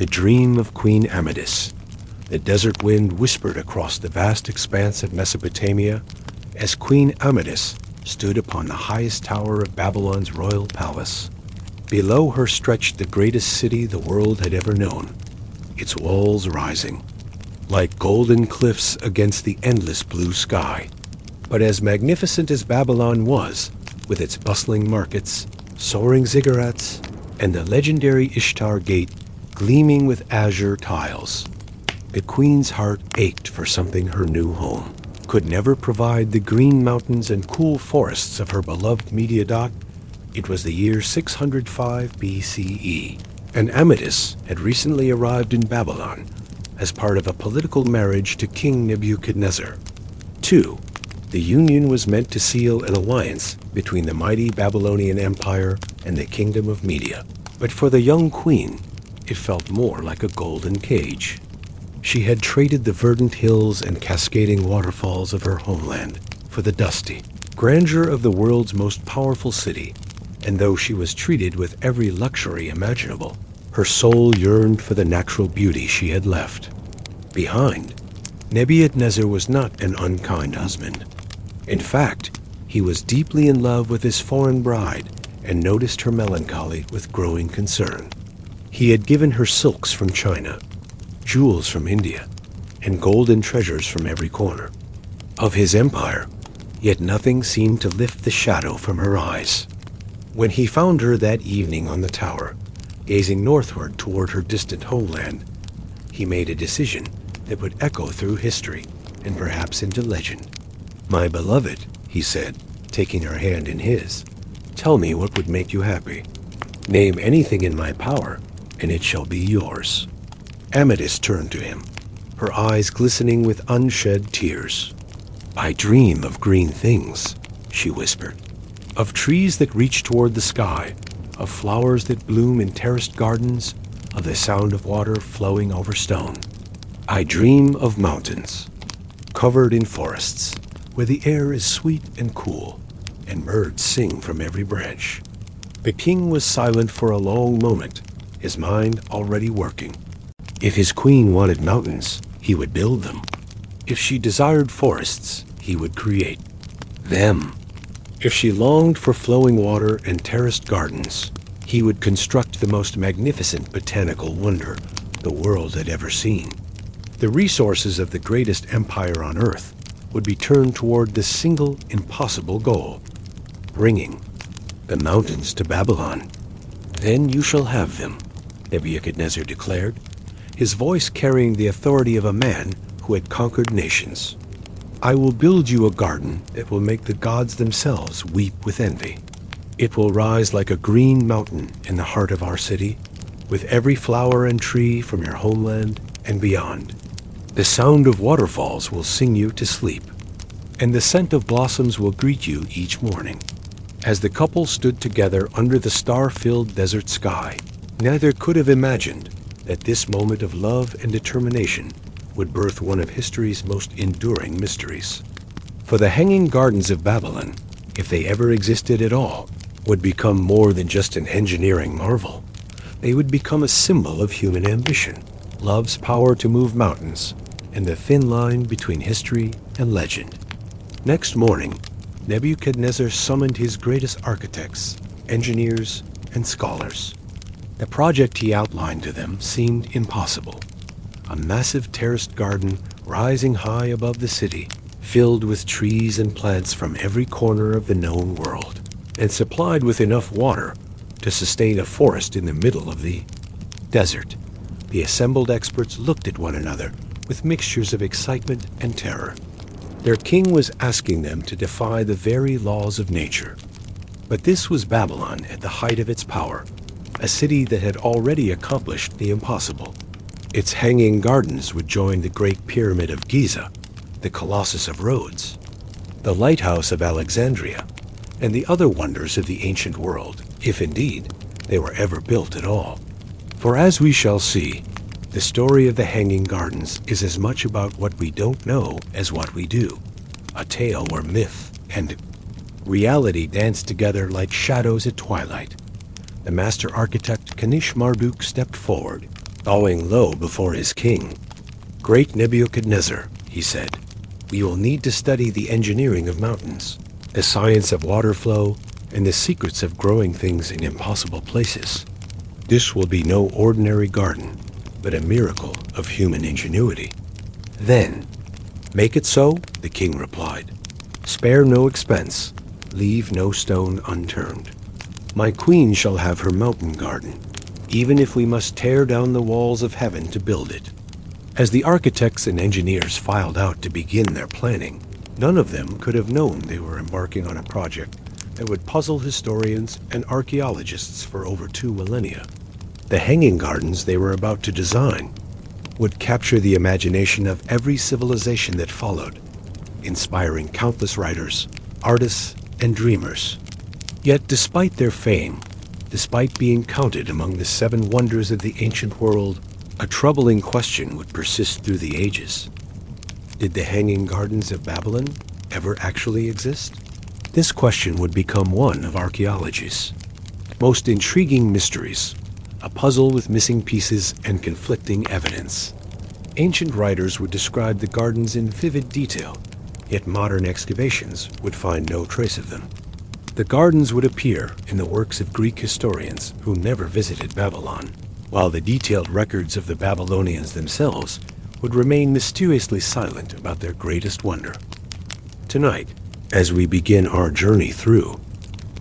The dream of Queen Amadis. The desert wind whispered across the vast expanse of Mesopotamia as Queen Amadis stood upon the highest tower of Babylon's royal palace. Below her stretched the greatest city the world had ever known, its walls rising like golden cliffs against the endless blue sky. But as magnificent as Babylon was, with its bustling markets, soaring ziggurats, and the legendary Ishtar Gate gleaming with azure tiles, the queen's heart ached for something her new home could never provide. The green mountains and cool forests of her beloved Mediadoc. It was the year 605 BCE, and Amadis had recently arrived in Babylon as part of a political marriage to King Nebuchadnezzar. 2. The union was meant to seal an alliance between the mighty Babylonian Empire and the Kingdom of Media. But for the young queen, it felt more like a golden cage. She had traded the verdant hills and cascading waterfalls of her homeland for the dusty grandeur of the world's most powerful city, and though she was treated with every luxury imaginable, her soul yearned for the natural beauty she had left behind. Nebuchadnezzar was not an unkind husband. In fact, he was deeply in love with his foreign bride and noticed her melancholy with growing concern. He had given her silks from China, jewels from India, and golden treasures from every corner of his empire, yet nothing seemed to lift the shadow from her eyes. When he found her that evening on the tower, gazing northward toward her distant homeland, he made a decision that would echo through history and perhaps into legend. "My beloved," he said, taking her hand in his, "tell me what would make you happy. Name anything in my power, and it shall be yours." Amadis turned to him, her eyes glistening with unshed tears. "I dream of green things," she whispered, "of trees that reach toward the sky, of flowers that bloom in terraced gardens, of the sound of water flowing over stone. I dream of mountains, covered in forests, where the air is sweet and cool, and birds sing from every branch." The king was silent for a long moment, his mind already working. If his queen wanted mountains, he would build them. If she desired forests, he would create them. If she longed for flowing water and terraced gardens, he would construct the most magnificent botanical wonder the world had ever seen. The resources of the greatest empire on earth would be turned toward this single impossible goal, bringing the mountains to Babylon. "Then you shall have them," Nebuchadnezzar declared, his voice carrying the authority of a man who had conquered nations. "I will build you a garden that will make the gods themselves weep with envy. It will rise like a green mountain in the heart of our city, with every flower and tree from your homeland and beyond. The sound of waterfalls will sing you to sleep, and the scent of blossoms will greet you each morning." As the couple stood together under the star-filled desert sky, neither could have imagined that this moment of love and determination would birth one of history's most enduring mysteries. For the hanging gardens of Babylon, if they ever existed at all, would become more than just an engineering marvel. They would become a symbol of human ambition, love's power to move mountains, and the thin line between history and legend. Next morning, Nebuchadnezzar summoned his greatest architects, engineers, and scholars. The project he outlined to them seemed impossible. A massive terraced garden rising high above the city, filled with trees and plants from every corner of the known world, and supplied with enough water to sustain a forest in the middle of the desert. The assembled experts looked at one another with mixtures of excitement and terror. Their king was asking them to defy the very laws of nature. But this was Babylon at the height of its power, a city that had already accomplished the impossible. Its hanging gardens would join the Great Pyramid of Giza, the Colossus of Rhodes, the Lighthouse of Alexandria, and the other wonders of the ancient world, if indeed they were ever built at all. For as we shall see, the story of the Hanging Gardens is as much about what we don't know as what we do, a tale where myth and reality dance together like shadows at twilight. The master architect Kanish Marduk stepped forward, Bowing low before his king, "Great Nebuchadnezzar," he said, "we will need to study the engineering of mountains, the science of water flow, and the secrets of growing things in impossible places. This will be no ordinary garden, but a miracle of human ingenuity." "Then, make it so," the king replied. "Spare no expense, leave no stone unturned. My queen shall have her mountain garden, even if we must tear down the walls of heaven to build it." As the architects and engineers filed out to begin their planning, none of them could have known they were embarking on a project that would puzzle historians and archaeologists for over 2 millennia. The hanging gardens they were about to design would capture the imagination of every civilization that followed, inspiring countless writers, artists, and dreamers. Yet despite their fame, despite being counted among the 7 wonders of the ancient world, a troubling question would persist through the ages. Did the Hanging Gardens of Babylon ever actually exist? This question would become one of archaeology's most intriguing mysteries, a puzzle with missing pieces and conflicting evidence. Ancient writers would describe the gardens in vivid detail, yet modern excavations would find no trace of them. The gardens would appear in the works of Greek historians who never visited Babylon, while the detailed records of the Babylonians themselves would remain mysteriously silent about their greatest wonder. Tonight, as we begin our journey through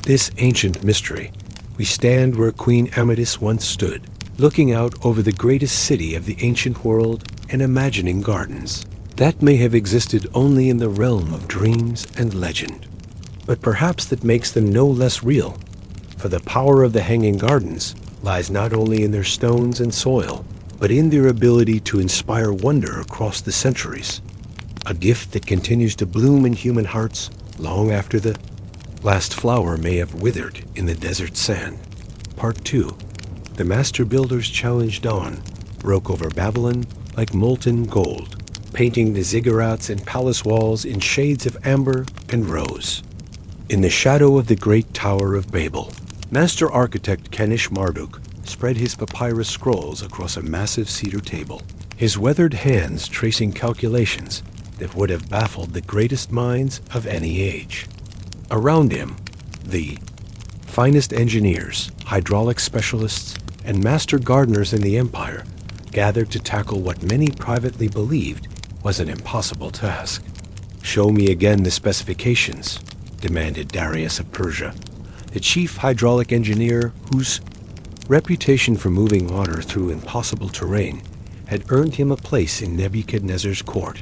this ancient mystery, we stand where Queen Amethyst once stood, looking out over the greatest city of the ancient world and imagining gardens that may have existed only in the realm of dreams and legend, but perhaps that makes them no less real, for the power of the Hanging Gardens lies not only in their stones and soil, but in their ability to inspire wonder across the centuries, a gift that continues to bloom in human hearts long after the last flower may have withered in the desert sand. Part 2. The Master Builder's Challenge Dawn broke over Babylon like molten gold, painting the ziggurats and palace walls in shades of amber and rose. In the shadow of the great Tower of Babel, Master Architect Kenish Marduk spread his papyrus scrolls across a massive cedar table, his weathered hands tracing calculations that would have baffled the greatest minds of any age. Around him, the finest engineers, hydraulic specialists, and master gardeners in the empire gathered to tackle what many privately believed was an impossible task. "Show me again the specifications," demanded Darius of Persia, the chief hydraulic engineer whose reputation for moving water through impossible terrain had earned him a place in Nebuchadnezzar's court.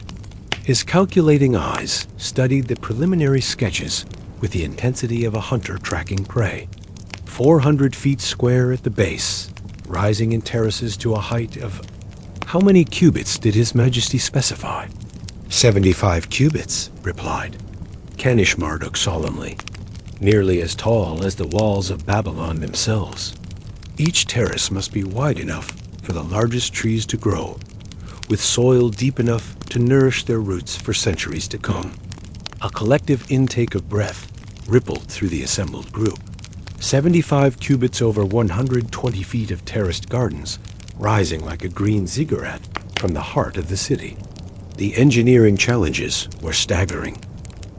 His calculating eyes studied the preliminary sketches with the intensity of a hunter tracking prey. 400 feet square at the base, rising in terraces to a height of... How many cubits did His Majesty specify? 75 cubits, replied Kenish Marduk solemnly, nearly as tall as the walls of Babylon themselves. Each terrace must be wide enough for the largest trees to grow, with soil deep enough to nourish their roots for centuries to come. A collective intake of breath rippled through the assembled group. 75 cubits over 120 feet of terraced gardens, rising like a green ziggurat from the heart of the city. The engineering challenges were staggering.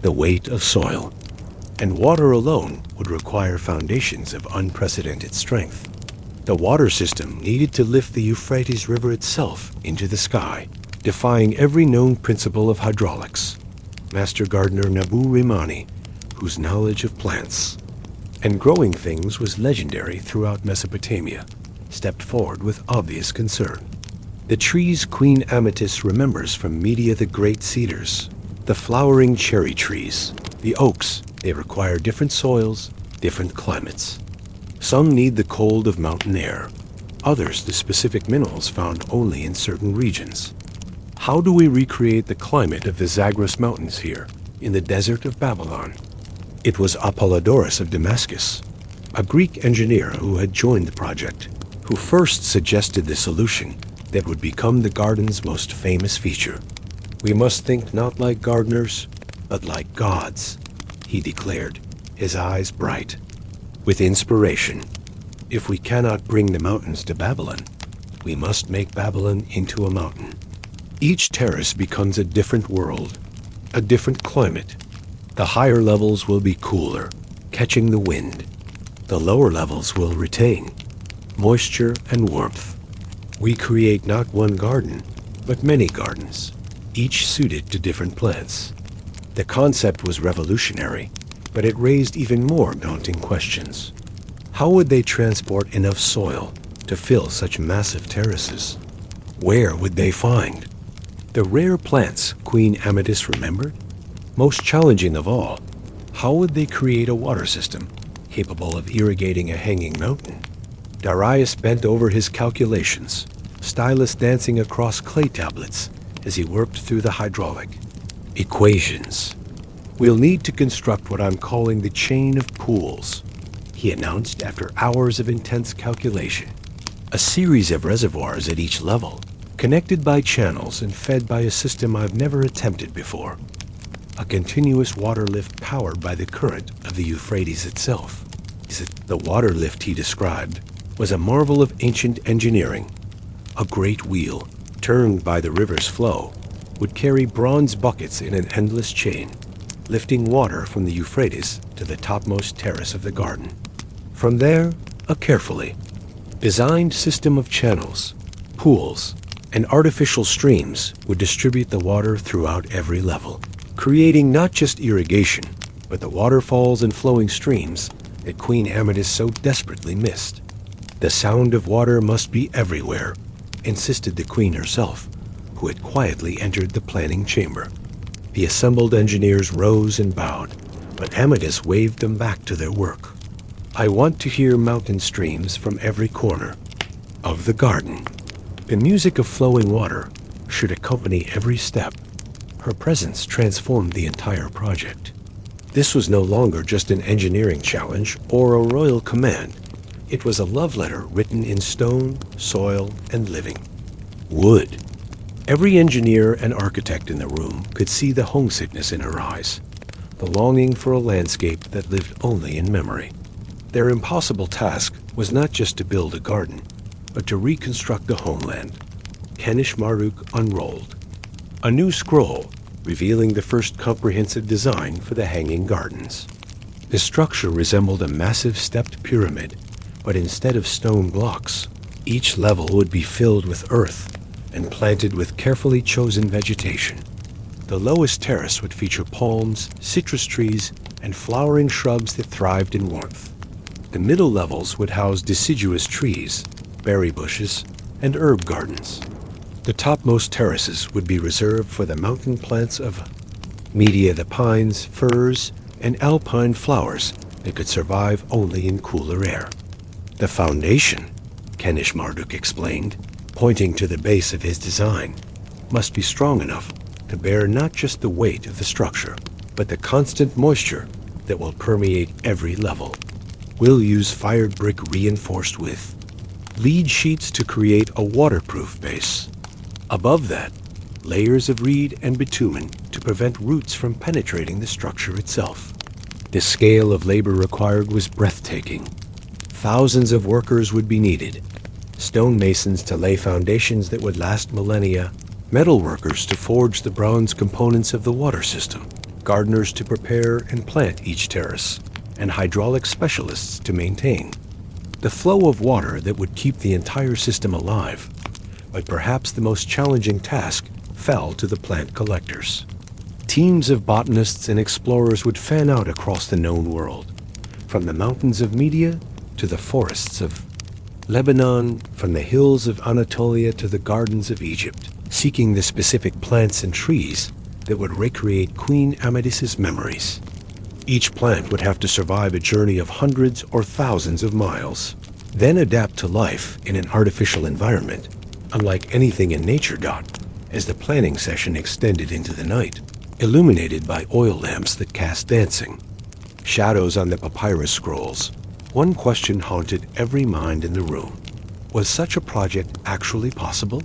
The weight of soil and water alone would require foundations of unprecedented strength. The water system needed to lift the Euphrates River itself into the sky, defying every known principle of hydraulics. Master Gardener Nabu Rimani, whose knowledge of plants and growing things was legendary throughout Mesopotamia, stepped forward with obvious concern. The trees Queen Amethyst remembers from Media the great cedars, the flowering cherry trees, the oaks, they require different soils, different climates. Some need the cold of mountain air, others the specific minerals found only in certain regions. How do we recreate the climate of the Zagros Mountains here, in the desert of Babylon? It was Apollodorus of Damascus, a Greek engineer who had joined the project, who first suggested the solution that would become the garden's most famous feature. "We must think not like gardeners, but like gods," he declared, his eyes bright with inspiration. "If we cannot bring the mountains to Babylon, We must make Babylon into a mountain. Each terrace becomes a different world, a different climate. The higher levels will be cooler, catching the wind. The lower levels will retain moisture and warmth. We create not one garden, but many gardens, each suited to different plants. The concept was revolutionary, but it raised even more daunting questions. How would they transport enough soil to fill such massive terraces? Where would they find the rare plants Queen Amethyst remembered? Most challenging of all, how would they create a water system capable of irrigating a hanging mountain? Darius bent over his calculations, stylus dancing across clay tablets as he worked through the hydraulic equations. We'll need to construct what I'm calling the chain of pools, he announced after hours of intense calculation. A series of reservoirs at each level, connected by channels and fed by a system I've never attempted before. A continuous water lift powered by the current of the Euphrates itself. The water lift he described was a marvel of ancient engineering. A great wheel, turned by the river's flow, would carry bronze buckets in an endless chain, lifting water from the Euphrates to the topmost terrace of the garden. From there, a carefully designed system of channels, pools, and artificial streams would distribute the water throughout every level, creating not just irrigation, but the waterfalls and flowing streams that Queen Amethyst so desperately missed. The sound of water must be everywhere, insisted the Queen herself, who had quietly entered the planning chamber. The assembled engineers rose and bowed, but Amethyst waved them back to their work. I want to hear mountain streams from every corner of the garden. The music of flowing water should accompany every step. Her presence transformed the entire project. This was no longer just an engineering challenge or a royal command. It was a love letter written in stone, soil, and living wood. Every engineer and architect in the room could see the homesickness in her eyes, the longing for a landscape that lived only in memory. Their impossible task was not just to build a garden, but to reconstruct the homeland. Kenish Marduk unrolled a new scroll revealing the first comprehensive design for the hanging gardens. The structure resembled a massive stepped pyramid, but instead of stone blocks, each level would be filled with earth and planted with carefully chosen vegetation. The lowest terrace would feature palms, citrus trees, and flowering shrubs that thrived in warmth. The middle levels would house deciduous trees, berry bushes, and herb gardens. The topmost terraces would be reserved for the mountain plants of media, the pines, firs, and alpine flowers that could survive only in cooler air. The foundation, Kenish Marduk explained, pointing to the base of his design, must be strong enough to bear not just the weight of the structure, but the constant moisture that will permeate every level. We'll use fired brick reinforced with lead sheets to create a waterproof base. Above that, layers of reed and bitumen to prevent roots from penetrating the structure itself. The scale of labor required was breathtaking. Thousands of workers would be needed. Stonemasons to lay foundations that would last millennia, metal workers to forge the bronze components of the water system, gardeners to prepare and plant each terrace, and hydraulic specialists to maintain the flow of water that would keep the entire system alive. But perhaps the most challenging task fell to the plant collectors. Teams of botanists and explorers would fan out across the known world, from the mountains of Media to the forests of Lebanon, from the hills of Anatolia to the gardens of Egypt, seeking the specific plants and trees that would recreate Queen Amethyst's memories. Each plant would have to survive a journey of hundreds or thousands of miles, then adapt to life in an artificial environment, unlike anything in nature. As the planning session extended into the night, illuminated by oil lamps that cast dancing shadows on the papyrus scrolls, one question haunted every mind in the room. Was such a project actually possible?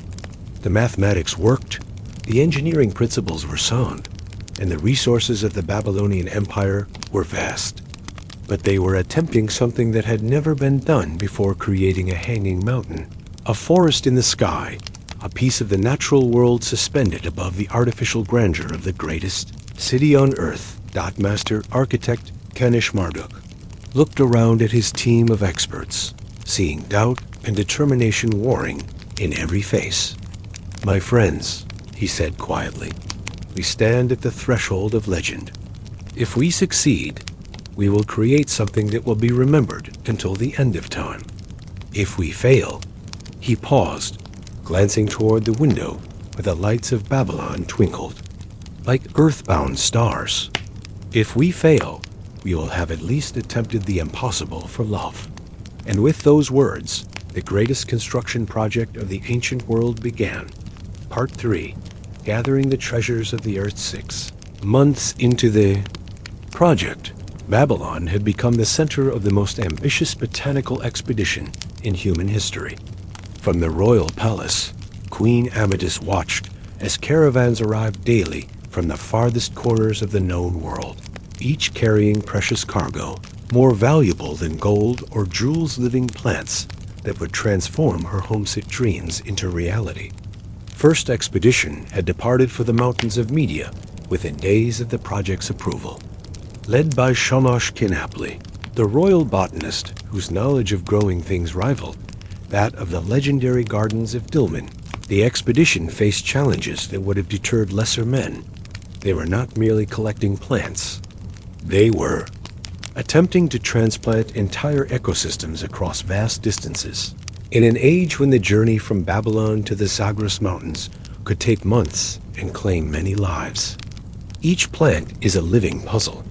The mathematics worked, the engineering principles were sound, and the resources of the Babylonian Empire were vast. But they were attempting something that had never been done before: creating a hanging mountain A forest in the sky, a piece of the natural world suspended above the artificial grandeur of the greatest city on earth. Master architect Kanish Marduk looked around at his team of experts, seeing doubt and determination warring in every face. "My friends," he said quietly, "we stand at the threshold of legend. If we succeed, we will create something that will be remembered until the end of time. If we fail—" He paused, glancing toward the window where the lights of Babylon twinkled, like earthbound stars. "If we fail, we will have at least attempted the impossible for love." And with those words, the greatest construction project of the ancient world began. Part 3, Gathering the Treasures of the Earth. 6 months into the project, Babylon had become the center of the most ambitious botanical expedition in human history. From the royal palace, Queen Amethyst watched as caravans arrived daily from the farthest corners of the known world, each carrying precious cargo, more valuable than gold or jewels, living plants that would transform her homesick dreams into reality. First expedition had departed for the mountains of Media within days of the project's approval. Led by Shamash Kinapli, the royal botanist whose knowledge of growing things rivaled that of the legendary gardens of Dilmun, the expedition faced challenges that would have deterred lesser men. They were not merely collecting plants. They were attempting to transplant entire ecosystems across vast distances. In an age when the journey from Babylon to the Zagros Mountains could take months and claim many lives. Each plant is a living puzzle.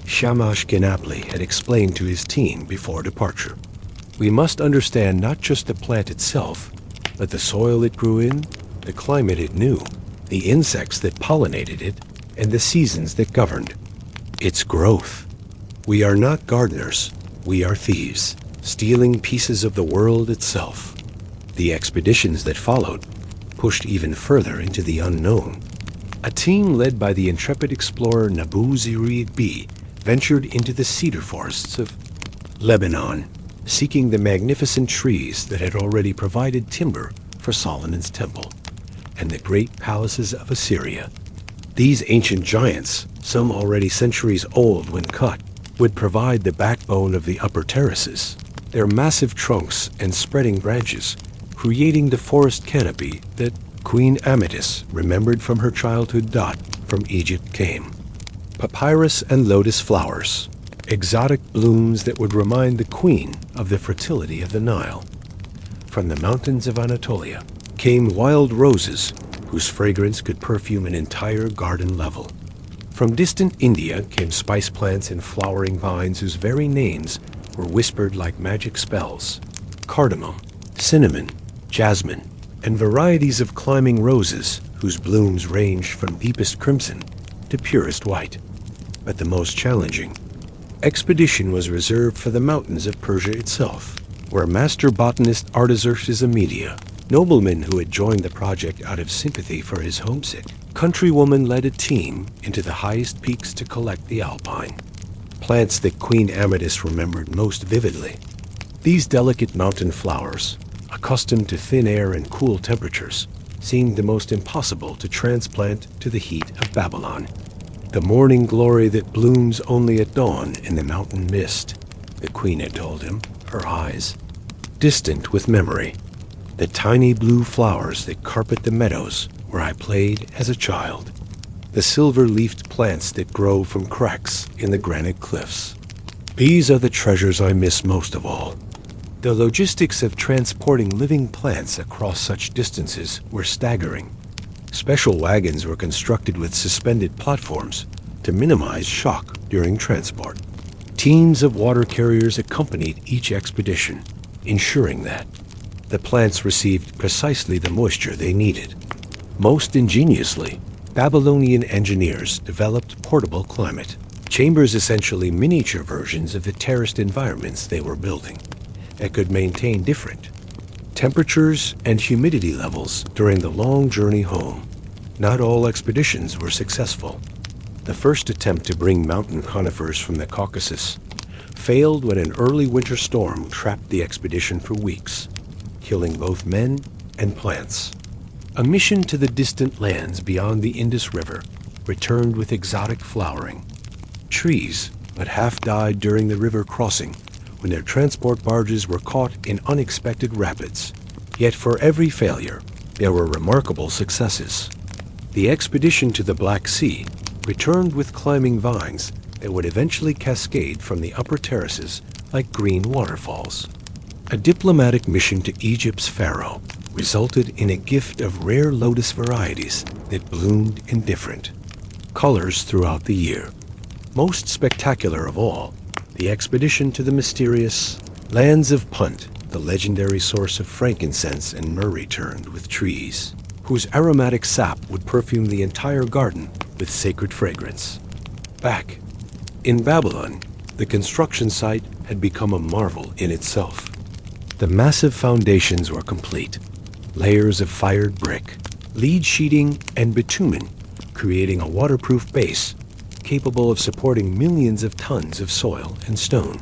Shamash Kinapli had explained to his team before departure. We must understand not just the plant itself, but the soil it grew in, the climate it knew, the insects that pollinated it, and the seasons that governed its growth. We are not gardeners, we are thieves, stealing pieces of the world itself. The expeditions that followed pushed even further into the unknown. A team led by the intrepid explorer Nabu Zirid B ventured into the cedar forests of Lebanon, seeking the magnificent trees that had already provided timber for Solomon's temple, and the great palaces of Assyria. These ancient giants, some already centuries old when cut, would provide the backbone of the upper terraces, their massive trunks and spreading branches creating the forest canopy that Queen Amethyst remembered from her childhood. From Egypt came papyrus and lotus flowers, exotic blooms that would remind the queen of the fertility of the Nile. From the mountains of Anatolia came wild roses whose fragrance could perfume an entire garden level. From distant India came spice plants and flowering vines whose very names were whispered like magic spells. Cardamom, cinnamon, jasmine, and varieties of climbing roses whose blooms ranged from deepest crimson to purest white. But the most challenging expedition was reserved for the mountains of Persia itself, where master botanist Artaxerxes of Media, nobleman who had joined the project out of sympathy for his homesick countrywoman, led a team into the highest peaks to collect the alpine plants that Queen Amethyst remembered most vividly. These delicate mountain flowers, accustomed to thin air and cool temperatures, seemed the most impossible to transplant to the heat of Babylon. The morning glory that blooms only at dawn in the mountain mist, the queen had told him, her eyes distant with memory. The tiny blue flowers that carpet the meadows where I played as a child. The silver-leafed plants that grow from cracks in the granite cliffs. These are the treasures I miss most of all. The logistics of transporting living plants across such distances were staggering. Special wagons were constructed with suspended platforms to minimize shock during transport. Teams of water carriers accompanied each expedition, ensuring that the plants received precisely the moisture they needed. Most ingeniously, Babylonian engineers developed portable climate chambers, essentially miniature versions of the terraced environments they were building, that could maintain different temperatures and humidity levels during the long journey home. Not all expeditions were successful. The first attempt to bring mountain conifers from the Caucasus failed when an early winter storm trapped the expedition for weeks. killing both men and plants. A mission to the distant lands beyond the Indus River returned with exotic flowering. Trees but half died during the river crossing when their transport barges were caught in unexpected rapids. Yet for every failure, there were remarkable successes. The expedition to the Black Sea returned with climbing vines that would eventually cascade from the upper terraces like green waterfalls. A diplomatic mission to Egypt's pharaoh resulted in a gift of rare lotus varieties that bloomed in different colors throughout the year. Most spectacular of all, the expedition to the mysterious lands of Punt, the legendary source of frankincense and myrrh, returned with trees whose aromatic sap would perfume the entire garden with sacred fragrance. Back in Babylon, the construction site had become a marvel in itself. The massive foundations were complete, layers of fired brick, lead sheeting, and bitumen, creating a waterproof base capable of supporting millions of tons of soil and stone.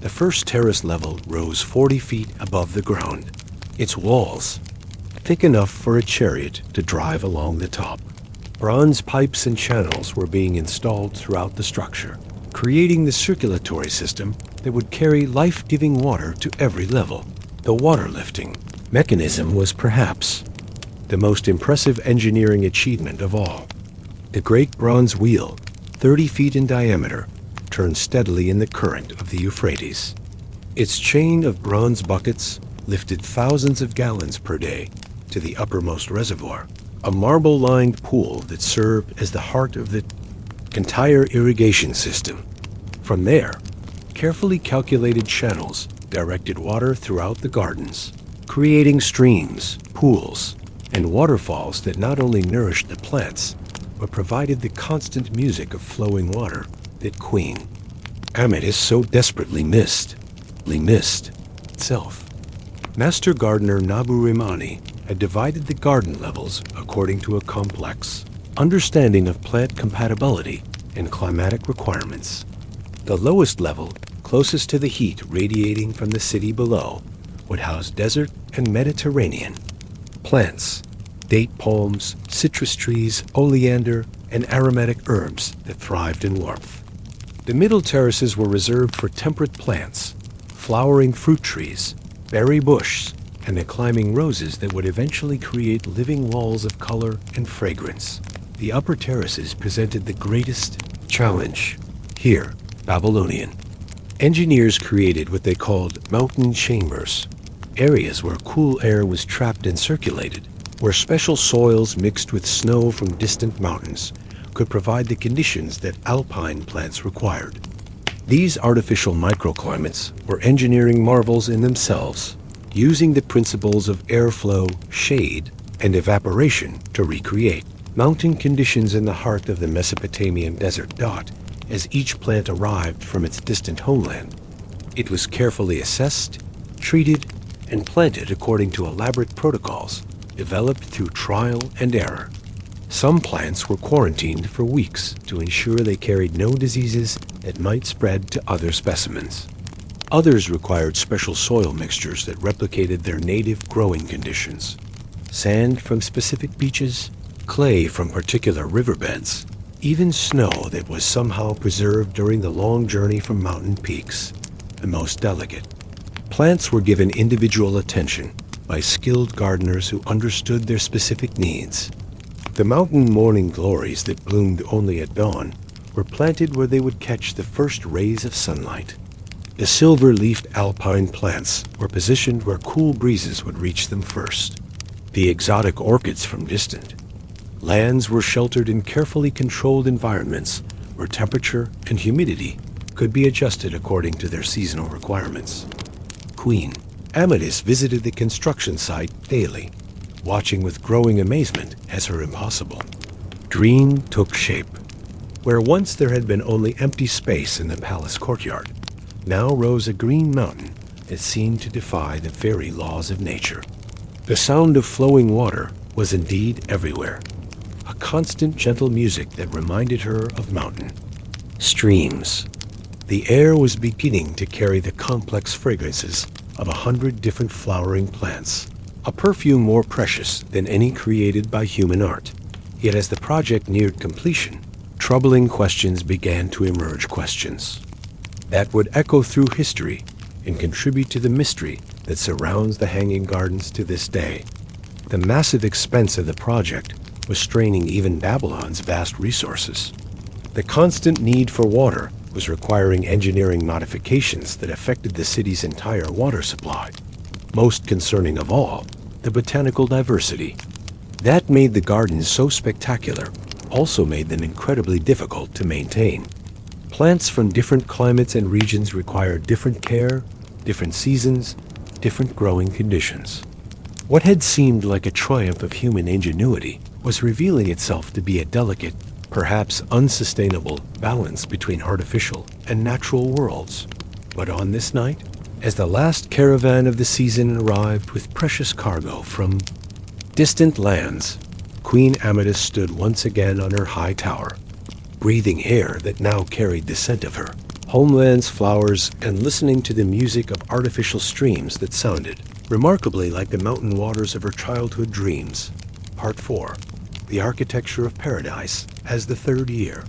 The first terrace level rose 40 feet above the ground, its walls thick enough for a chariot to drive along the top. Bronze pipes and channels were being installed throughout the structure, creating the circulatory system that would carry life-giving water to every level. The water lifting mechanism was perhaps the most impressive engineering achievement of all. The great bronze wheel, 30 feet in diameter, turned steadily in the current of the Euphrates. Its chain of bronze buckets lifted thousands of gallons per day to the uppermost reservoir, a marble-lined pool that served as the heart of the entire irrigation system. From there, carefully calculated channels directed water throughout the gardens, creating streams, pools, and waterfalls that not only nourished the plants, but provided the constant music of flowing water that Queen Amethyst so desperately missed itself. Master gardener Nabu-Rimani had divided the garden levels according to a complex understanding of plant compatibility and climatic requirements. The lowest level, closest to the heat radiating from the city below, would house desert and Mediterranean plants, date palms, citrus trees, oleander, and aromatic herbs that thrived in warmth. The middle terraces were reserved for temperate plants, flowering fruit trees, berry bush, and the climbing roses that would eventually create living walls of color and fragrance. The upper terraces presented the greatest challenge. Here, Babylonian engineers created what they called mountain chambers, areas where cool air was trapped and circulated, where special soils mixed with snow from distant mountains could provide the conditions that alpine plants required. These artificial microclimates were engineering marvels in themselves, using the principles of airflow, shade, and evaporation to recreate mountain conditions in the heart of the Mesopotamian desert dot. As each plant arrived from its distant homeland, it was carefully assessed, treated, and planted according to elaborate protocols developed through trial and error. Some plants were quarantined for weeks to ensure they carried no diseases that might spread to other specimens. Others required special soil mixtures that replicated their native growing conditions. Sand from specific beaches, clay from particular riverbeds, even snow that was somehow preserved during the long journey from mountain peaks. The most delicate plants were given individual attention by skilled gardeners who understood their specific needs. The mountain morning glories that bloomed only at dawn were planted where they would catch the first rays of sunlight. The silver-leafed alpine plants were positioned where cool breezes would reach them first. The exotic orchids from distant lands were sheltered in carefully controlled environments where temperature and humidity could be adjusted according to their seasonal requirements. Queen Amethyst visited the construction site daily, watching with growing amazement as her impossible dream took shape. Where once there had been only empty space in the palace courtyard, now rose a green mountain that seemed to defy the very laws of nature. The sound of flowing water was indeed everywhere, a constant gentle music that reminded her of mountain streams. The air was beginning to carry the complex fragrances of 100 different flowering plants, a perfume more precious than any created by human art. Yet as the project neared completion, troubling questions began to emerge, questions that would echo through history and contribute to the mystery that surrounds the Hanging Gardens to this day. The massive expense of the project was straining even Babylon's vast resources. The constant need for water was requiring engineering modifications that affected the city's entire water supply. Most concerning of all, the botanical diversity. That made the gardens so spectacular, also made them incredibly difficult to maintain. Plants from different climates and regions required different care, different seasons, different growing conditions. What had seemed like a triumph of human ingenuity was revealing itself to be a delicate, perhaps unsustainable balance between artificial and natural worlds. But on this night, as the last caravan of the season arrived with precious cargo from distant lands, Queen Amethyst stood once again on her high tower, breathing air that now carried the scent of her homeland's flowers and listening to the music of artificial streams that sounded remarkably like the mountain waters of her childhood dreams. Part 4. The Architecture of Paradise as the third year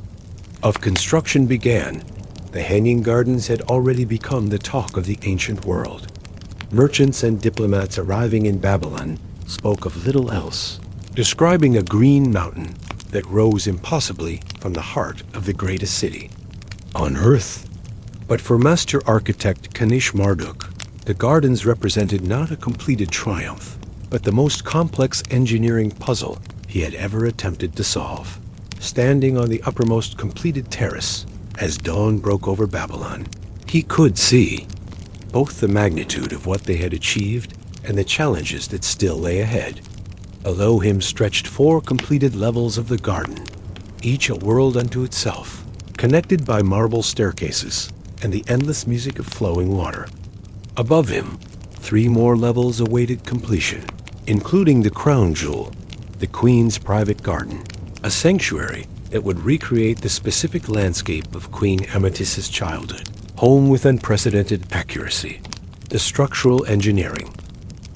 of construction began. The Hanging Gardens had already become the talk of the ancient world. Merchants and diplomats arriving in Babylon spoke of little else, describing a green mountain that rose impossibly from the heart of the greatest city on earth. But for master architect Kanish Marduk, the gardens represented not a completed triumph, but the most complex engineering puzzle he had ever attempted to solve. Standing on the uppermost completed terrace, as dawn broke over Babylon, he could see both the magnitude of what they had achieved and the challenges that still lay ahead. Below him stretched 4 completed levels of the garden, each a world unto itself, connected by marble staircases and the endless music of flowing water. Above him, 3 more levels awaited completion, including the crown jewel, the Queen's private garden, a sanctuary that would recreate the specific landscape of Queen Amethyst's childhood, home with unprecedented accuracy. The structural engineering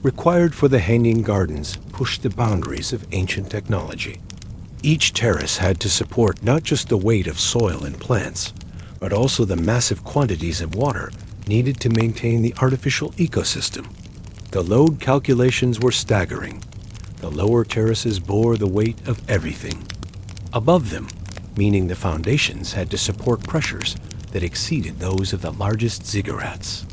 required for the Hanging Gardens pushed the boundaries of ancient technology. Each terrace had to support not just the weight of soil and plants, but also the massive quantities of water needed to maintain the artificial ecosystem. The load calculations were staggering. The lower terraces bore the weight of everything above them, meaning the foundations had to support pressures that exceeded those of the largest ziggurats.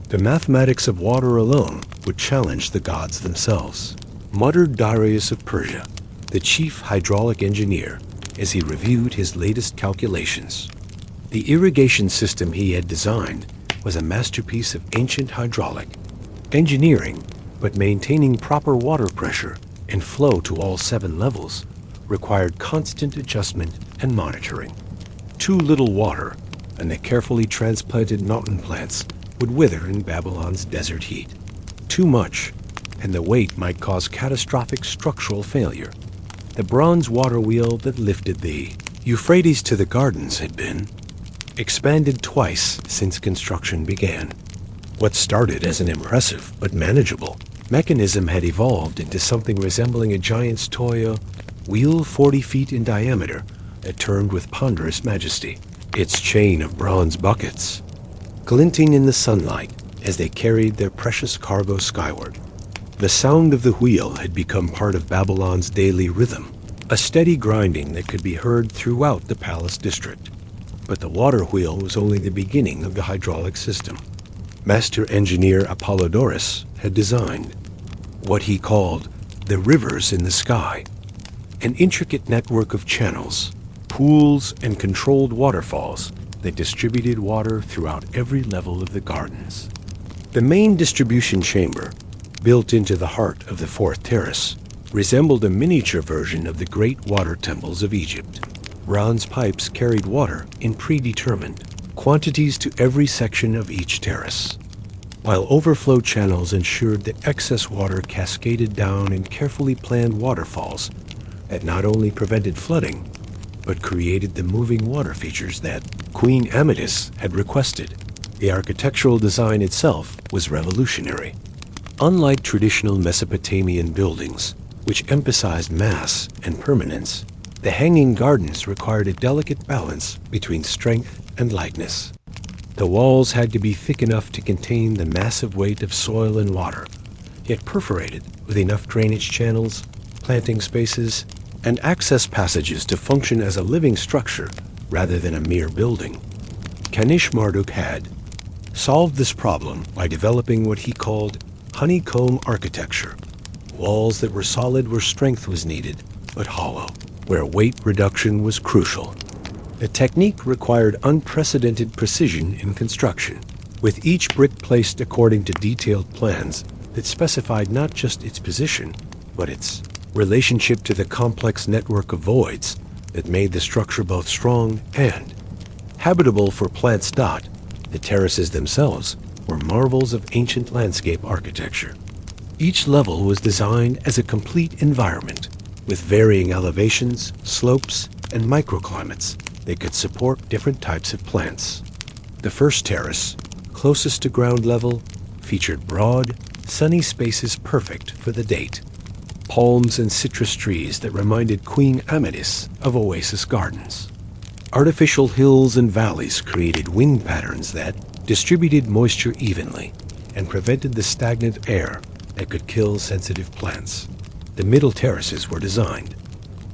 The mathematics of water alone would challenge the gods themselves, muttered Darius of Persia, the chief hydraulic engineer, as he reviewed his latest calculations. The irrigation system he had designed was a masterpiece of ancient hydraulic engineering, but maintaining proper water pressure and flow to all 7 levels required constant adjustment and monitoring. Too little water, and the carefully transplanted mountain plants would wither in Babylon's desert heat. Too much, and the weight might cause catastrophic structural failure. The bronze water wheel that lifted the Euphrates to the gardens had been expanded twice since construction began. What started as an impressive but manageable mechanism had evolved into something resembling a giant's toy wheel 40 feet in diameter that turned with ponderous majesty, its chain of bronze buckets glinting in the sunlight as they carried their precious cargo skyward. The sound of the wheel had become part of Babylon's daily rhythm, a steady grinding that could be heard throughout the palace district. But the water wheel was only the beginning of the hydraulic system. Master engineer Apollodorus had designed what he called the rivers in the sky, an intricate network of channels, pools, and controlled waterfalls that distributed water throughout every level of the gardens. The main distribution chamber, built into the heart of the 4th terrace, resembled a miniature version of the great water temples of Egypt. Bronze pipes carried water in predetermined quantities to every section of each terrace, while overflow channels ensured that excess water cascaded down in carefully planned waterfalls that not only prevented flooding, but created the moving water features that Queen Amethyst had requested. The architectural design itself was revolutionary. Unlike traditional Mesopotamian buildings, which emphasized mass and permanence, the hanging gardens required a delicate balance between strength and lightness. The walls had to be thick enough to contain the massive weight of soil and water, yet perforated with enough drainage channels, planting spaces, and access passages to function as a living structure rather than a mere building. Kanish-Marduk had solved this problem by developing what he called honeycomb architecture, walls that were solid where strength was needed, but hollow, where weight reduction was crucial. The technique required unprecedented precision in construction, with each brick placed according to detailed plans that specified not just its position, but its relationship to the complex network of voids that made the structure both strong and habitable for plants. The terraces themselves were marvels of ancient landscape architecture. Each level was designed as a complete environment, with varying elevations, slopes, and microclimates that could support different types of plants. The first terrace, closest to ground level, featured broad, sunny spaces perfect for the date. Palms and citrus trees that reminded Queen Amethyst of oasis gardens. Artificial hills and valleys created wind patterns that distributed moisture evenly and prevented the stagnant air that could kill sensitive plants. The middle terraces were designed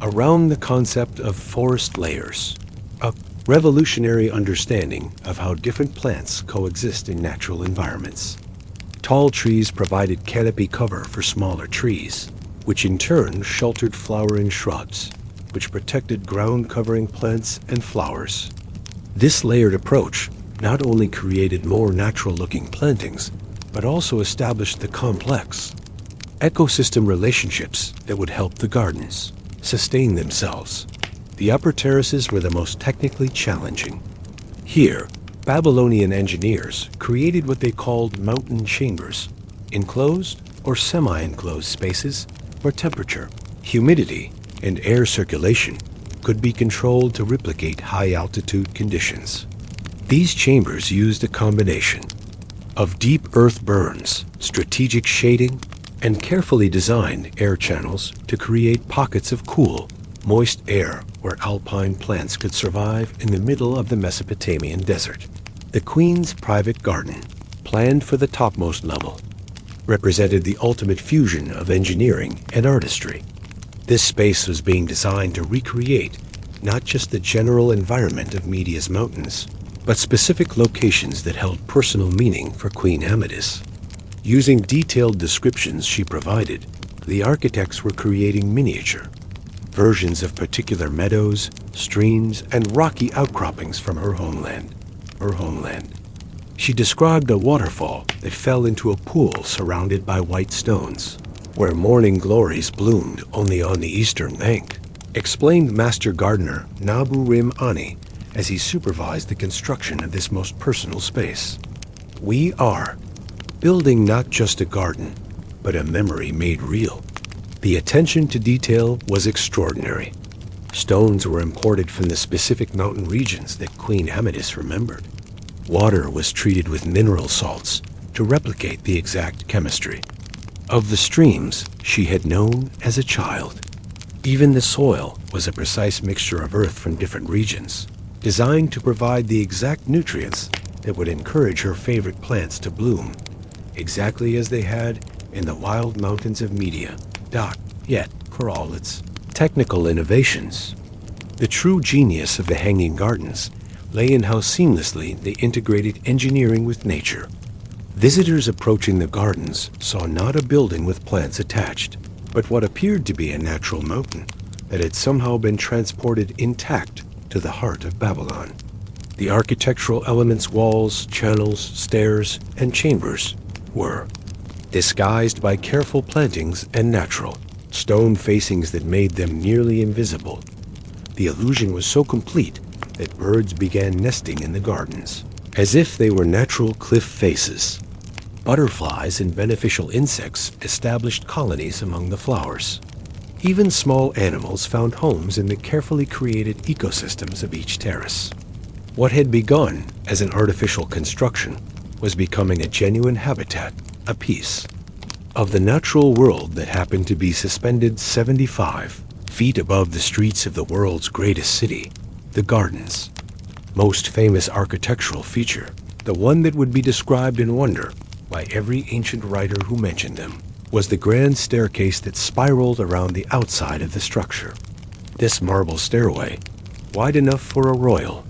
around the concept of forest layers, a revolutionary understanding of how different plants coexist in natural environments. Tall trees provided canopy cover for smaller trees, which in turn sheltered flowering shrubs, which protected ground-covering plants and flowers. This layered approach not only created more natural-looking plantings, but also established the complex ecosystem relationships that would help the gardens sustain themselves. The upper terraces were the most technically challenging. Here, Babylonian engineers created what they called mountain chambers, enclosed or semi-enclosed spaces where temperature, humidity, and air circulation could be controlled to replicate high-altitude conditions. These chambers used a combination of deep earth burns, strategic shading, and carefully designed air channels to create pockets of cool, moist air where alpine plants could survive in the middle of the Mesopotamian desert. The Queen's private garden, planned for the topmost level, represented the ultimate fusion of engineering and artistry. This space was being designed to recreate not just the general environment of Media's mountains, but specific locations that held personal meaning for Queen Amethyst. Using detailed descriptions she provided, the architects were creating miniature versions of particular meadows, streams, and rocky outcroppings from her homeland. She described a waterfall that fell into a pool surrounded by white stones, where morning glories bloomed only on the eastern bank, explained Master Gardener Nabu Rim Ani as he supervised the construction of this most personal space. We are building not just a garden, but a memory made real. The attention to detail was extraordinary. Stones were imported from the specific mountain regions that Queen Amethyst remembered. Water was treated with mineral salts to replicate the exact chemistry of the streams she had known as a child. Even the soil was a precise mixture of earth from different regions, designed to provide the exact nutrients that would encourage her favorite plants to bloom, exactly as they had in the wild mountains of Media. Yet, for all its technical innovations, the true genius of the Hanging Gardens lay in how seamlessly they integrated engineering with nature. Visitors approaching the gardens saw not a building with plants attached, but what appeared to be a natural mountain that had somehow been transported intact to the heart of Babylon. The architectural elements, walls, channels, stairs, and chambers were disguised by careful plantings and natural stone facings that made them nearly invisible. The illusion was so complete that birds began nesting in the gardens, as if they were natural cliff faces. Butterflies and beneficial insects established colonies among the flowers. Even small animals found homes in the carefully created ecosystems of each terrace. What had begun as an artificial construction was becoming a genuine habitat, a piece of the natural world that happened to be suspended 75 feet above the streets of the world's greatest city, the gardens. Most famous architectural feature, the one that would be described in wonder by every ancient writer who mentioned them, was the grand staircase that spiraled around the outside of the structure. This marble stairway, wide enough for a royal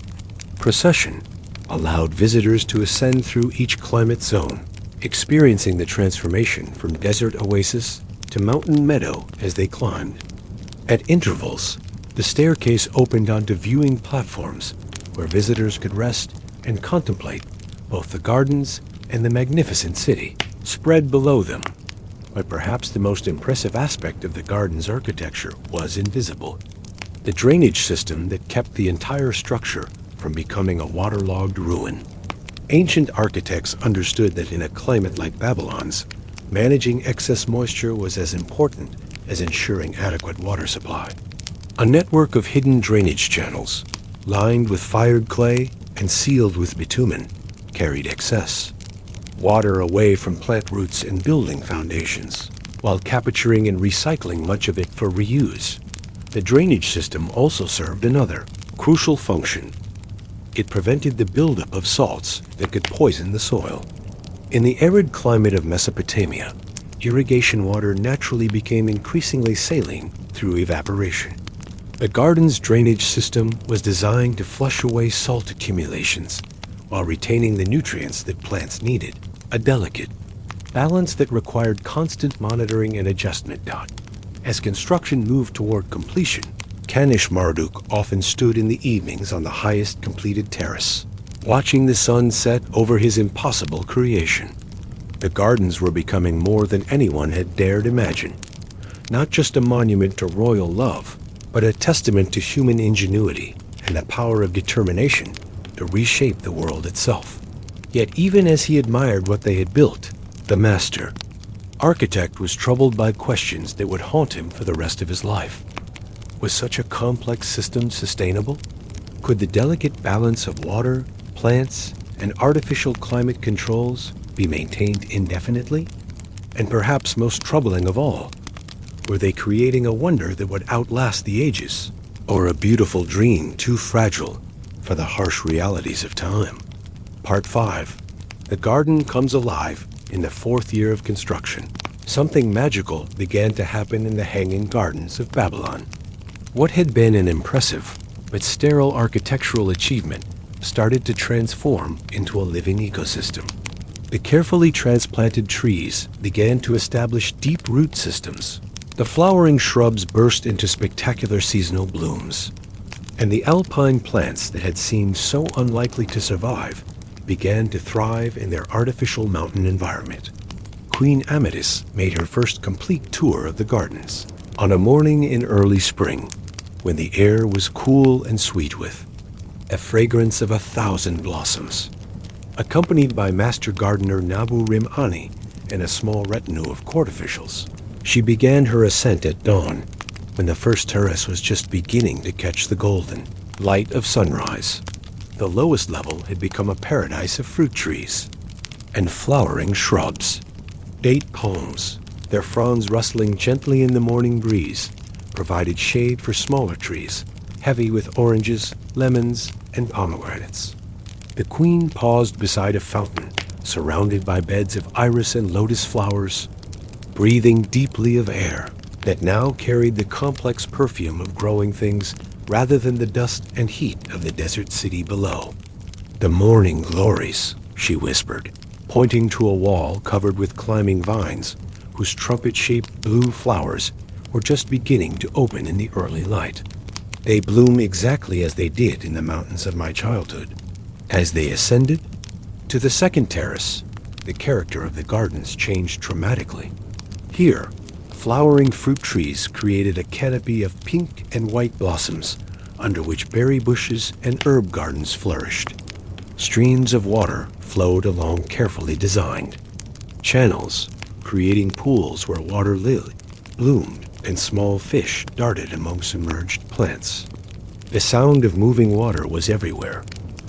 procession, allowed visitors to ascend through each climate zone, experiencing the transformation from desert oasis to mountain meadow as they climbed. At intervals, the staircase opened onto viewing platforms where visitors could rest and contemplate both the gardens and the magnificent city spread below them. But perhaps the most impressive aspect of the garden's architecture was invisible. The drainage system that kept the entire structure from becoming a waterlogged ruin. Ancient architects understood that in a climate like Babylon's, managing excess moisture was as important as ensuring adequate water supply. A network of hidden drainage channels, lined with fired clay and sealed with bitumen, carried excess water away from plant roots and building foundations, while capturing and recycling much of it for reuse. The drainage system also served another crucial function. It prevented the buildup of salts that could poison the soil. In the arid climate of Mesopotamia, irrigation water naturally became increasingly saline through evaporation. The garden's drainage system was designed to flush away salt accumulations while retaining the nutrients that plants needed, a delicate balance that required constant monitoring and adjustment. As construction moved toward completion, Kanish Marduk often stood in the evenings on the highest completed terrace, watching the sun set over his impossible creation. The gardens were becoming more than anyone had dared imagine, not just a monument to royal love, but a testament to human ingenuity and the power of determination to reshape the world itself. Yet even as he admired what they had built, the master architect was troubled by questions that would haunt him for the rest of his life. Was such a complex system sustainable? Could the delicate balance of water, plants, and artificial climate controls be maintained indefinitely? And perhaps most troubling of all, were they creating a wonder that would outlast the ages, or a beautiful dream too fragile for the harsh realities of time? Part 5. The garden comes alive in the 4th year of construction. Something magical began to happen in the hanging gardens of Babylon. What had been an impressive but sterile architectural achievement started to transform into a living ecosystem. The carefully transplanted trees began to establish deep root systems. The flowering shrubs burst into spectacular seasonal blooms, and the alpine plants that had seemed so unlikely to survive began to thrive in their artificial mountain environment. Queen Amethyst made her first complete tour of the gardens on a morning in early spring, when the air was cool and sweet with a fragrance of 1,000 blossoms. Accompanied by Master Gardener Nabu Rim-Ani and a small retinue of court officials, she began her ascent at dawn, when the first terrace was just beginning to catch the golden light of sunrise. The lowest level had become a paradise of fruit trees and flowering shrubs. Date palms, their fronds rustling gently in the morning breeze, provided shade for smaller trees, heavy with oranges, lemons, and pomegranates. The queen paused beside a fountain, surrounded by beds of iris and lotus flowers, breathing deeply of air that now carried the complex perfume of growing things rather than the dust and heat of the desert city below. "The morning glories," she whispered, pointing to a wall covered with climbing vines whose trumpet-shaped blue flowers were just beginning to open in the early light. "They bloom exactly as they did in the mountains of my childhood." As they ascended to the second terrace, the character of the gardens changed dramatically. Here, flowering fruit trees created a canopy of pink and white blossoms, under which berry bushes and herb gardens flourished. Streams of water flowed along carefully designed channels, creating pools where water lily bloomed and small fish darted among submerged plants. The sound of moving water was everywhere,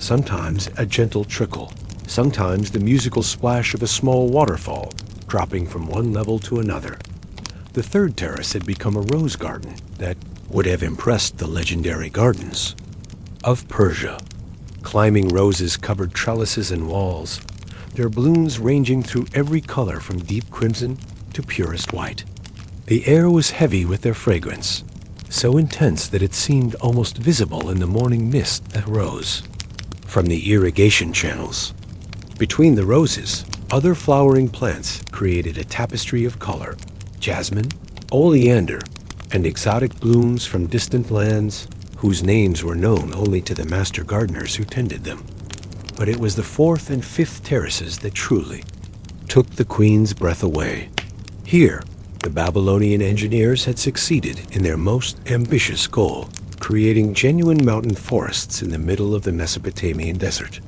sometimes a gentle trickle, sometimes the musical splash of a small waterfall dropping from one level to another. The third terrace had become a rose garden that would have impressed the legendary gardens of Persia. Climbing roses covered trellises and walls, their blooms ranging through every color from deep crimson to purest white. The air was heavy with their fragrance, so intense that it seemed almost visible in the morning mist that rose from the irrigation channels. Between the roses, other flowering plants created a tapestry of color: jasmine, oleander, and exotic blooms from distant lands whose names were known only to the master gardeners who tended them. But it was the fourth and fifth terraces that truly took the queen's breath away. Here, the Babylonian engineers had succeeded in their most ambitious goal, creating genuine mountain forests in the middle of the Mesopotamian desert.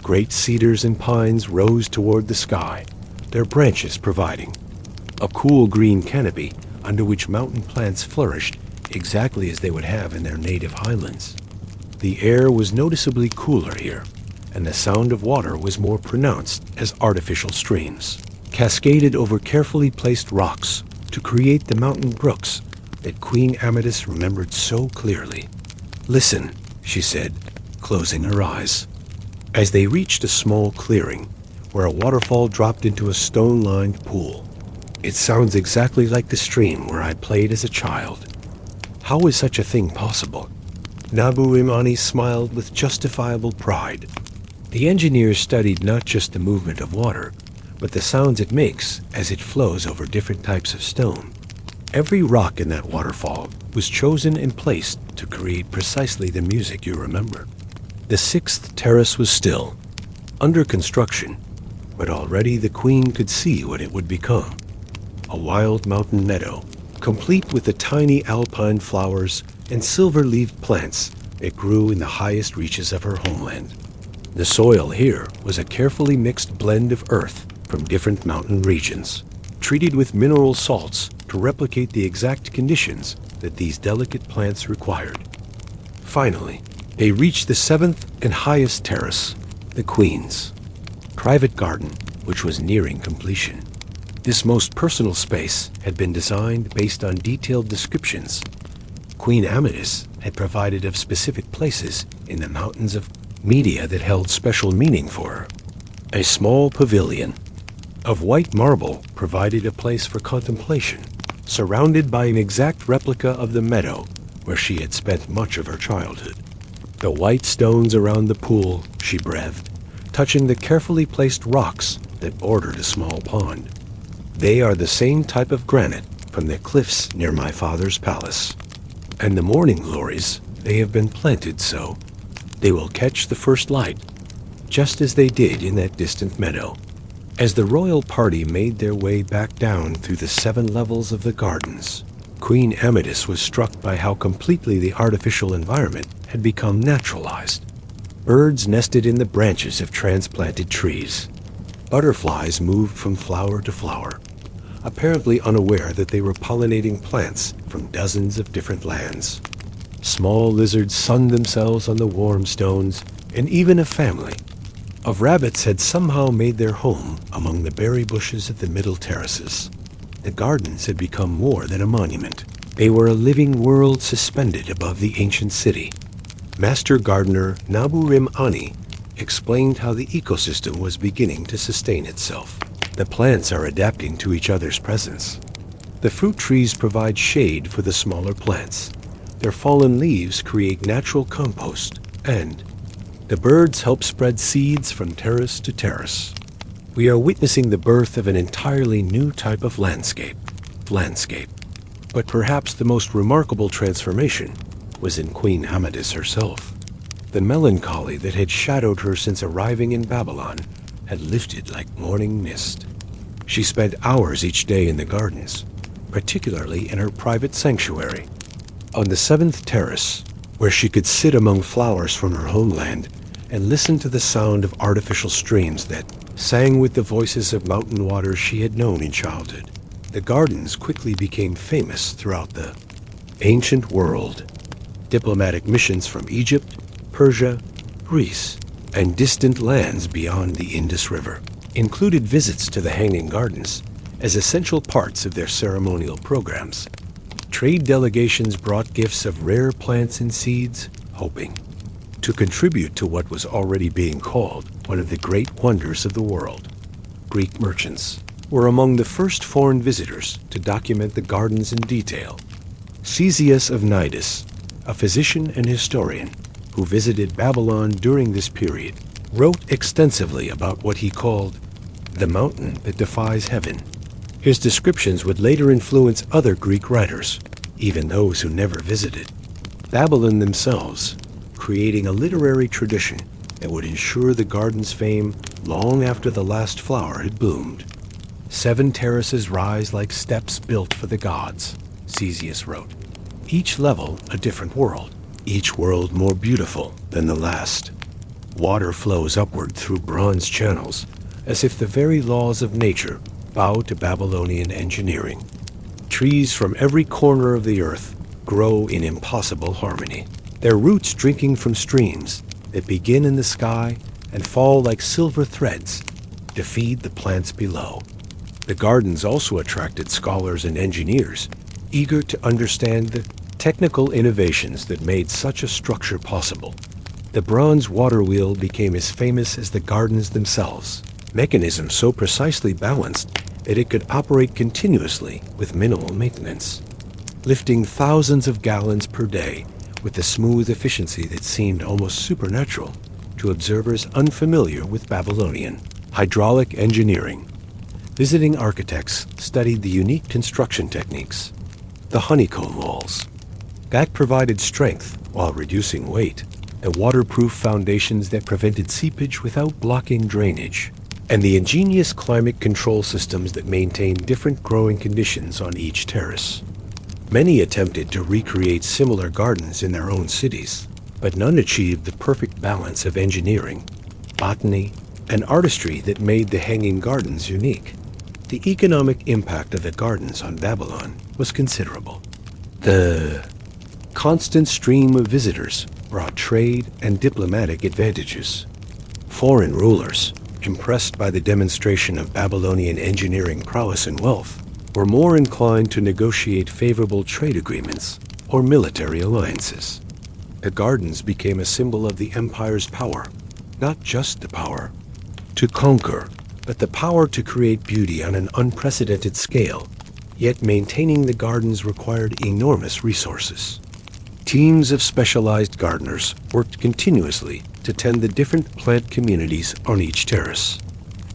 Great cedars and pines rose toward the sky, their branches providing a cool green canopy under which mountain plants flourished exactly as they would have in their native highlands. The air was noticeably cooler here, and the sound of water was more pronounced as artificial streams cascaded over carefully placed rocks to create the mountain brooks that Queen Amethyst remembered so clearly. "Listen," she said, closing her eyes. As they reached a small clearing where a waterfall dropped into a stone-lined pool. "It sounds exactly like the stream where I played as a child. How is such a thing possible?" Nabu-Imani smiled with justifiable pride. The engineers studied not just the movement of water, but the sounds it makes as it flows over different types of stone. Every rock in that waterfall was chosen and placed to create precisely the music you remember. The sixth terrace was still under construction, but already the queen could see what it would become: a wild mountain meadow, complete with the tiny alpine flowers and silver-leaved plants that grew in the highest reaches of her homeland. The soil here was a carefully mixed blend of earth from different mountain regions, treated with mineral salts to replicate the exact conditions that these delicate plants required. Finally, they reached the seventh and highest terrace, the Queen's private garden, which was nearing completion. This most personal space had been designed based on detailed descriptions Queen Amethyst had provided of specific places in the mountains of Media that held special meaning for her. A small pavilion of white marble provided a place for contemplation, surrounded by an exact replica of the meadow where she had spent much of her childhood. The white stones around the pool, she breathed, touching the carefully placed rocks that bordered a small pond. "They are the same type of granite from the cliffs near my father's palace. And the morning glories, they have been planted so. They will catch the first light, just as they did in that distant meadow." As the royal party made their way back down through the 7 levels of the gardens, Queen Amethyst was struck by how completely the artificial environment had become naturalized. Birds nested in the branches of transplanted trees. Butterflies moved from flower to flower, apparently unaware that they were pollinating plants from dozens of different lands. Small lizards sunned themselves on the warm stones, and even a family of rabbits had somehow made their home among the berry bushes of the middle terraces. The gardens had become more than a monument. They were a living world suspended above the ancient city. Master gardener Nabu-Imani explained how the ecosystem was beginning to sustain itself. The plants are adapting to each other's presence. The fruit trees provide shade for the smaller plants. Their fallen leaves create natural compost, and the birds help spread seeds from terrace to terrace. We are witnessing the birth of an entirely new type of landscape. But perhaps the most remarkable transformation was in Queen Amethyst herself. The melancholy that had shadowed her since arriving in Babylon had lifted like morning mist. She spent hours each day in the gardens, particularly in her private sanctuary. On the 7th terrace, where she could sit among flowers from her homeland and listen to the sound of artificial streams that sang with the voices of mountain waters she had known in childhood. The gardens quickly became famous throughout the ancient world. Diplomatic missions from Egypt, Persia, Greece, and distant lands beyond the Indus River, included visits to the Hanging Gardens as essential parts of their ceremonial programs. Trade delegations brought gifts of rare plants and seeds, hoping to contribute to what was already being called one of the great wonders of the world. Greek merchants were among the first foreign visitors to document the gardens in detail. Ctesias of Cnidus, a physician and historian who visited Babylon during this period, wrote extensively about what he called the mountain that defies heaven. His descriptions would later influence other Greek writers, even those who never visited Babylon themselves, creating a literary tradition that would ensure the garden's fame long after the last flower had bloomed. 7 terraces rise like steps built for the gods, Ctesias wrote. Each level a different world, each world more beautiful than the last. Water flows upward through bronze channels, as if the very laws of nature bow to Babylonian engineering. Trees from every corner of the earth grow in impossible harmony, their roots drinking from streams that begin in the sky and fall like silver threads to feed the plants below. The gardens also attracted scholars and engineers eager to understand the technical innovations that made such a structure possible. The bronze water wheel became as famous as the gardens themselves, mechanism so precisely balanced that it could operate continuously with minimal maintenance, lifting thousands of gallons per day with a smooth efficiency that seemed almost supernatural to observers unfamiliar with Babylonian hydraulic engineering. Visiting architects studied the unique construction techniques, the honeycomb walls. That provided strength while reducing weight, the waterproof foundations that prevented seepage without blocking drainage, and the ingenious climate control systems that maintained different growing conditions on each terrace. Many attempted to recreate similar gardens in their own cities, but none achieved the perfect balance of engineering, botany, and artistry that made the Hanging Gardens unique. The economic impact of the gardens on Babylon was considerable. The constant stream of visitors brought trade and diplomatic advantages. Foreign rulers, impressed by the demonstration of Babylonian engineering prowess and wealth, were more inclined to negotiate favorable trade agreements or military alliances. The gardens became a symbol of the empire's power, not just the power to conquer, but the power to create beauty on an unprecedented scale. Yet maintaining the gardens required enormous resources. Teams of specialized gardeners worked continuously to tend the different plant communities on each terrace.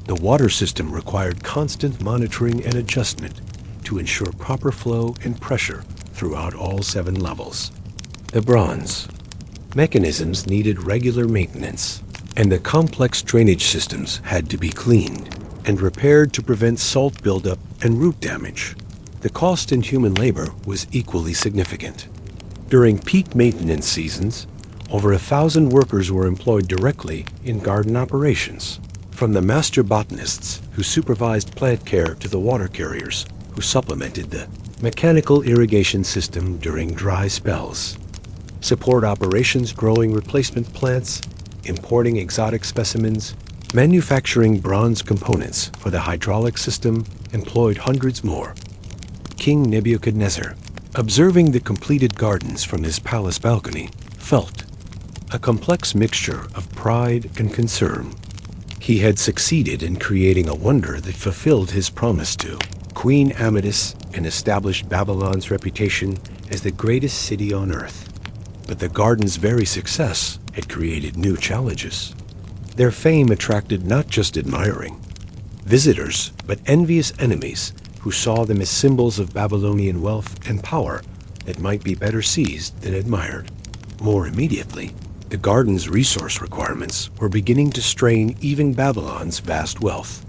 The water system required constant monitoring and adjustment to ensure proper flow and pressure throughout all 7 levels. The bronze mechanisms needed regular maintenance, and the complex drainage systems had to be cleaned and repaired to prevent salt buildup and root damage. The cost in human labor was equally significant. During peak maintenance seasons, over 1,000 workers were employed directly in garden operations, from the master botanists who supervised plant care to the water carriers who supplemented the mechanical irrigation system during dry spells. Support operations growing replacement plants, importing exotic specimens, manufacturing bronze components for the hydraulic system employed hundreds more. King Nebuchadnezzar, observing the completed gardens from his palace balcony, felt a complex mixture of pride and concern. He had succeeded in creating a wonder that fulfilled his promise to Queen Amethyst and established Babylon's reputation as the greatest city on earth. But the garden's very success had created new challenges. Their fame attracted not just admiring visitors, but envious enemies who saw them as symbols of Babylonian wealth and power that might be better seized than admired. More immediately, the garden's resource requirements were beginning to strain even Babylon's vast wealth.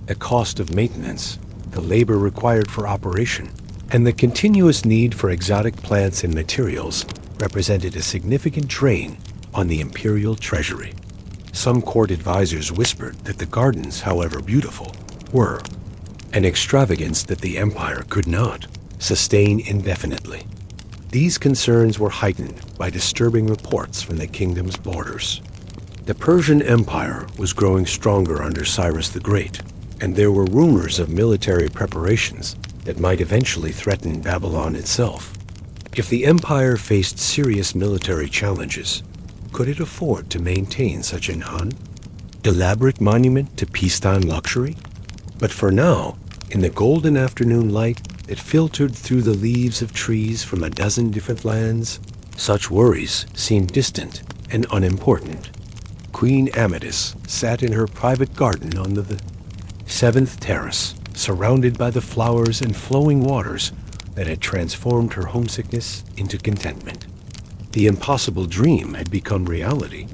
The cost of maintenance, the labor required for operation, and the continuous need for exotic plants and materials represented a significant drain on the imperial treasury. Some court advisors whispered that the gardens, however beautiful, were an extravagance that the empire could not sustain indefinitely. These concerns were heightened by disturbing reports from the kingdom's borders. The Persian Empire was growing stronger under Cyrus the Great, and there were rumors of military preparations that might eventually threaten Babylon itself. If the empire faced serious military challenges, could it afford to maintain such an elaborate monument to peacetime luxury? But for now, in the golden afternoon light that filtered through the leaves of trees from a dozen different lands, such worries seemed distant and unimportant. Queen Amethyst sat in her private garden on the seventh terrace, surrounded by the flowers and flowing waters that had transformed her homesickness into contentment. The impossible dream had become reality,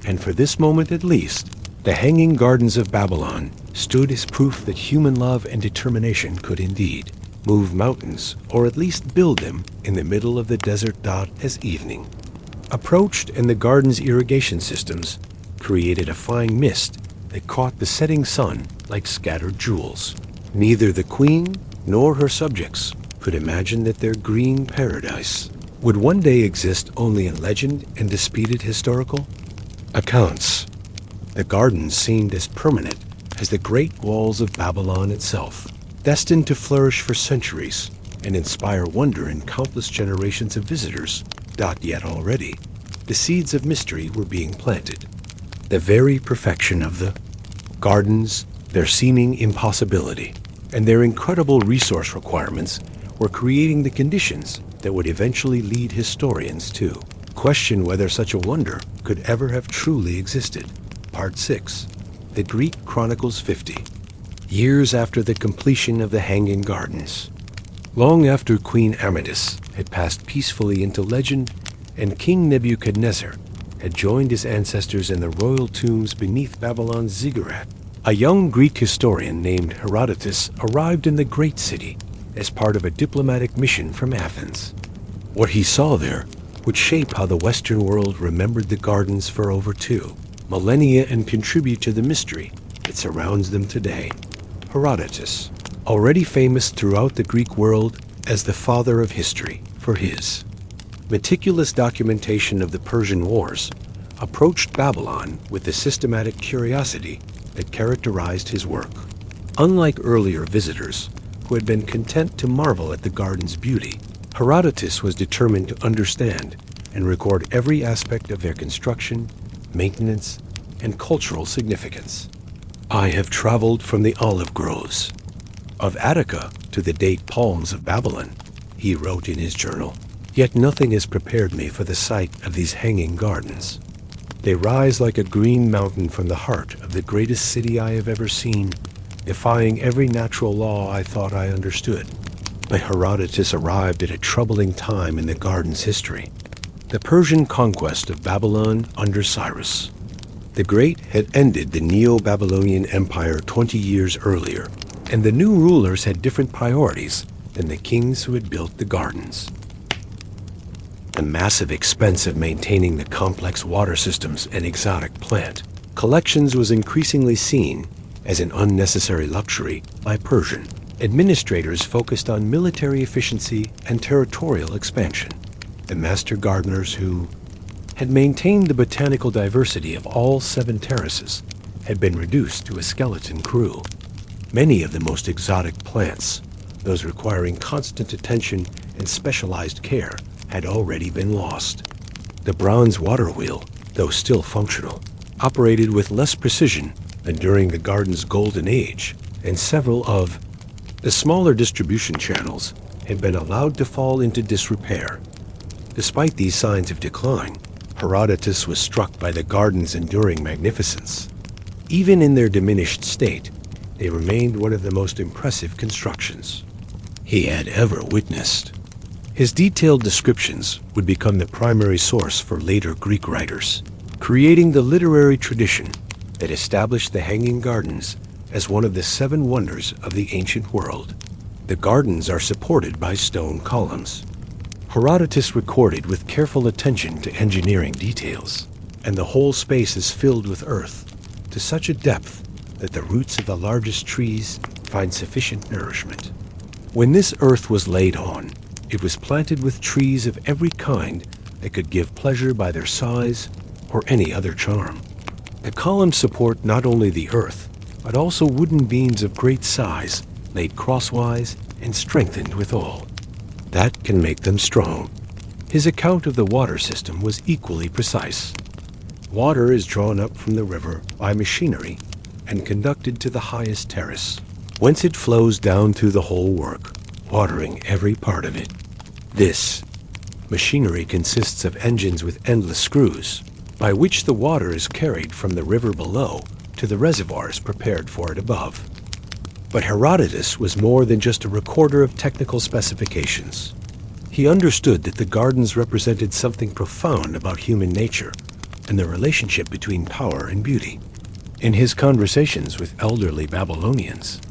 and for this moment at least, the Hanging Gardens of Babylon stood as proof that human love and determination could indeed move mountains, or at least build them in the middle of the desert as evening approached, and the garden's irrigation systems created a fine mist that caught the setting sun like scattered jewels. Neither the queen nor her subjects could imagine that their green paradise would one day exist only in legend and disputed historical accounts. The gardens seemed as permanent as the great walls of Babylon itself, destined to flourish for centuries and inspire wonder in countless generations of visitors. Yet already, the seeds of mystery were being planted. The very perfection of the gardens, their seeming impossibility, and their incredible resource requirements were creating the conditions that would eventually lead historians to question whether such a wonder could ever have truly existed. Part 6. The Greek Chronicles 50. Years after the completion of the Hanging Gardens. Long after Queen Amethyst had passed peacefully into legend and King Nebuchadnezzar had joined his ancestors in the royal tombs beneath Babylon's ziggurat, a young Greek historian named Herodotus arrived in the great city as part of a diplomatic mission from Athens. What he saw there would shape how the Western world remembered the gardens for over 2 millennia and contribute to the mystery that surrounds them today. Herodotus, already famous throughout the Greek world as the father of history for his meticulous documentation of the Persian Wars, approached Babylon with the systematic curiosity that characterized his work. Unlike earlier visitors, who had been content to marvel at the garden's beauty, Herodotus was determined to understand and record every aspect of their construction, maintenance, and cultural significance. I have traveled from the olive groves of Attica to the date palms of Babylon, he wrote in his journal, yet nothing has prepared me for the sight of these hanging gardens. They rise like a green mountain from the heart of the greatest city I have ever seen, defying every natural law I thought I understood. But Herodotus arrived at a troubling time in the garden's history, the Persian conquest of Babylon under Cyrus the Great had ended the Neo-Babylonian Empire 20 years earlier, and the new rulers had different priorities than the kings who had built the gardens. The massive expense of maintaining the complex water systems and exotic plant collections was increasingly seen as an unnecessary luxury by Persian administrators focused on military efficiency and territorial expansion. The master gardeners who had maintained the botanical diversity of all 7 terraces had been reduced to a skeleton crew. Many of the most exotic plants, those requiring constant attention and specialized care, had already been lost. The bronze water wheel, though still functional, operated with less precision than during the garden's golden age, and several of the smaller distribution channels had been allowed to fall into disrepair. Despite these signs of decline, Herodotus was struck by the garden's enduring magnificence. Even in their diminished state, they remained one of the most impressive constructions he had ever witnessed. His detailed descriptions would become the primary source for later Greek writers, creating the literary tradition that established the Hanging Gardens as one of the 7 wonders of the ancient world. The gardens are supported by stone columns. Herodotus recorded with careful attention to engineering details, and the whole space is filled with earth to such a depth that the roots of the largest trees find sufficient nourishment. When this earth was laid on, it was planted with trees of every kind that could give pleasure by their size or any other charm. The columns support not only the earth, but also wooden beams of great size, laid crosswise and strengthened withal. That can make them strong. His account of the water system was equally precise. Water is drawn up from the river by machinery and conducted to the highest terrace, whence it flows down through the whole work, watering every part of it. This machinery consists of engines with endless screws, by which the water is carried from the river below to the reservoirs prepared for it above. But Herodotus was more than just a recorder of technical specifications. He understood that the gardens represented something profound about human nature and the relationship between power and beauty. In his conversations with elderly Babylonians,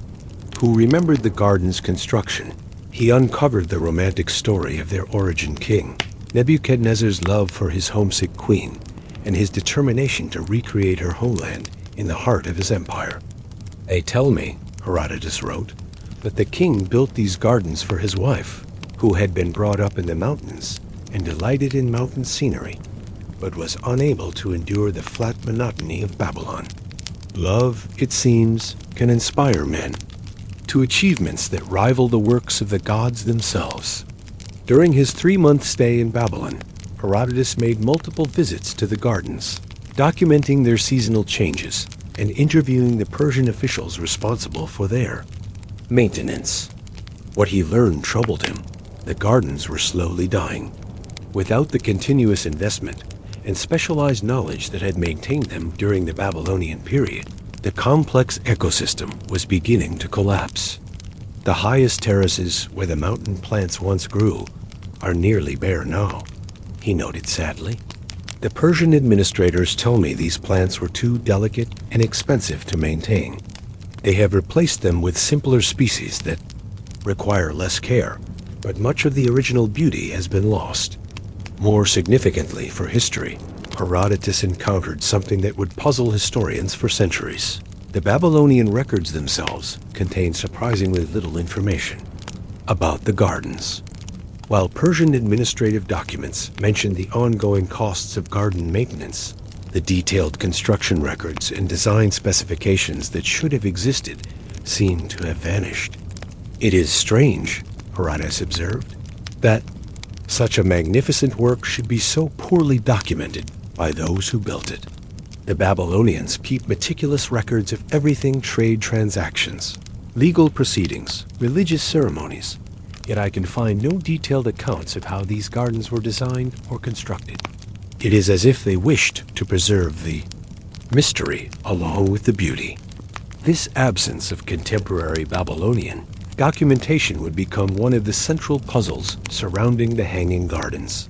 who remembered the garden's construction, he uncovered the romantic story of their origin king, Nebuchadnezzar's love for his homesick queen, and his determination to recreate her homeland in the heart of his empire. "They tell me," Herodotus wrote, "that the king built these gardens for his wife, who had been brought up in the mountains and delighted in mountain scenery, but was unable to endure the flat monotony of Babylon. Love, it seems, can inspire men to achievements that rival the works of the gods themselves." During his 3-month stay in Babylon, Herodotus made multiple visits to the gardens, documenting their seasonal changes and interviewing the Persian officials responsible for their maintenance. What he learned troubled him. The gardens were slowly dying. Without the continuous investment and specialized knowledge that had maintained them during the Babylonian period, the complex ecosystem was beginning to collapse. The highest terraces where the mountain plants once grew are nearly bare now, he noted sadly. The Persian administrators tell me these plants were too delicate and expensive to maintain. They have replaced them with simpler species that require less care, but much of the original beauty has been lost. More significantly for history, Herodotus encountered something that would puzzle historians for centuries. The Babylonian records themselves contain surprisingly little information about the gardens. While Persian administrative documents mention the ongoing costs of garden maintenance, the detailed construction records and design specifications that should have existed seem to have vanished. It is strange, Herodotus observed, that such a magnificent work should be so poorly documented by those who built it. The Babylonians keep meticulous records of everything: trade transactions, legal proceedings, religious ceremonies, yet I can find no detailed accounts of how these gardens were designed or constructed. It is as if they wished to preserve the mystery along with the beauty. This absence of contemporary Babylonian documentation would become one of the central puzzles surrounding the Hanging Gardens.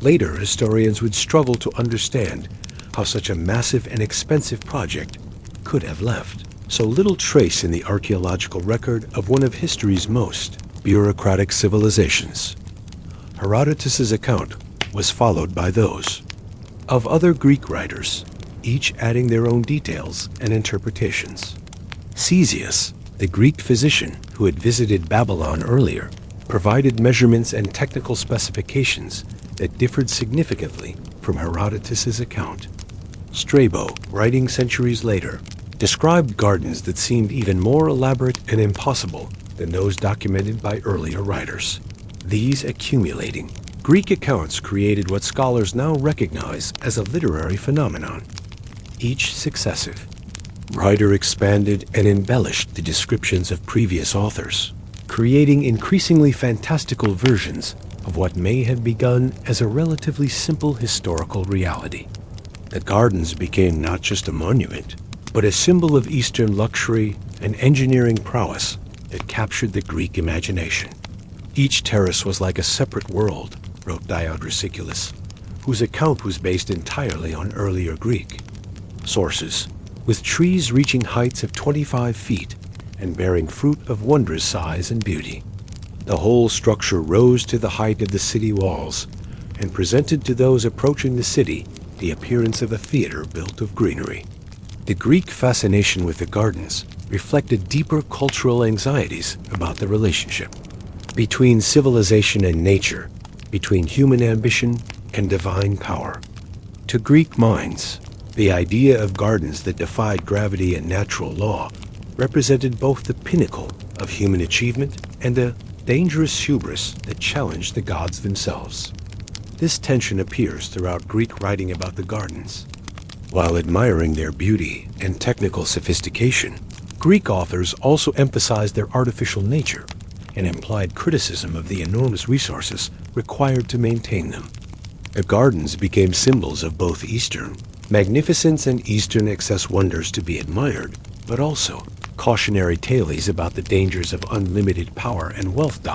Later, historians would struggle to understand how such a massive and expensive project could have left so little trace in the archaeological record of one of history's most bureaucratic civilizations. Herodotus's account was followed by those of other Greek writers, each adding their own details and interpretations. Ctesias, the Greek physician who had visited Babylon earlier, provided measurements and technical specifications that differed significantly from Herodotus's account. Strabo, writing centuries later, described gardens that seemed even more elaborate and impossible than those documented by earlier writers. These accumulating Greek accounts created what scholars now recognize as a literary phenomenon. Each successive writer expanded and embellished the descriptions of previous authors, creating increasingly fantastical versions of what may have begun as a relatively simple historical reality. The gardens became not just a monument, but a symbol of Eastern luxury and engineering prowess that captured the Greek imagination. Each terrace was like a separate world, wrote Diodorus Siculus, whose account was based entirely on earlier Greek sources, with trees reaching heights of 25 feet and bearing fruit of wondrous size and beauty. The whole structure rose to the height of the city walls and presented to those approaching the city the appearance of a theater built of greenery. The Greek fascination with the gardens reflected deeper cultural anxieties about the relationship between civilization and nature, between human ambition and divine power. To Greek minds, The idea of gardens that defied gravity and natural law represented both the pinnacle of human achievement and a dangerous hubris that challenged the gods themselves. This tension appears throughout Greek writing about the gardens. While admiring their beauty and technical sophistication, Greek authors also emphasized their artificial nature and implied criticism of the enormous resources required to maintain them. The gardens became symbols of both Eastern magnificence and Eastern excess wonders to be admired, but also cautionary tales about the dangers of unlimited power and wealth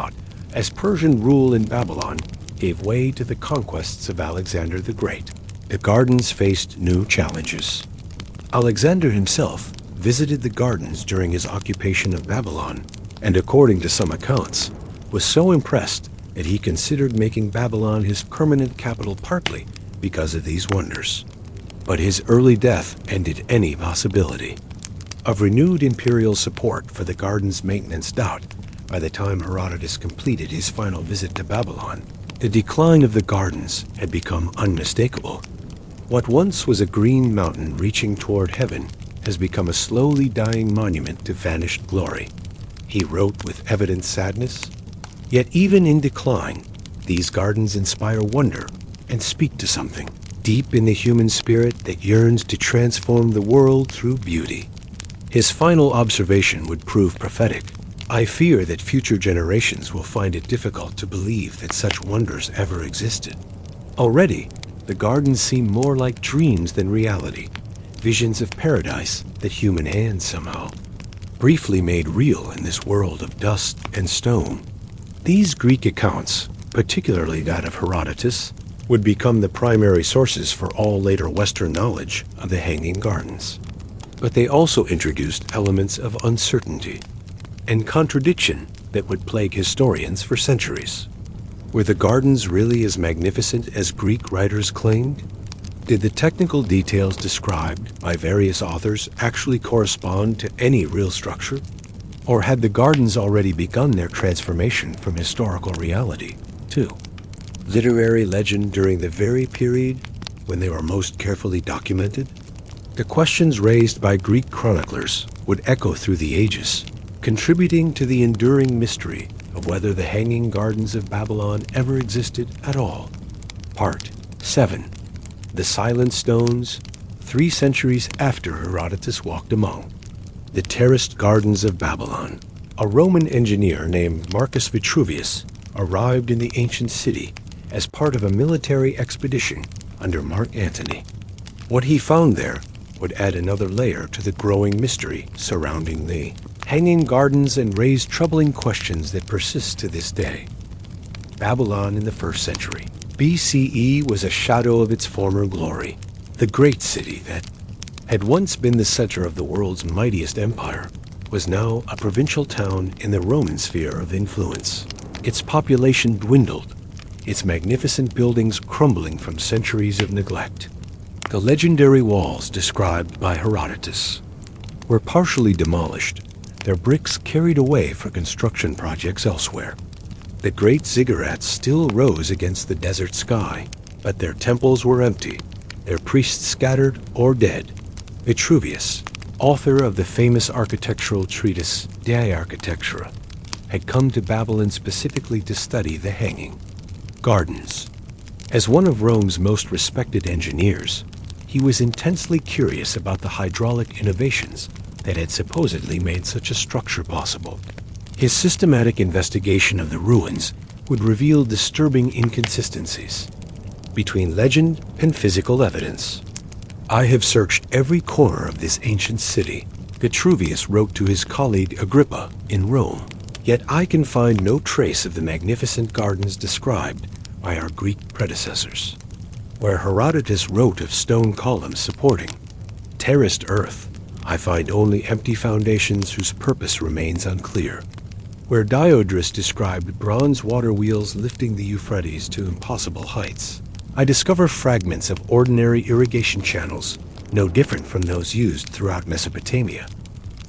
as Persian rule in Babylon gave way to the conquests of Alexander the Great. The gardens faced new challenges. Alexander himself visited the gardens during his occupation of Babylon, and according to some accounts, was so impressed that he considered making Babylon his permanent capital partly because of these wonders. But his early death ended any possibility of renewed imperial support for the gardens' maintenance by the time Herodotus completed his final visit to Babylon. The decline of the gardens had become unmistakable. What once was a green mountain reaching toward heaven has become a slowly dying monument to vanished glory, he wrote with evident sadness. Yet even in decline, these gardens inspire wonder and speak to something deep in the human spirit that yearns to transform the world through beauty. His final observation would prove prophetic. I fear that future generations will find it difficult to believe that such wonders ever existed. Already, the gardens seem more like dreams than reality, visions of paradise that human hands somehow briefly made real in this world of dust and stone. These Greek accounts, particularly that of Herodotus, would become the primary sources for all later Western knowledge of the Hanging Gardens. But they also introduced elements of uncertainty and contradiction that would plague historians for centuries. Were the gardens really as magnificent as Greek writers claimed? Did the technical details described by various authors actually correspond to any real structure? Or had the gardens already begun their transformation from historical reality, too? Literary legend during the very period when they were most carefully documented? The questions raised by Greek chroniclers would echo through the ages, contributing to the enduring mystery of whether the Hanging Gardens of Babylon ever existed at all. Part 7. The Silent Stones, 3 centuries after Herodotus walked among. The terraced gardens of Babylon. A Roman engineer named Marcus Vitruvius arrived in the ancient city as part of a military expedition under Mark Antony. What he found there would add another layer to the growing mystery surrounding the Hanging Gardens and raise troubling questions that persist to this day. Babylon in the 1st century BCE was a shadow of its former glory. The great city that had once been the center of the world's mightiest empire was now a provincial town in the Roman sphere of influence. Its population dwindled, its magnificent buildings crumbling from centuries of neglect. The legendary walls described by Herodotus were partially demolished, their bricks carried away for construction projects elsewhere. The great ziggurats still rose against the desert sky, but their temples were empty, their priests scattered or dead. Vitruvius, author of the famous architectural treatise De Architectura, had come to Babylon specifically to study the Hanging Gardens. As one of Rome's most respected engineers, he was intensely curious about the hydraulic innovations that had supposedly made such a structure possible. His systematic investigation of the ruins would reveal disturbing inconsistencies between legend and physical evidence. I have searched every corner of this ancient city, Vitruvius wrote to his colleague Agrippa in Rome, yet I can find no trace of the magnificent gardens described by our Greek predecessors. Where Herodotus wrote of stone columns supporting terraced earth, I find only empty foundations whose purpose remains unclear. Where Diodorus described bronze water wheels lifting the Euphrates to impossible heights, I discover fragments of ordinary irrigation channels, no different from those used throughout Mesopotamia.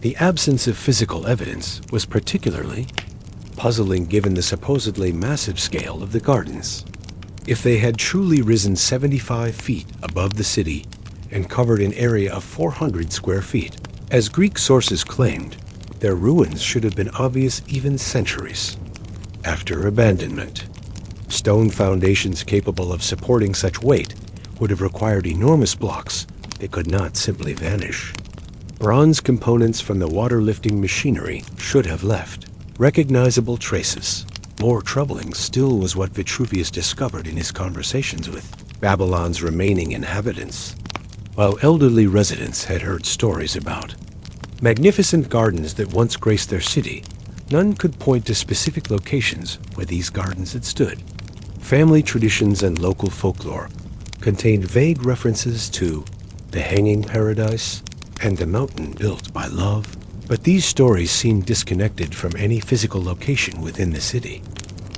The absence of physical evidence was particularly puzzling given the supposedly massive scale of the gardens. If they had truly risen 75 feet above the city and covered an area of 400 square feet. As Greek sources claimed, their ruins should have been obvious even centuries after abandonment. Stone foundations capable of supporting such weight would have required enormous blocks that could not simply vanish. Bronze components from the water-lifting machinery should have left recognizable traces. More troubling still was what Vitruvius discovered in his conversations with Babylon's remaining inhabitants. While elderly residents had heard stories about magnificent gardens that once graced their city, none could point to specific locations where these gardens had stood. Family traditions and local folklore contained vague references to the hanging paradise and the mountain built by love, but these stories seemed disconnected from any physical location within the city.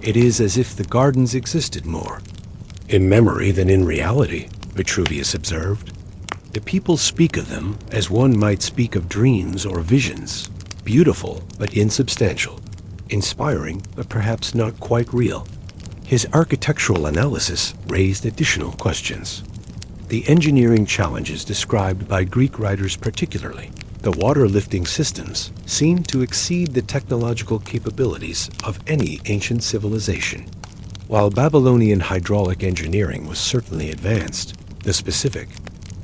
It is as if the gardens existed more in memory than in reality, Vitruvius observed. The people speak of them as one might speak of dreams or visions, beautiful but insubstantial, inspiring but perhaps not quite real. His architectural analysis raised additional questions. The engineering challenges described by Greek writers particularly, the water-lifting systems, seemed to exceed the technological capabilities of any ancient civilization. While Babylonian hydraulic engineering was certainly advanced, the specific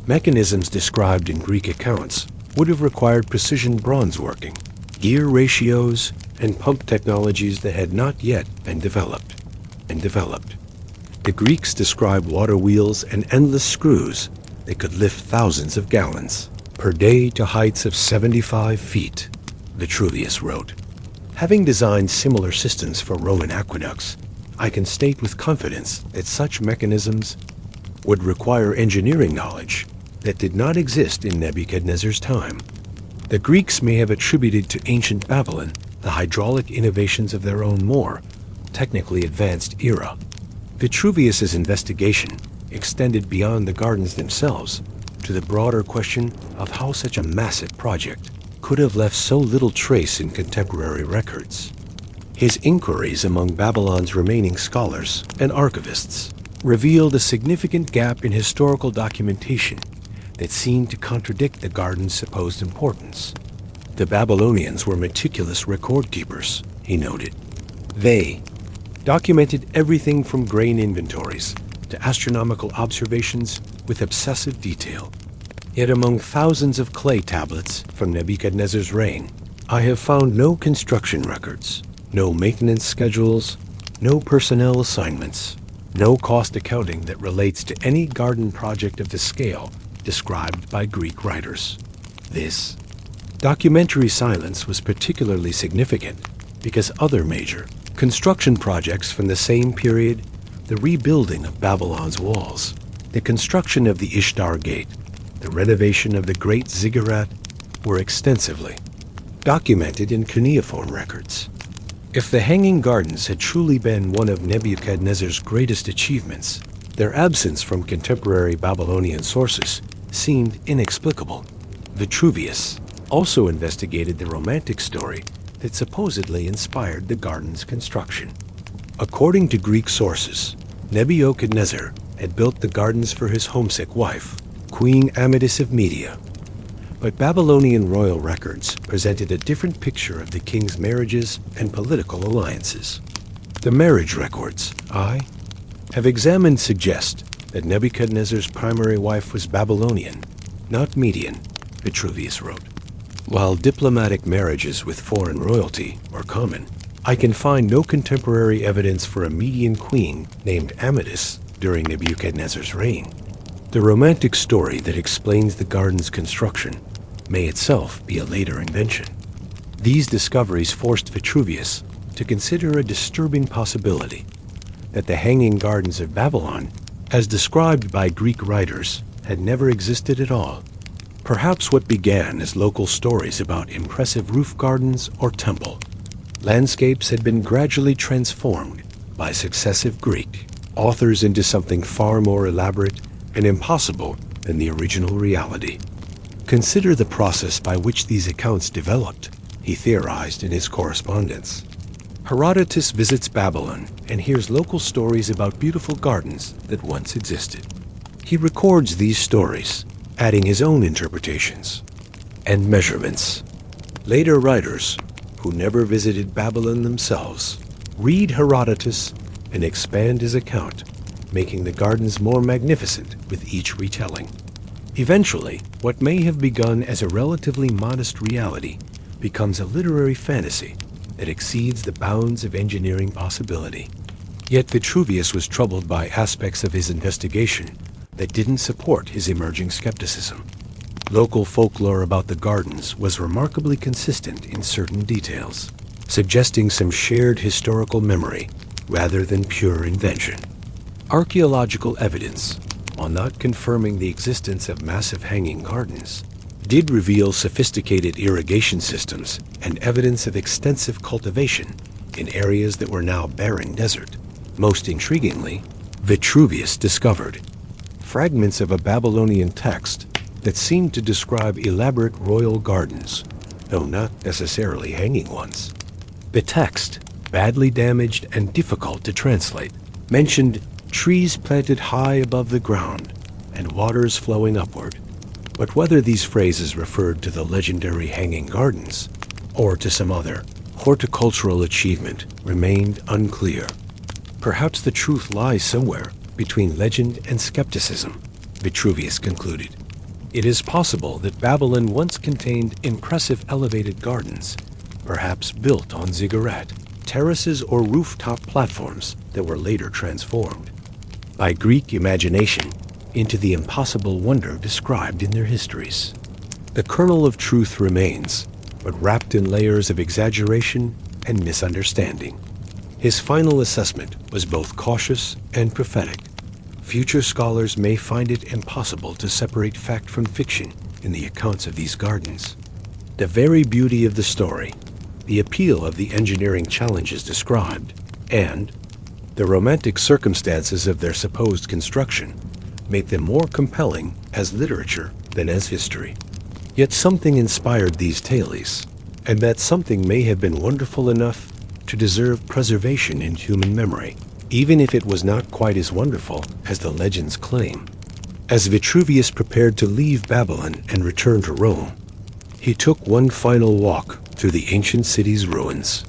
mechanisms described in Greek accounts would have required precision bronze working, gear ratios, and pump technologies that had not yet been developed. The Greeks described water wheels and endless screws that could lift thousands of gallons per day to heights of 75 feet, Vitruvius wrote. Having designed similar systems for Roman aqueducts, I can state with confidence that such mechanisms would require engineering knowledge that did not exist in Nebuchadnezzar's time. The Greeks may have attributed to ancient Babylon the hydraulic innovations of their own more technically advanced era. Vitruvius's investigation extended beyond the gardens themselves to the broader question of how such a massive project could have left so little trace in contemporary records. His inquiries among Babylon's remaining scholars and archivists revealed a significant gap in historical documentation that seemed to contradict the garden's supposed importance. The Babylonians were meticulous record keepers, he noted. They documented everything from grain inventories to astronomical observations with obsessive detail. Yet among thousands of clay tablets from Nebuchadnezzar's reign, I have found no construction records, no maintenance schedules, no personnel assignments, no cost accounting that relates to any garden project of the scale described by Greek writers. This documentary silence was particularly significant because other major construction projects from the same period, the rebuilding of Babylon's walls, the construction of the Ishtar Gate, the renovation of the Great Ziggurat, were extensively documented in cuneiform records. If the Hanging Gardens had truly been one of Nebuchadnezzar's greatest achievements, their absence from contemporary Babylonian sources seemed inexplicable. Vitruvius also investigated the romantic story that supposedly inspired the garden's construction. According to Greek sources, Nebuchadnezzar had built the gardens for his homesick wife, Queen Amadis of Media. But Babylonian royal records presented a different picture of the king's marriages and political alliances. The marriage records I have examined suggest that Nebuchadnezzar's primary wife was Babylonian, not Median, Vitruvius wrote. While diplomatic marriages with foreign royalty were common, I can find no contemporary evidence for a Median queen named Amadis during Nebuchadnezzar's reign. The romantic story that explains the garden's construction may itself be a later invention. These discoveries forced Vitruvius to consider a disturbing possibility that the Hanging Gardens of Babylon, as described by Greek writers, had never existed at all. Perhaps what began as local stories about impressive roof gardens or temple landscapes had been gradually transformed by successive Greek authors into something far more elaborate and impossible than the original reality. Consider the process by which these accounts developed, he theorized in his correspondence. Herodotus visits Babylon and hears local stories about beautiful gardens that once existed. He records these stories adding his own interpretations and measurements. Later writers, who never visited Babylon themselves, read Herodotus and expand his account, making the gardens more magnificent with each retelling. Eventually, what may have begun as a relatively modest reality becomes a literary fantasy that exceeds the bounds of engineering possibility. Yet Vitruvius was troubled by aspects of his investigation that didn't support his emerging skepticism. Local folklore about the gardens was remarkably consistent in certain details, suggesting some shared historical memory rather than pure invention. Archaeological evidence, while not confirming the existence of massive hanging gardens, did reveal sophisticated irrigation systems and evidence of extensive cultivation in areas that were now barren desert. Most intriguingly, Vitruvius discovered fragments of a Babylonian text that seemed to describe elaborate royal gardens, though not necessarily hanging ones. The text, badly damaged and difficult to translate, mentioned trees planted high above the ground and waters flowing upward. But whether these phrases referred to the legendary hanging gardens or to some other horticultural achievement remained unclear. Perhaps the truth lies somewhere between legend and skepticism, Vitruvius concluded. It is possible that Babylon once contained impressive elevated gardens, perhaps built on ziggurat, terraces or rooftop platforms that were later transformed by Greek imagination into the impossible wonder described in their histories. The kernel of truth remains, but wrapped in layers of exaggeration and misunderstanding. His final assessment was both cautious and prophetic. Future scholars may find it impossible to separate fact from fiction in the accounts of these gardens. The very beauty of the story, the appeal of the engineering challenges described, and the romantic circumstances of their supposed construction make them more compelling as literature than as history. Yet something inspired these tales, and that something may have been wonderful enough to deserve preservation in human memory, even if it was not quite as wonderful as the legends claim. As Vitruvius prepared to leave Babylon and return to Rome, he took one final walk through the ancient city's ruins.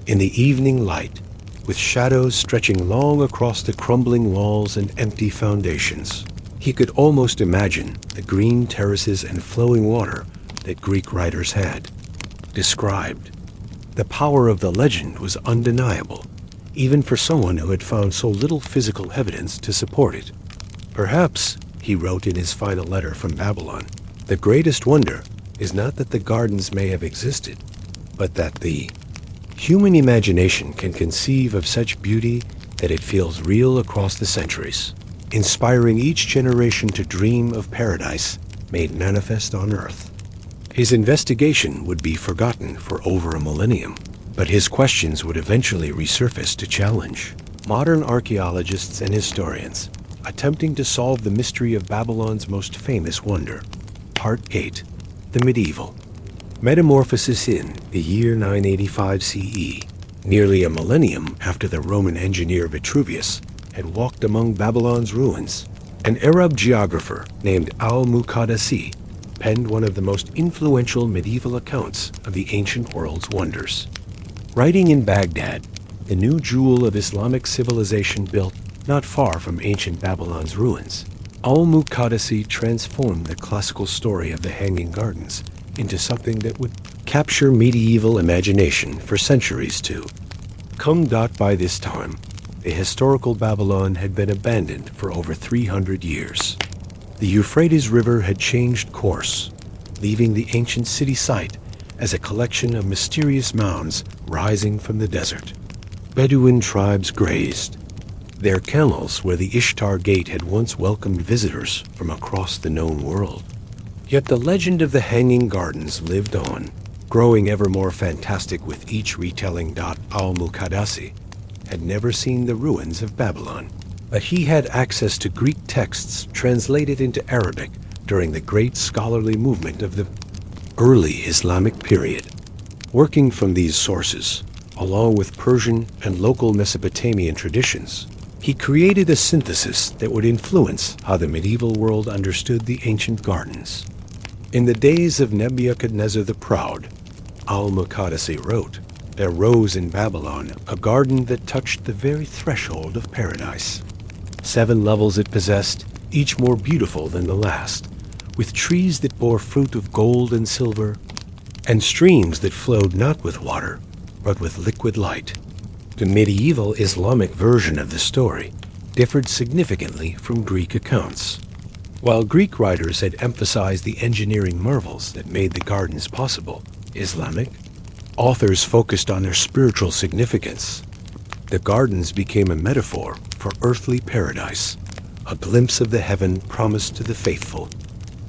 In the evening light, with shadows stretching long across the crumbling walls and empty foundations, he could almost imagine the green terraces and flowing water that Greek writers had described. The power of the legend was undeniable, even for someone who had found so little physical evidence to support it. Perhaps, he wrote in his final letter from Babylon, the greatest wonder is not that the gardens may have existed, but that the human imagination can conceive of such beauty that it feels real across the centuries, inspiring each generation to dream of paradise made manifest on earth. His investigation would be forgotten for over a millennium, but his questions would eventually resurface to challenge modern archaeologists and historians attempting to solve the mystery of Babylon's most famous wonder. Part 8. The Medieval. Metamorphosis in the year 985 CE, nearly a millennium after the Roman engineer Vitruvius had walked among Babylon's ruins. An Arab geographer named al-Muqaddasi penned one of the most influential medieval accounts of the ancient world's wonders. Writing in Baghdad, the new jewel of Islamic civilization built not far from ancient Babylon's ruins, al-Muqaddasi transformed the classical story of the Hanging Gardens into something that would capture medieval imagination for centuries too. By this time, the historical Babylon had been abandoned for over 300 years. The Euphrates River had changed course, leaving the ancient city site as a collection of mysterious mounds rising from the desert. Bedouin tribes grazed, their camels where the Ishtar Gate had once welcomed visitors from across the known world. Yet the legend of the Hanging Gardens lived on, growing ever more fantastic with each retelling. Al-Muqaddasi had never seen the ruins of Babylon, but he had access to Greek texts translated into Arabic during the great scholarly movement of the early Islamic period. Working from these sources, along with Persian and local Mesopotamian traditions, He created a synthesis that would influence how the medieval world understood the ancient gardens. In the days of Nebuchadnezzar the Proud, Al-Muqaddasi wrote, there rose in Babylon a garden that touched the very threshold of paradise. 7 levels it possessed, each more beautiful than the last, with trees that bore fruit of gold and silver, and streams that flowed not with water, but with liquid light. The medieval Islamic version of the story differed significantly from Greek accounts. While Greek writers had emphasized the engineering marvels that made the gardens possible, Islamic authors focused on their spiritual significance. The gardens became a metaphor for earthly paradise, a glimpse of the heaven promised to the faithful.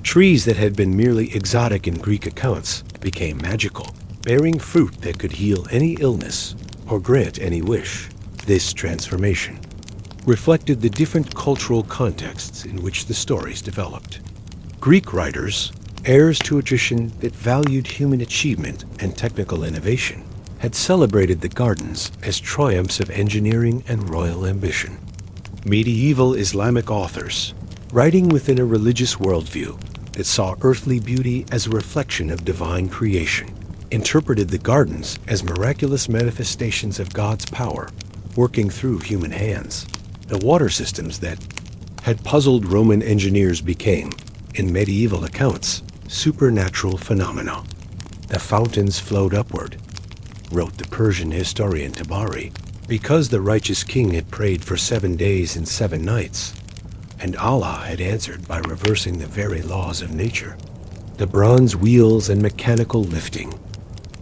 Trees that had been merely exotic in Greek accounts became magical, bearing fruit that could heal any illness or grant any wish. This transformation reflected the different cultural contexts in which the stories developed. Greek writers, heirs to a tradition that valued human achievement and technical innovation, had celebrated the gardens as triumphs of engineering and royal ambition. Medieval Islamic authors, writing within a religious worldview that saw earthly beauty as a reflection of divine creation, interpreted the gardens as miraculous manifestations of God's power working through human hands. The water systems that had puzzled Roman engineers became, in medieval accounts, supernatural phenomena. The fountains flowed upward, wrote the Persian historian Tabari, because the righteous king had prayed for 7 days and 7 nights, and Allah had answered by reversing the very laws of nature. The bronze wheels and mechanical lifting,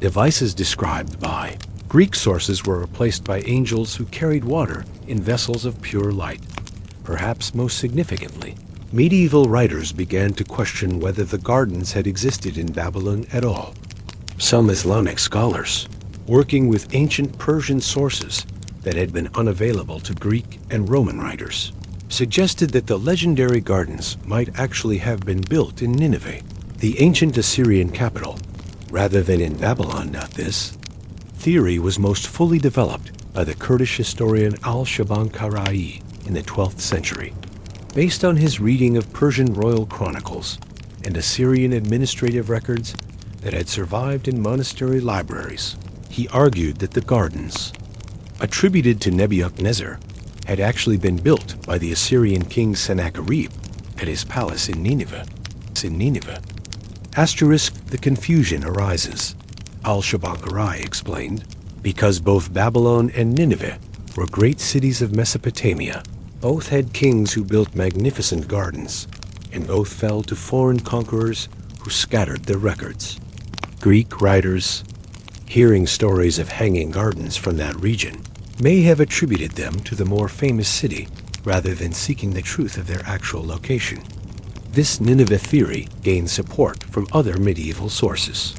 devices described by Greek sources, were replaced by angels who carried water in vessels of pure light. Perhaps most significantly, medieval writers began to question whether the gardens had existed in Babylon at all. Some Islamic scholars, working with ancient Persian sources that had been unavailable to Greek and Roman writers, suggested that the legendary gardens might actually have been built in Nineveh, the ancient Assyrian capital, rather than in Babylon. This theory was most fully developed by the Kurdish historian al-Shabankarai in the 12th century. Based on his reading of Persian royal chronicles and Assyrian administrative records that had survived in monastery libraries, he argued that the gardens, attributed to Nebuchadnezzar, had actually been built by the Assyrian king Sennacherib at his palace in Nineveh. Asterisk, the confusion arises, Al-Shabankarai explained, because both Babylon and Nineveh were great cities of Mesopotamia. Both had kings who built magnificent gardens, and both fell to foreign conquerors who scattered their records. Greek writers, hearing stories of hanging gardens from that region, may have attributed them to the more famous city rather than seeking the truth of their actual location. This Nineveh theory gained support from other medieval sources.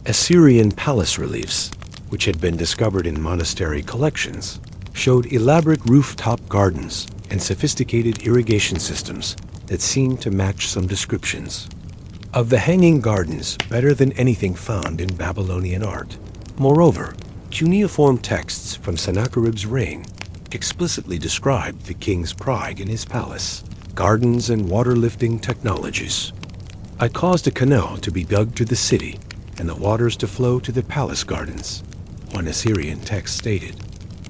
Assyrian palace reliefs, which had been discovered in monastery collections, showed elaborate rooftop gardens and sophisticated irrigation systems that seemed to match some descriptions of the hanging gardens better than anything found in Babylonian art. Moreover, cuneiform texts from Sennacherib's reign explicitly described the king's pride in his palace, gardens and water-lifting technologies. I caused a canal to be dug to the city and the waters to flow to the palace gardens, one Assyrian text stated.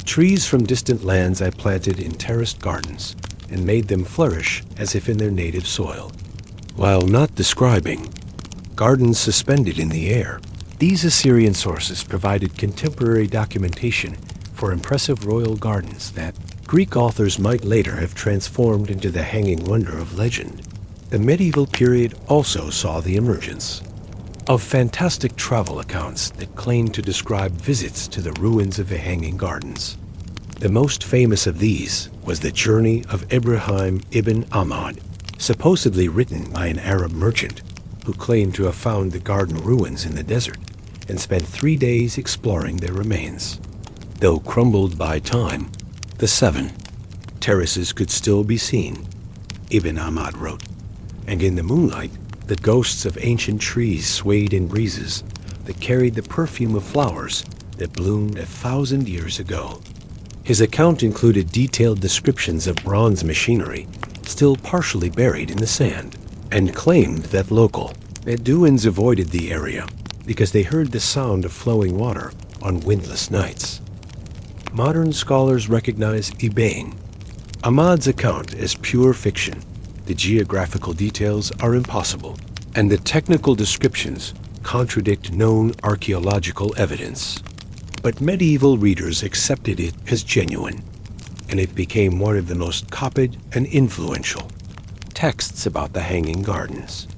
Trees from distant lands I planted in terraced gardens and made them flourish as if in their native soil. While not describing gardens suspended in the air, these Assyrian sources provided contemporary documentation for impressive royal gardens that Greek authors might later have transformed into the hanging wonder of legend. The medieval period also saw the emergence of fantastic travel accounts that claimed to describe visits to the ruins of the hanging gardens. The most famous of these was the Journey of Ibrahim ibn Ahmad, supposedly written by an Arab merchant who claimed to have found the garden ruins in the desert and spent 3 days exploring their remains. Though crumbled by time, the 7 terraces could still be seen, Ibn Ahmad wrote, and in the moonlight, the ghosts of ancient trees swayed in breezes that carried the perfume of flowers that bloomed 1,000 years ago. His account included detailed descriptions of bronze machinery, still partially buried in the sand, and claimed that local Bedouins avoided the area because they heard the sound of flowing water on windless nights. Modern scholars recognize Ibn Ahmad's account as pure fiction. The geographical details are impossible, and the technical descriptions contradict known archaeological evidence. But medieval readers accepted it as genuine, and it became one of the most copied and influential texts about the Hanging Gardens.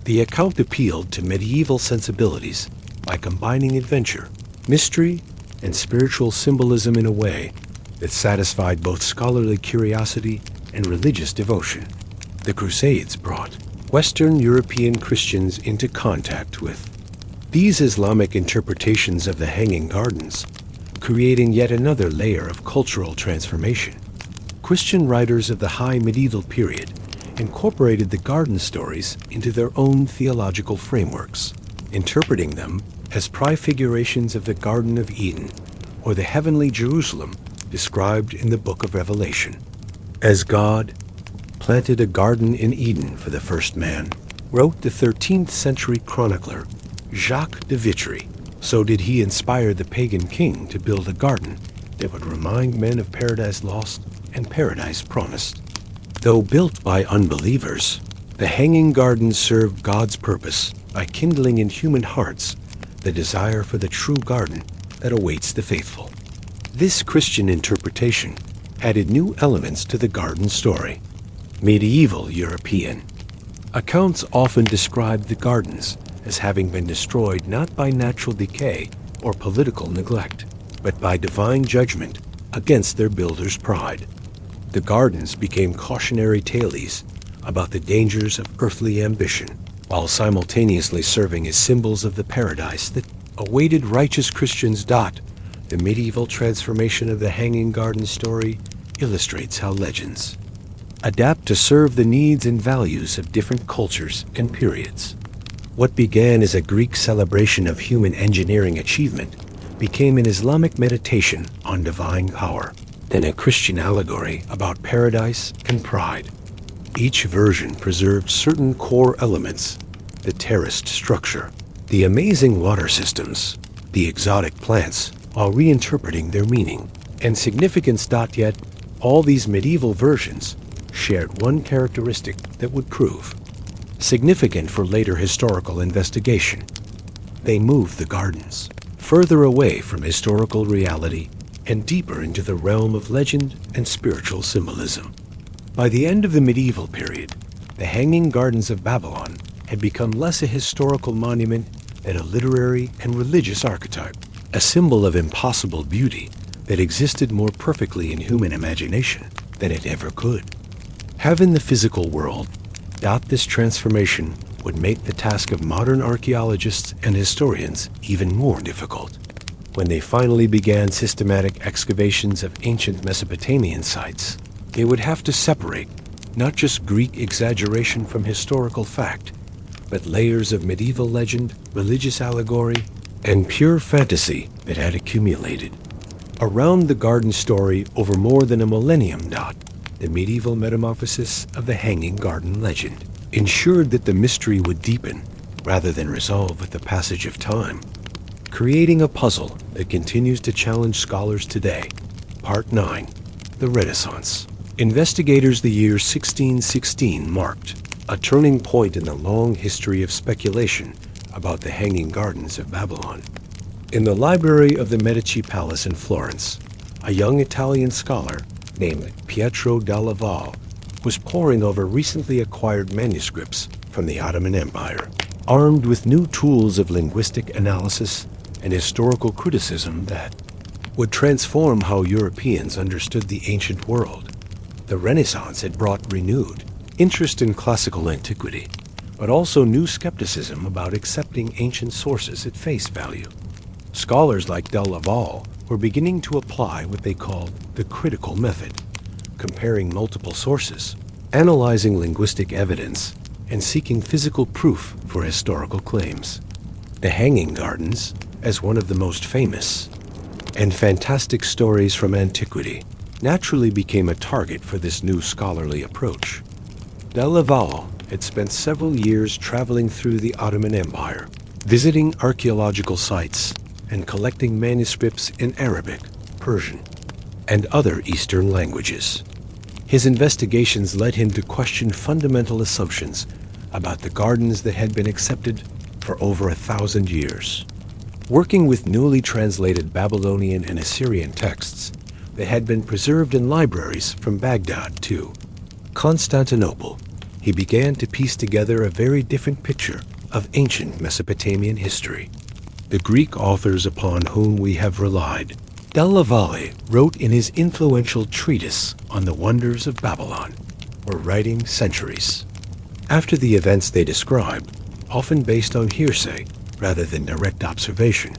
The account appealed to medieval sensibilities by combining adventure, mystery, and spiritual symbolism in a way that satisfied both scholarly curiosity and religious devotion. The Crusades brought Western European Christians into contact with these Islamic interpretations of the Hanging Gardens, creating yet another layer of cultural transformation. Christian writers of the high medieval period incorporated the garden stories into their own theological frameworks, interpreting them as prefigurations of the Garden of Eden or the heavenly Jerusalem described in the book of Revelation. As God planted a garden in Eden for the first man, wrote the 13th century chronicler Jacques de Vitry, so did he inspire the pagan king to build a garden that would remind men of paradise lost and paradise promised. Though built by unbelievers, the Hanging Gardens served God's purpose by kindling in human hearts the desire for the true garden that awaits the faithful. This Christian interpretation added new elements to the garden story. Medieval European accounts often described the gardens as having been destroyed not by natural decay or political neglect, but by divine judgment against their builders' pride. The gardens became cautionary tales about the dangers of earthly ambition, while simultaneously serving as symbols of the paradise that awaited righteous Christians. The medieval transformation of the Hanging Garden story illustrates how legends adapt to serve the needs and values of different cultures and periods. What began as a Greek celebration of human engineering achievement became an Islamic meditation on divine power, then a Christian allegory about paradise and pride. Each version preserved certain core elements: the terraced structure, the amazing water systems, the exotic plants, while reinterpreting their meaning and significance. Yet, all these medieval versions shared one characteristic that would prove significant for later historical investigation. They moved the gardens further away from historical reality and deeper into the realm of legend and spiritual symbolism. By the end of the medieval period, the Hanging Gardens of Babylon had become less a historical monument than a literary and religious archetype, a symbol of impossible beauty that existed more perfectly in human imagination than it ever could. Heaven, the physical world. This transformation would make the task of modern archaeologists and historians even more difficult. When they finally began systematic excavations of ancient Mesopotamian sites, they would have to separate not just Greek exaggeration from historical fact, but layers of medieval legend, religious allegory, and pure fantasy that had accumulated around the garden story over more than a millennium. The medieval metamorphosis of the Hanging Garden legend ensured that the mystery would deepen rather than resolve with the passage of time, creating a puzzle that continues to challenge scholars today. Part 9. The Renaissance. Investigators, the year 1616 marked a turning point in the long history of speculation about the Hanging Gardens of Babylon. In the library of the Medici Palace in Florence, a young Italian scholar named Pietro della Valle was poring over recently acquired manuscripts from the Ottoman Empire, armed with new tools of linguistic analysis and historical criticism that would transform how Europeans understood the ancient world. The Renaissance had brought renewed interest in classical antiquity, but also new skepticism about accepting ancient sources at face value. Scholars like della Valle were beginning to apply what they called the critical method, comparing multiple sources, analyzing linguistic evidence, and seeking physical proof for historical claims. The Hanging Gardens, as one of the most famous, and fantastic stories from antiquity naturally became a target for this new scholarly approach. Della Valle had spent several years traveling through the Ottoman Empire, visiting archaeological sites and collecting manuscripts in Arabic, Persian, and other Eastern languages. His investigations led him to question fundamental assumptions about the gardens that had been accepted for over 1,000 years. Working with newly translated Babylonian and Assyrian texts that had been preserved in libraries from Baghdad to Constantinople, he began to piece together a very different picture of ancient Mesopotamian history. The Greek authors upon whom we have relied, Della Valle wrote in his influential treatise on the wonders of Babylon, were writing centuries after the events they described, often based on hearsay rather than direct observation.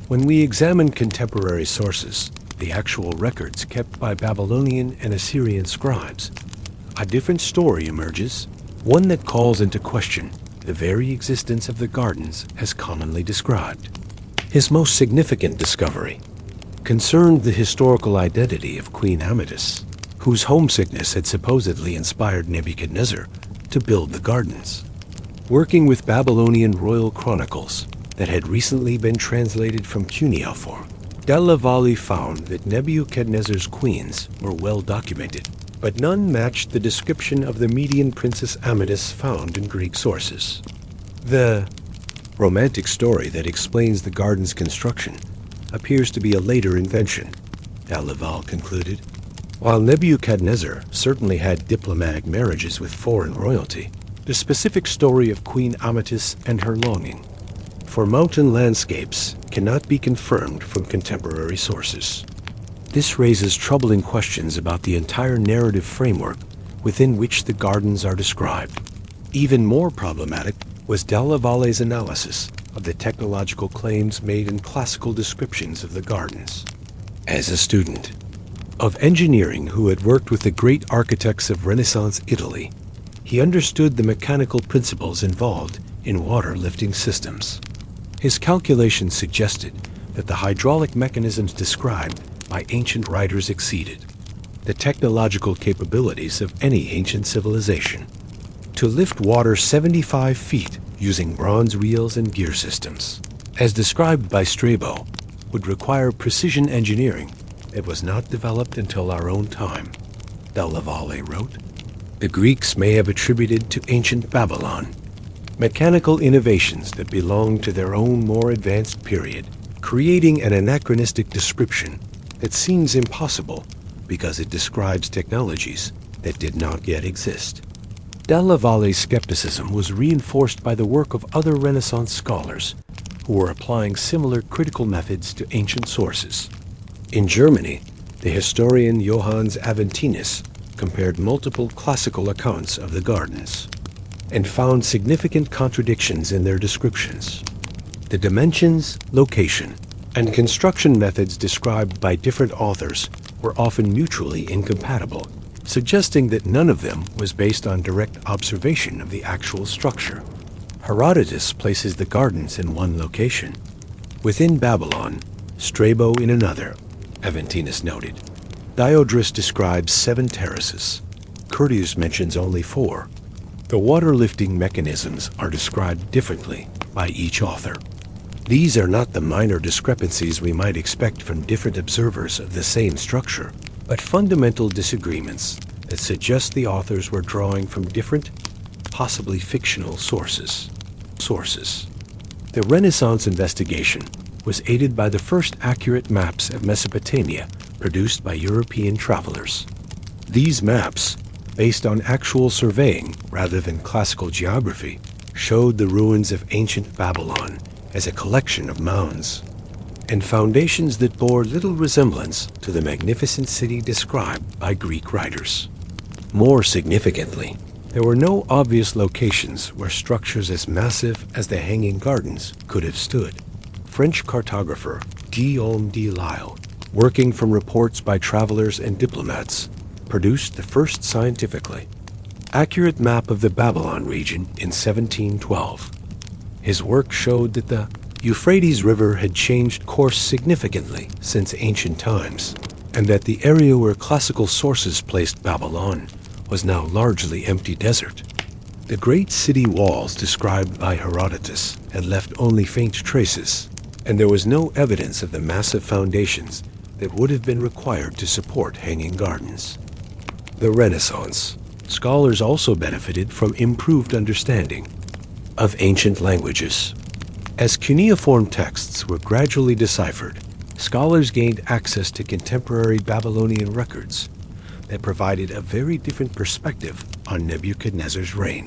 When we examine contemporary sources, the actual records kept by Babylonian and Assyrian scribes, a different story emerges, one that calls into question the very existence of the gardens as commonly described. His most significant discovery concerned the historical identity of Queen Ametis, whose homesickness had supposedly inspired Nebuchadnezzar to build the gardens. Working with Babylonian royal chronicles that had recently been translated from cuneiform, Della Valle found that Nebuchadnezzar's queens were well documented, but none matched the description of the Median princess Ametis found in Greek sources. The romantic story that explains the garden's construction appears to be a later invention, Della Valle concluded. While Nebuchadnezzar certainly had diplomatic marriages with foreign royalty, the specific story of Queen Ametis and her longing for mountain landscapes cannot be confirmed from contemporary sources. This raises troubling questions about the entire narrative framework within which the gardens are described. Even more problematic was Della Valle's analysis of the technological claims made in classical descriptions of the gardens. As a student of engineering who had worked with the great architects of Renaissance Italy, he understood the mechanical principles involved in water lifting systems. His calculations suggested that the hydraulic mechanisms described by ancient writers exceeded the technological capabilities of any ancient civilization. To lift water 75 feet using bronze wheels and gear systems, as described by Strabo, would require precision engineering that was not developed until our own time, Della Valle wrote. The Greeks may have attributed to ancient Babylon mechanical innovations that belonged to their own more advanced period, creating an anachronistic description that seems impossible because it describes technologies that did not yet exist. Della Valle's skepticism was reinforced by the work of other Renaissance scholars who were applying similar critical methods to ancient sources. In Germany, the historian Johannes Aventinus compared multiple classical accounts of the gardens and found significant contradictions in their descriptions. The dimensions, location, and construction methods described by different authors were often mutually incompatible, suggesting that none of them was based on direct observation of the actual structure. Herodotus places the gardens in one location, within Babylon, Strabo in another, Aventinus noted. Diodorus describes 7 terraces. Curtius mentions only 4. The water-lifting mechanisms are described differently by each author. These are not the minor discrepancies we might expect from different observers of the same structure, but fundamental disagreements that suggest the authors were drawing from different, possibly fictional sources. The Renaissance investigation was aided by the first accurate maps of Mesopotamia produced by European travelers. These maps, based on actual surveying rather than classical geography, showed the ruins of ancient Babylon as a collection of mounds and foundations that bore little resemblance to the magnificent city described by Greek writers. More significantly, there were no obvious locations where structures as massive as the Hanging Gardens could have stood. French cartographer Guillaume de Lisle, working from reports by travelers and diplomats, produced the first scientifically accurate map of the Babylon region in 1712. His work showed that the Euphrates River had changed course significantly since ancient times, and that the area where classical sources placed Babylon was now largely empty desert. The great city walls described by Herodotus had left only faint traces, and there was no evidence of the massive foundations that would have been required to support hanging gardens. The Renaissance. Scholars also benefited from improved understanding of ancient languages. As cuneiform texts were gradually deciphered, scholars gained access to contemporary Babylonian records that provided a very different perspective on Nebuchadnezzar's reign.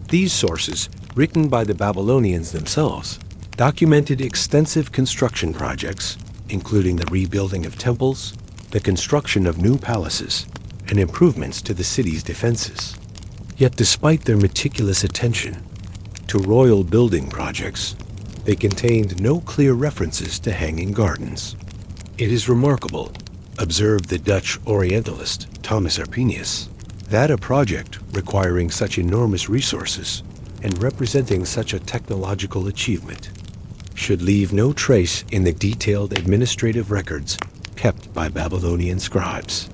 These sources, written by the Babylonians themselves, documented extensive construction projects, including the rebuilding of temples, the construction of new palaces, and improvements to the city's defenses. Yet despite their meticulous attention to royal building projects, they contained no clear references to hanging gardens. It is remarkable, observed the Dutch Orientalist Thomas Arpenius, that a project requiring such enormous resources and representing such a technological achievement should leave no trace in the detailed administrative records kept by Babylonian scribes.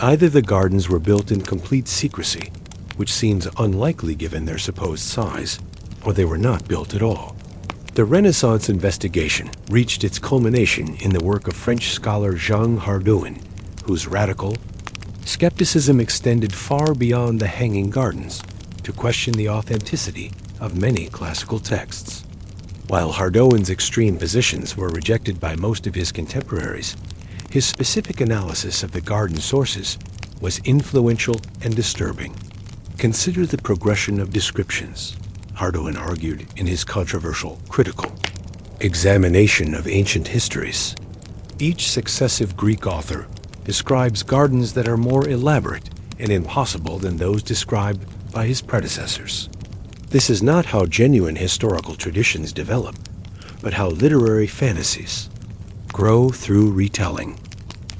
Either the gardens were built in complete secrecy, which seems unlikely given their supposed size, or they were not built at all. The Renaissance investigation reached its culmination in the work of French scholar Jean Hardouin, whose radical skepticism extended far beyond the hanging gardens to question the authenticity of many classical texts. While Hardouin's extreme positions were rejected by most of his contemporaries, his specific analysis of the garden sources was influential and disturbing. Consider the progression of descriptions, Hardouin argued in his controversial critical examination of ancient histories. Each successive Greek author describes gardens that are more elaborate and impossible than those described by his predecessors. This is not how genuine historical traditions develop, but how literary fantasies grow through retelling.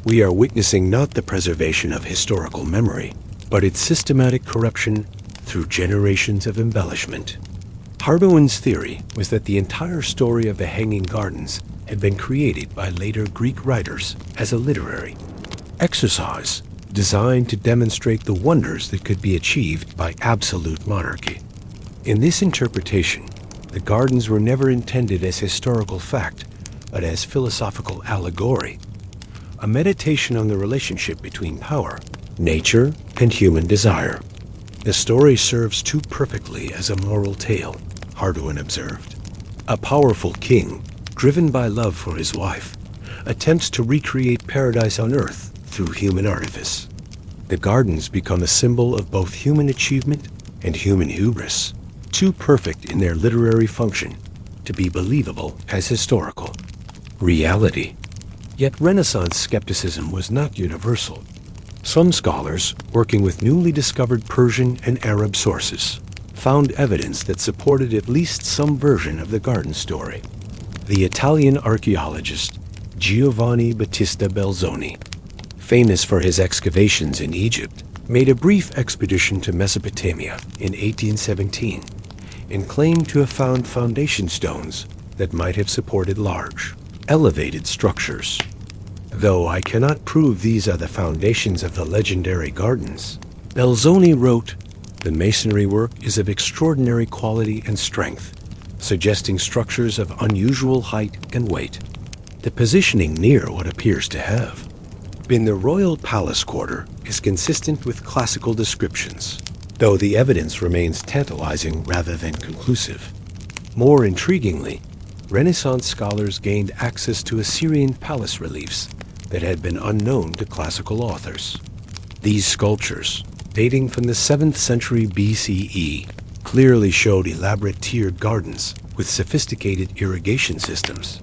We are witnessing not the preservation of historical memory, but its systematic corruption through generations of embellishment. Hardouin's theory was that the entire story of the Hanging Gardens had been created by later Greek writers as a literary exercise designed to demonstrate the wonders that could be achieved by absolute monarchy. In this interpretation, the gardens were never intended as historical fact, but as philosophical allegory, a meditation on the relationship between power, nature, and human desire. The story serves too perfectly as a moral tale, Hardouin observed. A powerful king, driven by love for his wife, attempts to recreate paradise on earth through human artifice. The gardens become a symbol of both human achievement and human hubris, too perfect in their literary function to be believable as historical reality. Yet Renaissance skepticism was not universal. Some scholars, working with newly discovered Persian and Arab sources, found evidence that supported at least some version of the garden story. The Italian archaeologist Giovanni Battista Belzoni, famous for his excavations in Egypt, made a brief expedition to Mesopotamia in 1817 and claimed to have found foundation stones that might have supported large, elevated structures. Though I cannot prove these are the foundations of the legendary gardens, Belzoni wrote, "The masonry work is of extraordinary quality and strength, suggesting structures of unusual height and weight. The positioning near what appears to have been the royal palace quarter is consistent with classical descriptions, though the evidence remains tantalizing rather than conclusive." More intriguingly, Renaissance scholars gained access to Assyrian palace reliefs that had been unknown to classical authors. These sculptures, dating from the 7th century BCE, clearly showed elaborate tiered gardens with sophisticated irrigation systems.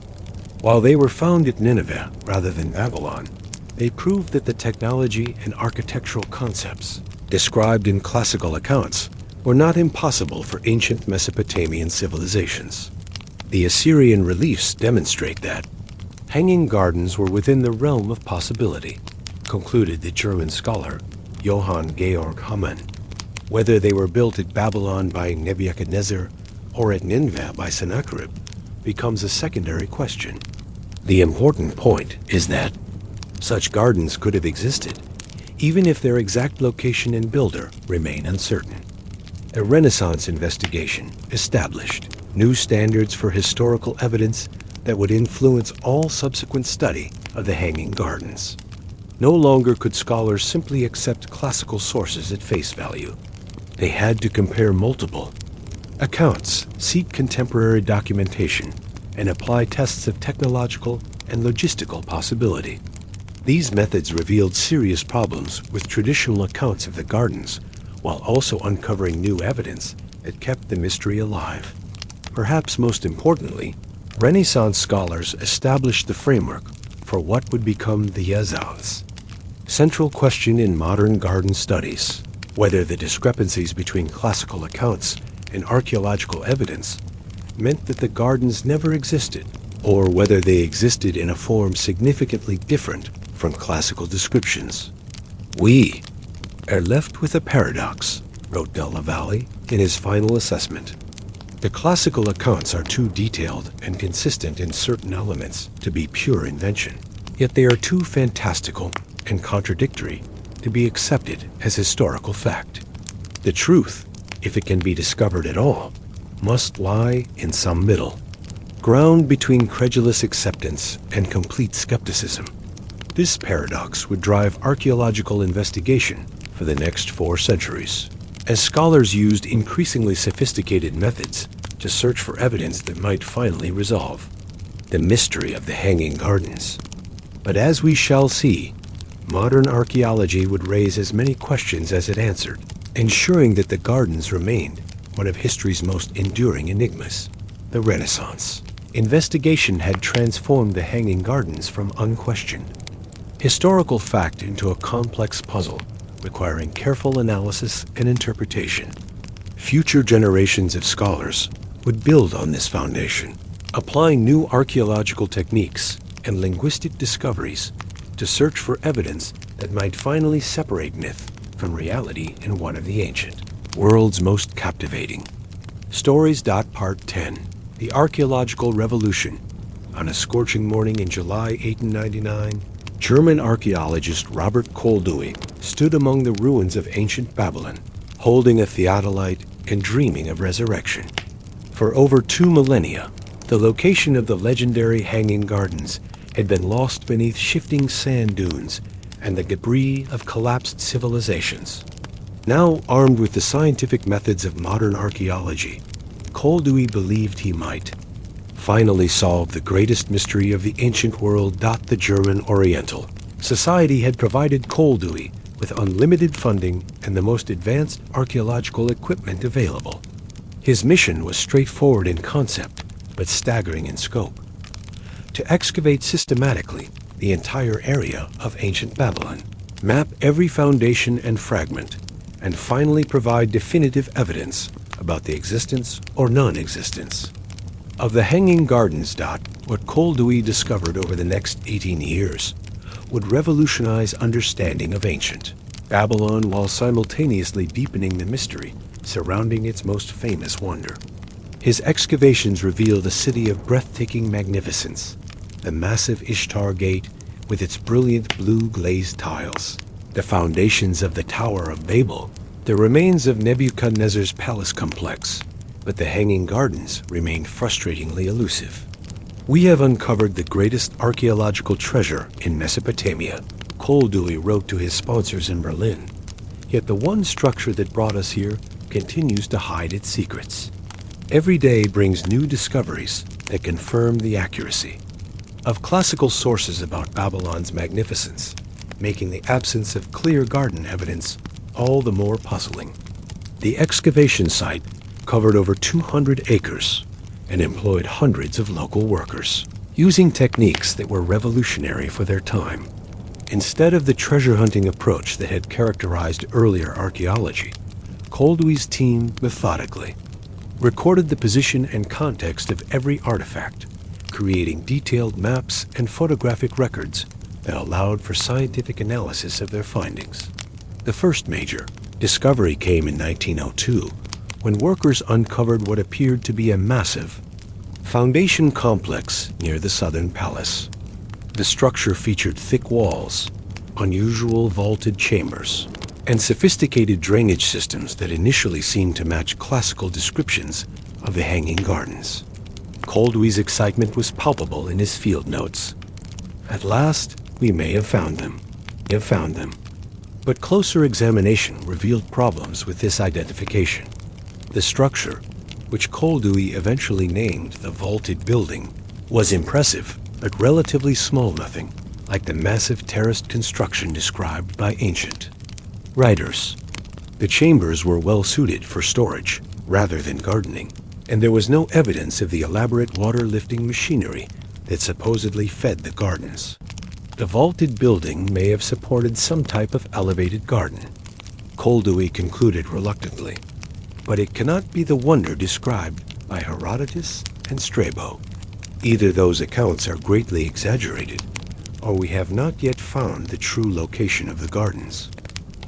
While they were found at Nineveh rather than Babylon, they proved that the technology and architectural concepts described in classical accounts were not impossible for ancient Mesopotamian civilizations. The Assyrian reliefs demonstrate that hanging gardens were within the realm of possibility, concluded the German scholar Johann Georg Hamann. Whether they were built at Babylon by Nebuchadnezzar or at Nineveh by Sennacherib, becomes a secondary question. The important point is that such gardens could have existed, even if their exact location and builder remain uncertain. A Renaissance investigation established new standards for historical evidence that would influence all subsequent study of the Hanging Gardens. No longer could scholars simply accept classical sources at face value. They had to compare multiple accounts, seek contemporary documentation, and apply tests of technological and logistical possibility. These methods revealed serious problems with traditional accounts of the gardens, while also uncovering new evidence that kept the mystery alive. Perhaps most importantly, Renaissance scholars established the framework for what would become the Yazals. Central question in modern garden studies, whether the discrepancies between classical accounts and archaeological evidence meant that the gardens never existed, or whether they existed in a form significantly different from classical descriptions. We are left with a paradox, wrote Della Valle in his final assessment. The classical accounts are too detailed and consistent in certain elements to be pure invention, yet they are too fantastical and contradictory to be accepted as historical fact. The truth, if it can be discovered at all, must lie in some middle ground between credulous acceptance and complete skepticism. This paradox would drive archaeological investigation for the next 4 centuries, as scholars used increasingly sophisticated methods to search for evidence that might finally resolve the mystery of the Hanging Gardens. But as we shall see, modern archaeology would raise as many questions as it answered, ensuring that the gardens remained one of history's most enduring enigmas. The Renaissance investigation had transformed the Hanging Gardens from unquestioned historical fact into a complex puzzle requiring careful analysis and interpretation. Future generations of scholars would build on this foundation, applying new archaeological techniques and linguistic discoveries to search for evidence that might finally separate myth from reality in one of the ancient world's most captivating stories. Part 10. The Archaeological Revolution. On a scorching morning in July 1899, German archaeologist Robert Koldewey stood among the ruins of ancient Babylon, holding a theodolite and dreaming of resurrection. For over 2 millennia, the location of the legendary Hanging Gardens had been lost beneath shifting sand dunes and the debris of collapsed civilizations. Now armed with the scientific methods of modern archaeology, Koldewey believed he might finally solve the greatest mystery of the ancient world. The German Oriental Society had provided Koldewey with unlimited funding and the most advanced archaeological equipment available. His mission was straightforward in concept, but staggering in scope: to excavate systematically the entire area of ancient Babylon, map every foundation and fragment, and finally provide definitive evidence about the existence or non-existence of the Hanging Gardens. What Koldewey discovered over the next 18 years would revolutionize understanding of ancient Babylon while simultaneously deepening the mystery surrounding its most famous wonder. His excavations revealed a city of breathtaking magnificence: the massive Ishtar Gate with its brilliant blue glazed tiles, the foundations of the Tower of Babel, the remains of Nebuchadnezzar's palace complex. But the Hanging Gardens remained frustratingly elusive. "We have uncovered the greatest archaeological treasure in Mesopotamia," Koldewey wrote to his sponsors in Berlin. "Yet the one structure that brought us here continues to hide its secrets. Every day brings new discoveries that confirm the accuracy of classical sources about Babylon's magnificence, making the absence of clear garden evidence all the more puzzling." The excavation site covered over 200 acres and employed hundreds of local workers, using techniques that were revolutionary for their time. Instead of the treasure-hunting approach that had characterized earlier archaeology, Koldewey's team methodically recorded the position and context of every artifact, creating detailed maps and photographic records that allowed for scientific analysis of their findings. The first major discovery came in 1902, when workers uncovered what appeared to be a massive Foundation complex near the southern palace. The structure featured thick walls, unusual vaulted chambers, and sophisticated drainage systems that initially seemed to match classical descriptions of the Hanging Gardens. Coldewey's excitement was palpable in his field notes. At last, we may have found them. But closer examination revealed problems with this identification. The structure, which Coldewey eventually named the vaulted building, was impressive, but relatively small nothing, like the massive terraced construction described by ancient writers. The chambers were well suited for storage rather than gardening, and there was no evidence of the elaborate water-lifting machinery that supposedly fed the gardens. The vaulted building may have supported some type of elevated garden, Coldewey concluded reluctantly, but it cannot be the wonder described by Herodotus and Strabo. Either those accounts are greatly exaggerated, or we have not yet found the true location of the gardens.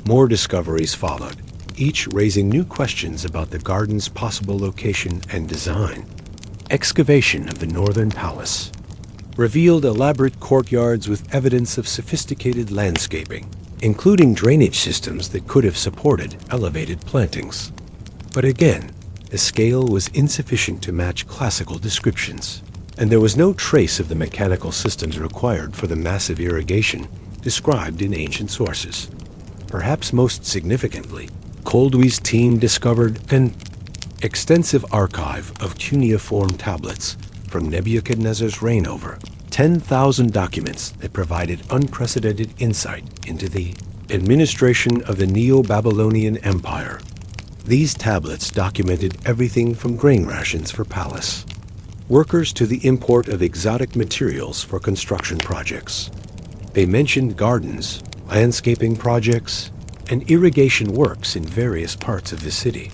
More discoveries followed, each raising new questions about the garden's possible location and design. Excavation of the northern palace revealed elaborate courtyards with evidence of sophisticated landscaping, including drainage systems that could have supported elevated plantings. But again, the scale was insufficient to match classical descriptions, and there was no trace of the mechanical systems required for the massive irrigation described in ancient sources. Perhaps most significantly, Coldewey's team discovered an extensive archive of cuneiform tablets from Nebuchadnezzar's reign over, 10,000 documents that provided unprecedented insight into the administration of the Neo-Babylonian Empire. These tablets documented everything from grain rations for palace workers to the import of exotic materials for construction projects. They mentioned gardens, landscaping projects, and irrigation works in various parts of the city.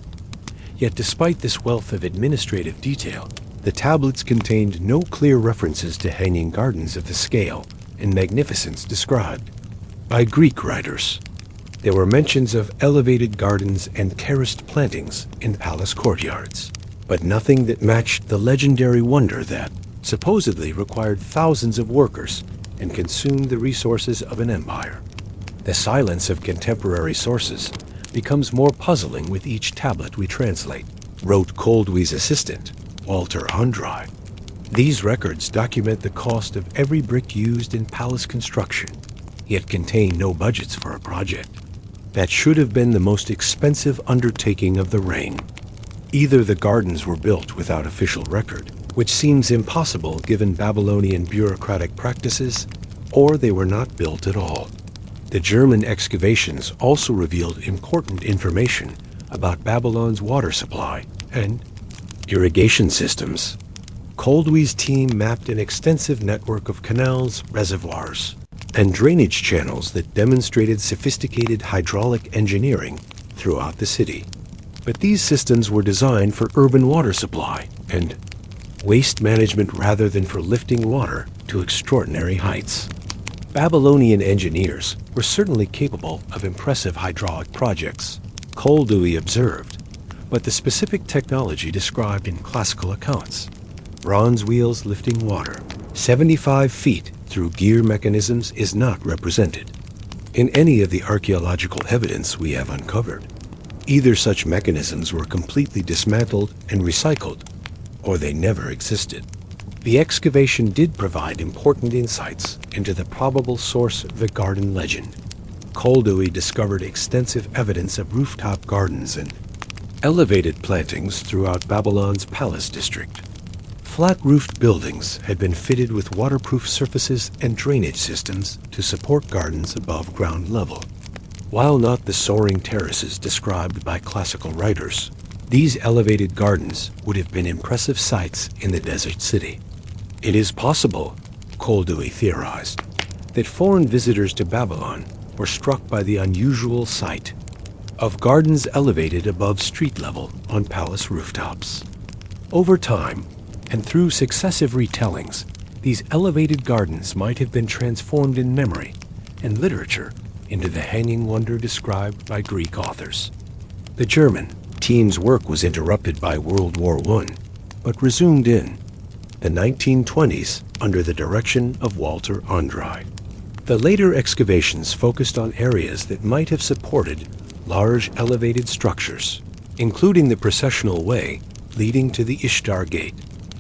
Yet despite this wealth of administrative detail, the tablets contained no clear references to hanging gardens of the scale and magnificence described by Greek writers. There were mentions of elevated gardens and terraced plantings in palace courtyards, but nothing that matched the legendary wonder that supposedly required thousands of workers and consumed the resources of an empire. The silence of contemporary sources becomes more puzzling with each tablet we translate, wrote Coldewey's assistant, Walter Andrei. These records document the cost of every brick used in palace construction, yet contain no budgets for a project that should have been the most expensive undertaking of the reign. Either the gardens were built without official record, which seems impossible given Babylonian bureaucratic practices, or they were not built at all. The German excavations also revealed important information about Babylon's water supply and irrigation systems. Coldewey's team mapped an extensive network of canals, reservoirs, and drainage channels that demonstrated sophisticated hydraulic engineering throughout the city. But these systems were designed for urban water supply and waste management rather than for lifting water to extraordinary heights. Babylonian engineers were certainly capable of impressive hydraulic projects, Coldewey observed, but the specific technology described in classical accounts, bronze wheels lifting water 75 feet through gear mechanisms, is not represented in any of the archaeological evidence we have uncovered. Either such mechanisms were completely dismantled and recycled, or they never existed. The excavation did provide important insights into the probable source of the garden legend. Coldewey discovered extensive evidence of rooftop gardens and elevated plantings throughout Babylon's palace district. Flat-roofed buildings had been fitted with waterproof surfaces and drainage systems to support gardens above ground level. While not the soaring terraces described by classical writers, these elevated gardens would have been impressive sights in the desert city. It is possible, Coldewey theorized, that foreign visitors to Babylon were struck by the unusual sight of gardens elevated above street level on palace rooftops. Over time, and through successive retellings, these elevated gardens might have been transformed in memory and literature into the hanging wonder described by Greek authors. The German team's work was interrupted by World War I, but resumed in the 1920s under the direction of Walter Andrei. The later excavations focused on areas that might have supported large elevated structures, including the processional way leading to the Ishtar Gate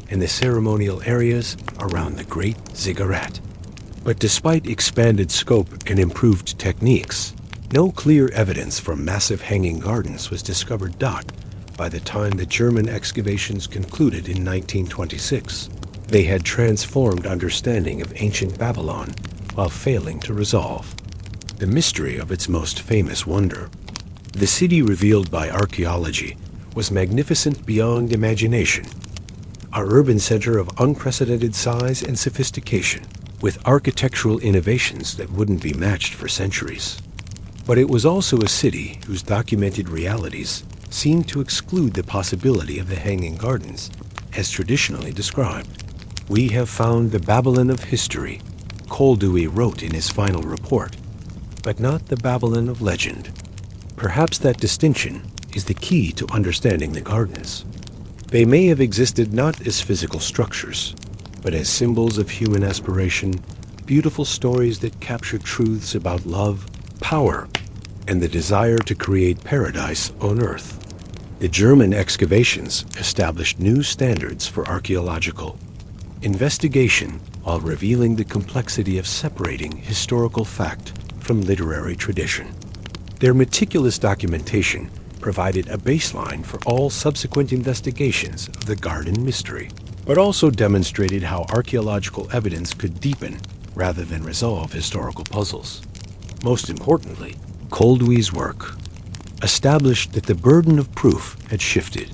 and the ceremonial areas around the Great Ziggurat. But despite expanded scope and improved techniques, no clear evidence for massive hanging gardens was discovered by the time the German excavations concluded in 1926. They had transformed understanding of ancient Babylon while failing to resolve the mystery of its most famous wonder. The city revealed by archaeology was magnificent beyond imagination, a urban center of unprecedented size and sophistication, with architectural innovations that wouldn't be matched for centuries. But it was also a city whose documented realities seemed to exclude the possibility of the Hanging Gardens, as traditionally described. "We have found the Babylon of history," Koldewey wrote in his final report, "but not the Babylon of legend." Perhaps that distinction is the key to understanding the gardens. They may have existed not as physical structures, but as symbols of human aspiration, beautiful stories that capture truths about love, power, and the desire to create paradise on earth. The German excavations established new standards for archaeological investigation while revealing the complexity of separating historical fact from literary tradition. Their meticulous documentation provided a baseline for all subsequent investigations of the garden mystery, but also demonstrated how archaeological evidence could deepen rather than resolve historical puzzles. Most importantly, Koldewey's work established that the burden of proof had shifted.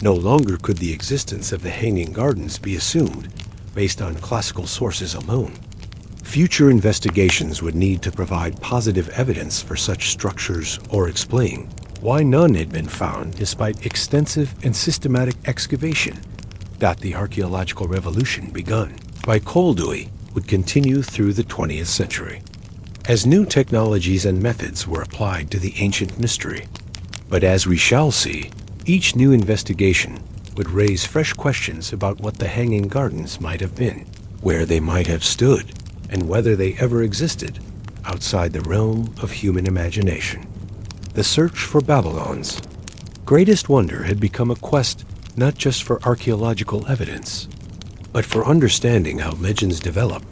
No longer could the existence of the Hanging Gardens be assumed based on classical sources alone. Future investigations would need to provide positive evidence for such structures or explain why none had been found despite extensive and systematic excavation that the archaeological revolution begun by Koldewey would continue through the 20th century, as new technologies and methods were applied to the ancient mystery. But as we shall see, each new investigation would raise fresh questions about what the Hanging Gardens might have been, where they might have stood, and whether they ever existed outside the realm of human imagination. The search for Babylon's greatest wonder had become a quest not just for archaeological evidence, but for understanding how legends develop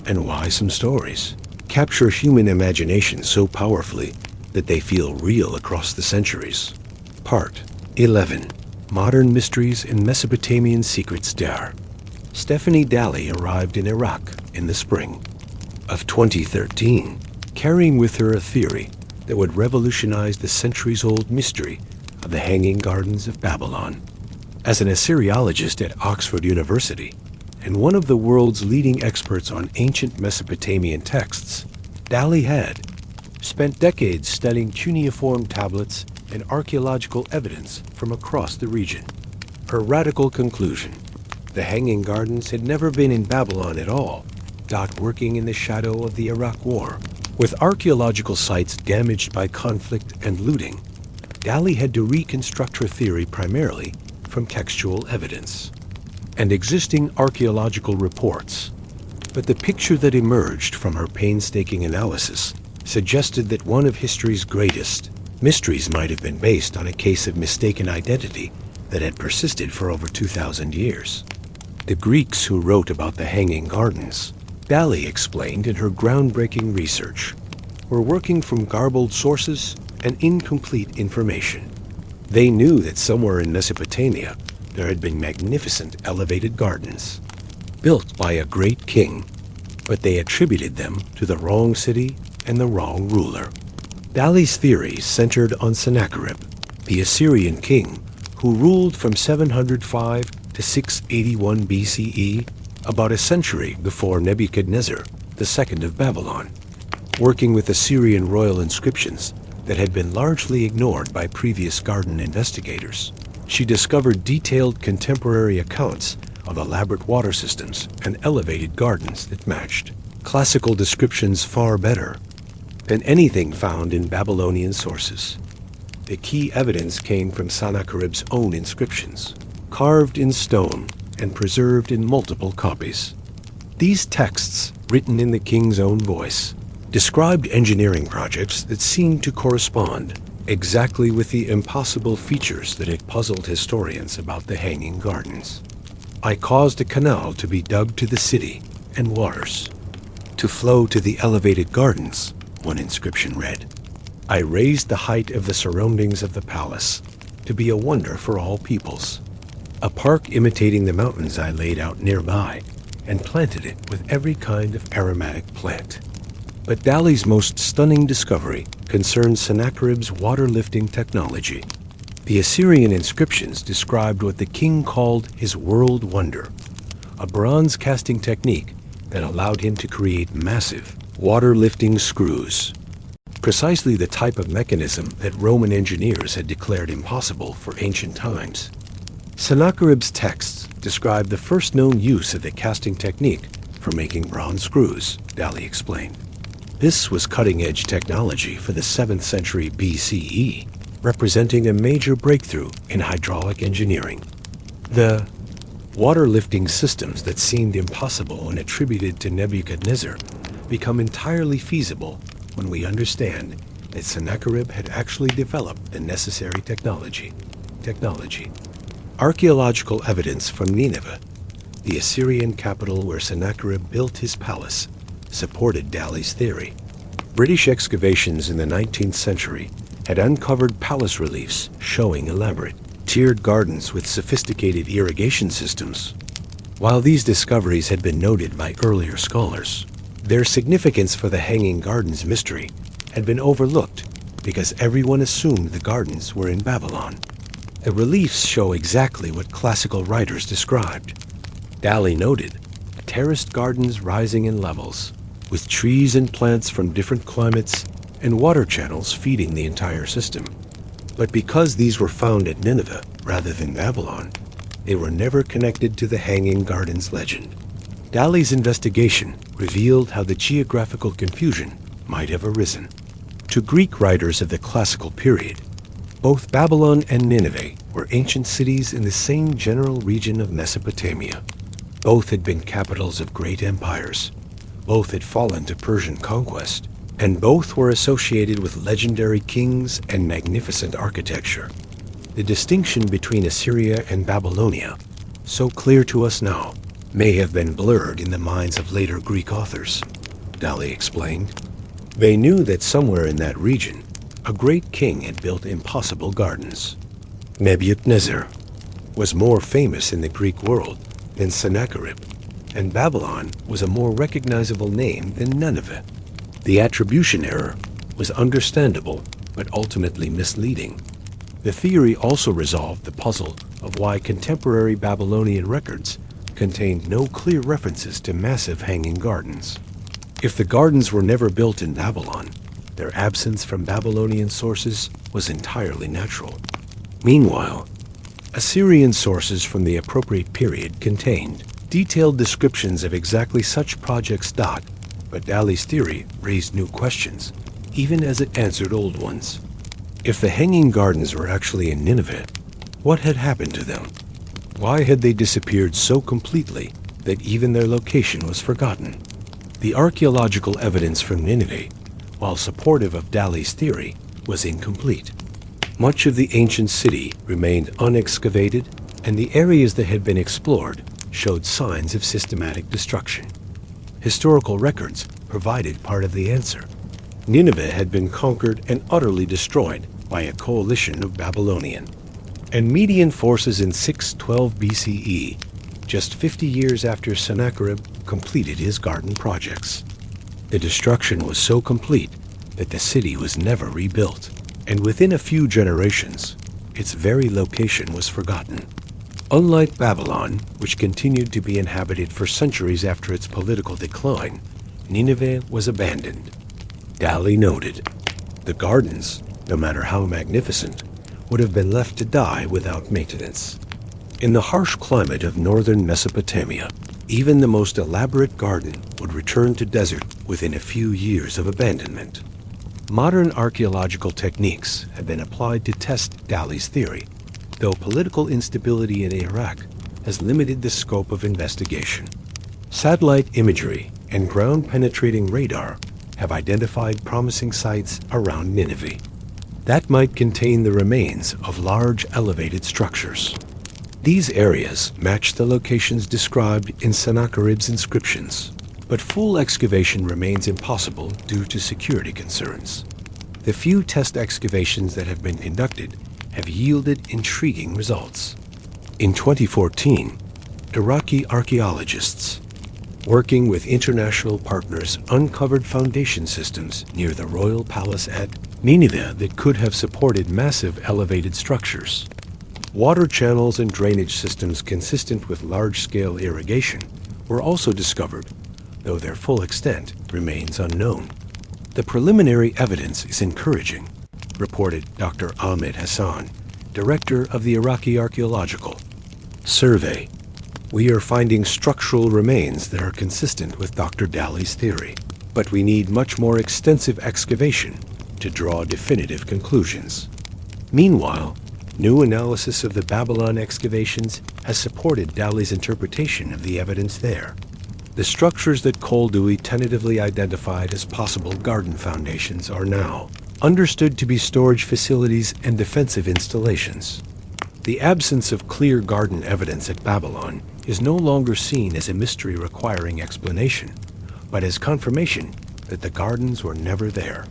and why some stories capture human imagination so powerfully that they feel real across the centuries. Part 11. Modern Mysteries in Mesopotamian Secrets Dar. Stephanie Daly arrived in Iraq in the spring of 2013, carrying with her a theory that would revolutionize the centuries-old mystery of the Hanging Gardens of Babylon. As an Assyriologist at Oxford University and one of the world's leading experts on ancient Mesopotamian texts, Daly had spent decades studying cuneiform tablets and archaeological evidence from across the region. Her radical conclusion, the Hanging Gardens had never been in Babylon at all, working in the shadow of the Iraq War. With archaeological sites damaged by conflict and looting, Daly had to reconstruct her theory primarily from textual evidence and existing archaeological reports. But the picture that emerged from her painstaking analysis suggested that one of history's greatest mysteries might have been based on a case of mistaken identity that had persisted for over 2,000 years. The Greeks who wrote about the Hanging Gardens, Daly explained in her groundbreaking research, were working from garbled sources and incomplete information. They knew that somewhere in Mesopotamia there had been magnificent elevated gardens, built by a great king, but they attributed them to the wrong city and the wrong ruler. Daly's theory centered on Sennacherib, the Assyrian king who ruled from 705 to 681 BCE, about a century before Nebuchadnezzar, the second of Babylon, working with Assyrian royal inscriptions that had been largely ignored by previous garden investigators. She discovered detailed contemporary accounts of elaborate water systems and elevated gardens that matched classical descriptions far better than anything found in Babylonian sources. The key evidence came from Sennacherib's own inscriptions, carved in stone and preserved in multiple copies. These texts, written in the king's own voice, described engineering projects that seemed to correspond exactly with the impossible features that had puzzled historians about the Hanging Gardens. I caused a canal to be dug to the city and waters to flow to the elevated gardens, one inscription read. I raised the height of the surroundings of the palace to be a wonder for all peoples. A park imitating the mountains I laid out nearby and planted it with every kind of aromatic plant. But Dali's most stunning discovery concerned Sennacherib's water-lifting technology. The Assyrian inscriptions described what the king called his world wonder, a bronze casting technique that allowed him to create massive water-lifting screws, precisely the type of mechanism that Roman engineers had declared impossible for ancient times. Sennacherib's texts describe the first known use of the casting technique for making bronze screws, Dali explained. This was cutting-edge technology for the 7th century BCE, representing a major breakthrough in hydraulic engineering. The water-lifting systems that seemed impossible and attributed to Nebuchadnezzar become entirely feasible when we understand that Sennacherib had actually developed the necessary technology. Archaeological evidence from Nineveh, the Assyrian capital where Sennacherib built his palace, supported Dali's theory. British excavations in the 19th century had uncovered palace reliefs showing elaborate, tiered gardens with sophisticated irrigation systems. While these discoveries had been noted by earlier scholars, their significance for the Hanging Gardens mystery had been overlooked because everyone assumed the gardens were in Babylon. The reliefs show exactly what classical writers described. Dali noted terraced gardens rising in levels, with trees and plants from different climates and water channels feeding the entire system. But because these were found at Nineveh rather than Babylon, they were never connected to the Hanging Gardens legend. Dali's investigation revealed how the geographical confusion might have arisen. To Greek writers of the classical period, both Babylon and Nineveh were ancient cities in the same general region of Mesopotamia. Both had been capitals of great empires. Both had fallen to Persian conquest, and both were associated with legendary kings and magnificent architecture. The distinction between Assyria and Babylonia, so clear to us now, may have been blurred in the minds of later Greek authors, Dali explained. They knew that somewhere in that region, a great king had built impossible gardens. Nebuchadnezzar was more famous in the Greek world than Sennacherib, and Babylon was a more recognizable name than Nineveh. The attribution error was understandable, but ultimately misleading. The theory also resolved the puzzle of why contemporary Babylonian records contained no clear references to massive hanging gardens. If the gardens were never built in Babylon, their absence from Babylonian sources was entirely natural. Meanwhile, Assyrian sources from the appropriate period contained detailed descriptions of exactly such projects. But Dali's theory raised new questions, even as it answered old ones. If the Hanging Gardens were actually in Nineveh, what had happened to them? Why had they disappeared so completely that even their location was forgotten? The archaeological evidence from Nineveh, while supportive of Dali's theory, was incomplete. Much of the ancient city remained unexcavated, and the areas that had been explored showed signs of systematic destruction. Historical records provided part of the answer. Nineveh had been conquered and utterly destroyed by a coalition of Babylonian and Median forces in 612 BCE, just 50 years after Sennacherib completed his garden projects. The destruction was so complete that the city was never rebuilt, and within a few generations, its very location was forgotten. Unlike Babylon, which continued to be inhabited for centuries after its political decline, Nineveh was abandoned. Dali noted, the gardens, no matter how magnificent, would have been left to die without maintenance. In the harsh climate of northern Mesopotamia, even the most elaborate garden would return to desert within a few years of abandonment. Modern archaeological techniques have been applied to test Dali's theory, though political instability in Iraq has limited the scope of investigation. Satellite imagery and ground-penetrating radar have identified promising sites around Nineveh that might contain the remains of large elevated structures. These areas match the locations described in Sennacherib's inscriptions, but full excavation remains impossible due to security concerns. The few test excavations that have been conducted have yielded intriguing results. In 2014, Iraqi archaeologists, working with international partners, uncovered foundation systems near the royal palace at Nineveh that could have supported massive elevated structures. Water channels and drainage systems consistent with large-scale irrigation were also discovered, though their full extent remains unknown. The preliminary evidence is encouraging, reported Dr. Ahmed Hassan, director of the Iraqi Archaeological Survey. We are finding structural remains that are consistent with Dr. Daly's theory, but we need much more extensive excavation to draw definitive conclusions. Meanwhile, new analysis of the Babylon excavations has supported Daly's interpretation of the evidence there. The structures that Koldewey tentatively identified as possible garden foundations are now understood to be storage facilities and defensive installations. The absence of clear garden evidence at Babylon is no longer seen as a mystery requiring explanation, but as confirmation that the gardens were never there.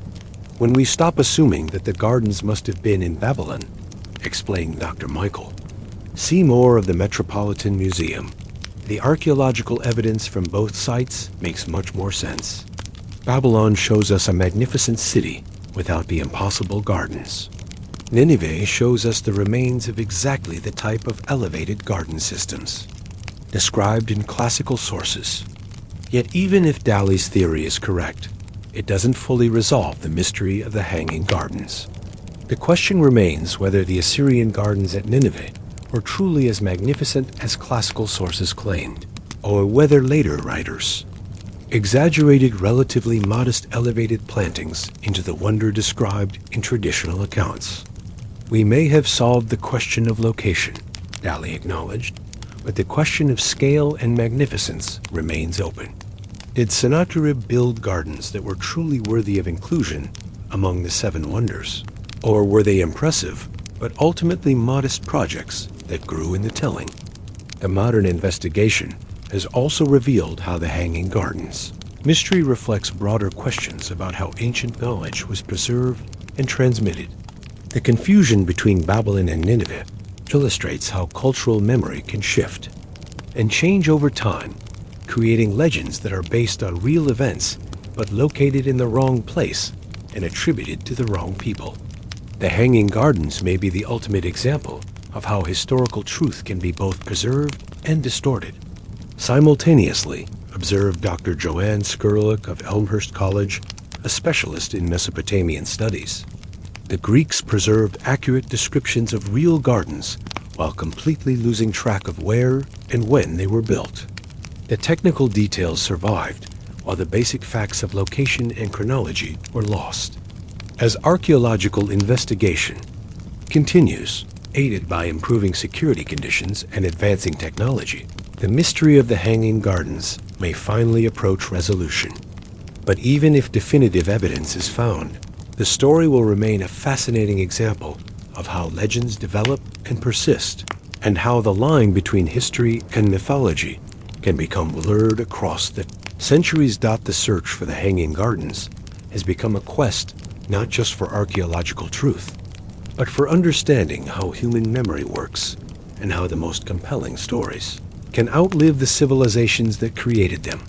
When we stop assuming that the gardens must have been in Babylon, explained Dr. Michael, see more of the Metropolitan Museum. The archaeological evidence from both sites makes much more sense. Babylon shows us a magnificent city without the impossible gardens. Nineveh shows us the remains of exactly the type of elevated garden systems described in classical sources. Yet even if Daly's theory is correct, it doesn't fully resolve the mystery of the Hanging Gardens. The question remains whether the Assyrian gardens at Nineveh were truly as magnificent as classical sources claimed, or whether later writers exaggerated relatively modest elevated plantings into the wonder described in traditional accounts. We may have solved the question of location, Daly acknowledged, but the question of scale and magnificence remains open. Did Sennacherib build gardens that were truly worthy of inclusion among the seven wonders? Or were they impressive, but ultimately modest projects that grew in the telling? The modern investigation has also revealed how the Hanging Gardens mystery reflects broader questions about how ancient knowledge was preserved and transmitted. The confusion between Babylon and Nineveh illustrates how cultural memory can shift and change over time, creating legends that are based on real events but located in the wrong place and attributed to the wrong people. The Hanging Gardens may be the ultimate example of how historical truth can be both preserved and distorted. Simultaneously, observed Dr. Joanne Skurlik of Elmhurst College, a specialist in Mesopotamian studies. The Greeks preserved accurate descriptions of real gardens while completely losing track of where and when they were built. The technical details survived, while the basic facts of location and chronology were lost. As archaeological investigation continues, aided by improving security conditions and advancing technology, the mystery of the Hanging Gardens may finally approach resolution. But even if definitive evidence is found, the story will remain a fascinating example of how legends develop and persist, and how the line between history and mythology can become blurred across the centuries. The search for the Hanging Gardens has become a quest not just for archaeological truth, but for understanding how human memory works and how the most compelling stories can outlive the civilizations that created them.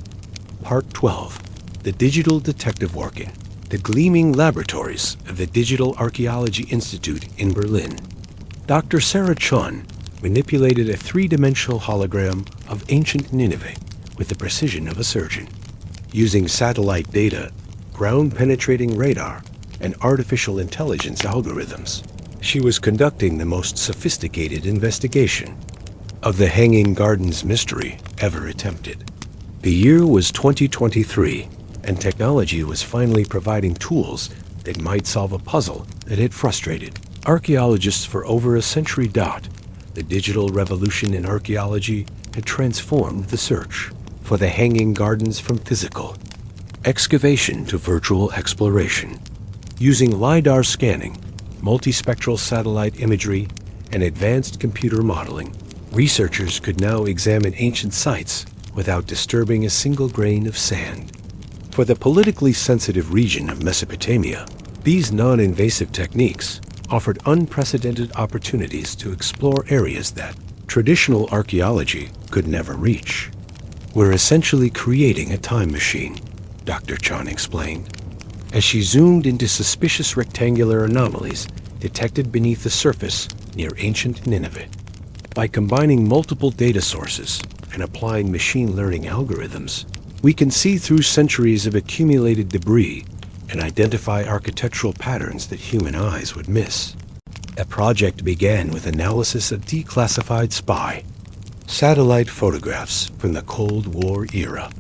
Part 12. The Digital Detective Working. The gleaming laboratories of the Digital Archaeology Institute in Berlin. Dr. Sarah Chun manipulated a three-dimensional hologram of ancient Nineveh with the precision of a surgeon. Using satellite data, ground-penetrating radar, and artificial intelligence algorithms, she was conducting the most sophisticated investigation of the Hanging Gardens mystery ever attempted. The year was 2023, and technology was finally providing tools that might solve a puzzle that had frustrated archaeologists for over a century. The digital revolution in archaeology had transformed the search for the Hanging Gardens from physical excavation to virtual exploration. Using LiDAR scanning, multispectral satellite imagery, and advanced computer modeling, researchers could now examine ancient sites without disturbing a single grain of sand. For the politically sensitive region of Mesopotamia, these non-invasive techniques offered unprecedented opportunities to explore areas that traditional archaeology could never reach. "We're essentially creating a time machine," Dr. Chan explained, as she zoomed into suspicious rectangular anomalies detected beneath the surface near ancient Nineveh. By combining multiple data sources and applying machine learning algorithms, we can see through centuries of accumulated debris and identify architectural patterns that human eyes would miss. A project began with analysis of declassified spy satellite photographs from the Cold War era.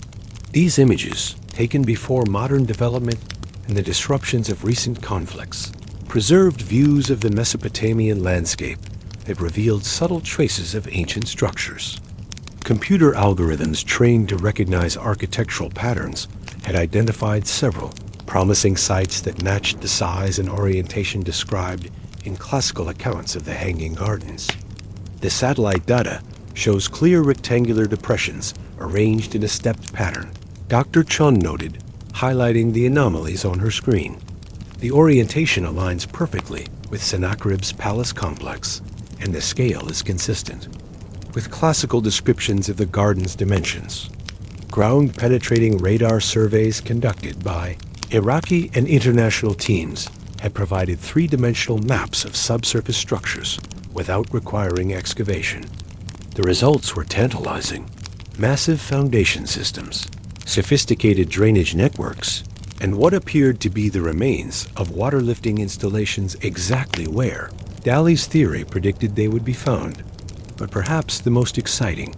These images, taken before modern development and the disruptions of recent conflicts, preserved views of the Mesopotamian landscape that revealed subtle traces of ancient structures. Computer algorithms trained to recognize architectural patterns had identified several promising sites that matched the size and orientation described in classical accounts of the Hanging Gardens. The satellite data shows clear rectangular depressions arranged in a stepped pattern, Dr. Chun noted, highlighting the anomalies on her screen. The orientation aligns perfectly with Sennacherib's palace complex, and the scale is consistent with classical descriptions of the garden's dimensions. Ground-penetrating radar surveys conducted by Iraqi and international teams had provided three-dimensional maps of subsurface structures without requiring excavation. The results were tantalizing. Massive foundation systems, sophisticated drainage networks, and what appeared to be the remains of water-lifting installations exactly where Daly's theory predicted they would be found. But perhaps the most exciting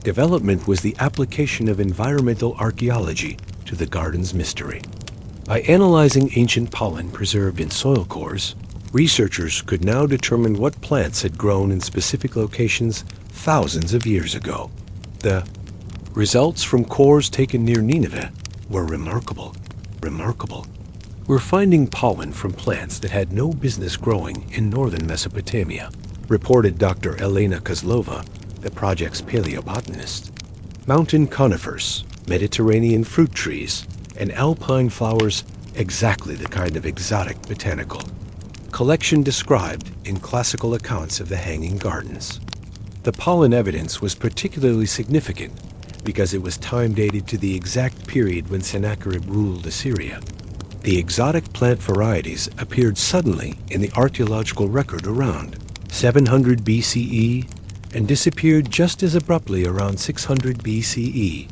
development was the application of environmental archaeology to the garden's mystery. By analyzing ancient pollen preserved in soil cores, researchers could now determine what plants had grown in specific locations thousands of years ago. The results from cores taken near Nineveh were remarkable. We're finding pollen from plants that had no business growing in northern Mesopotamia, reported Dr. Elena Kozlova, the project's paleobotanist. Mountain conifers, Mediterranean fruit trees, and alpine flowers, exactly the kind of exotic botanical collection described in classical accounts of the Hanging Gardens. The pollen evidence was particularly significant because it was time-dated to the exact period when Sennacherib ruled Assyria. The exotic plant varieties appeared suddenly in the archaeological record around 700 BCE and disappeared just as abruptly around 600 BCE,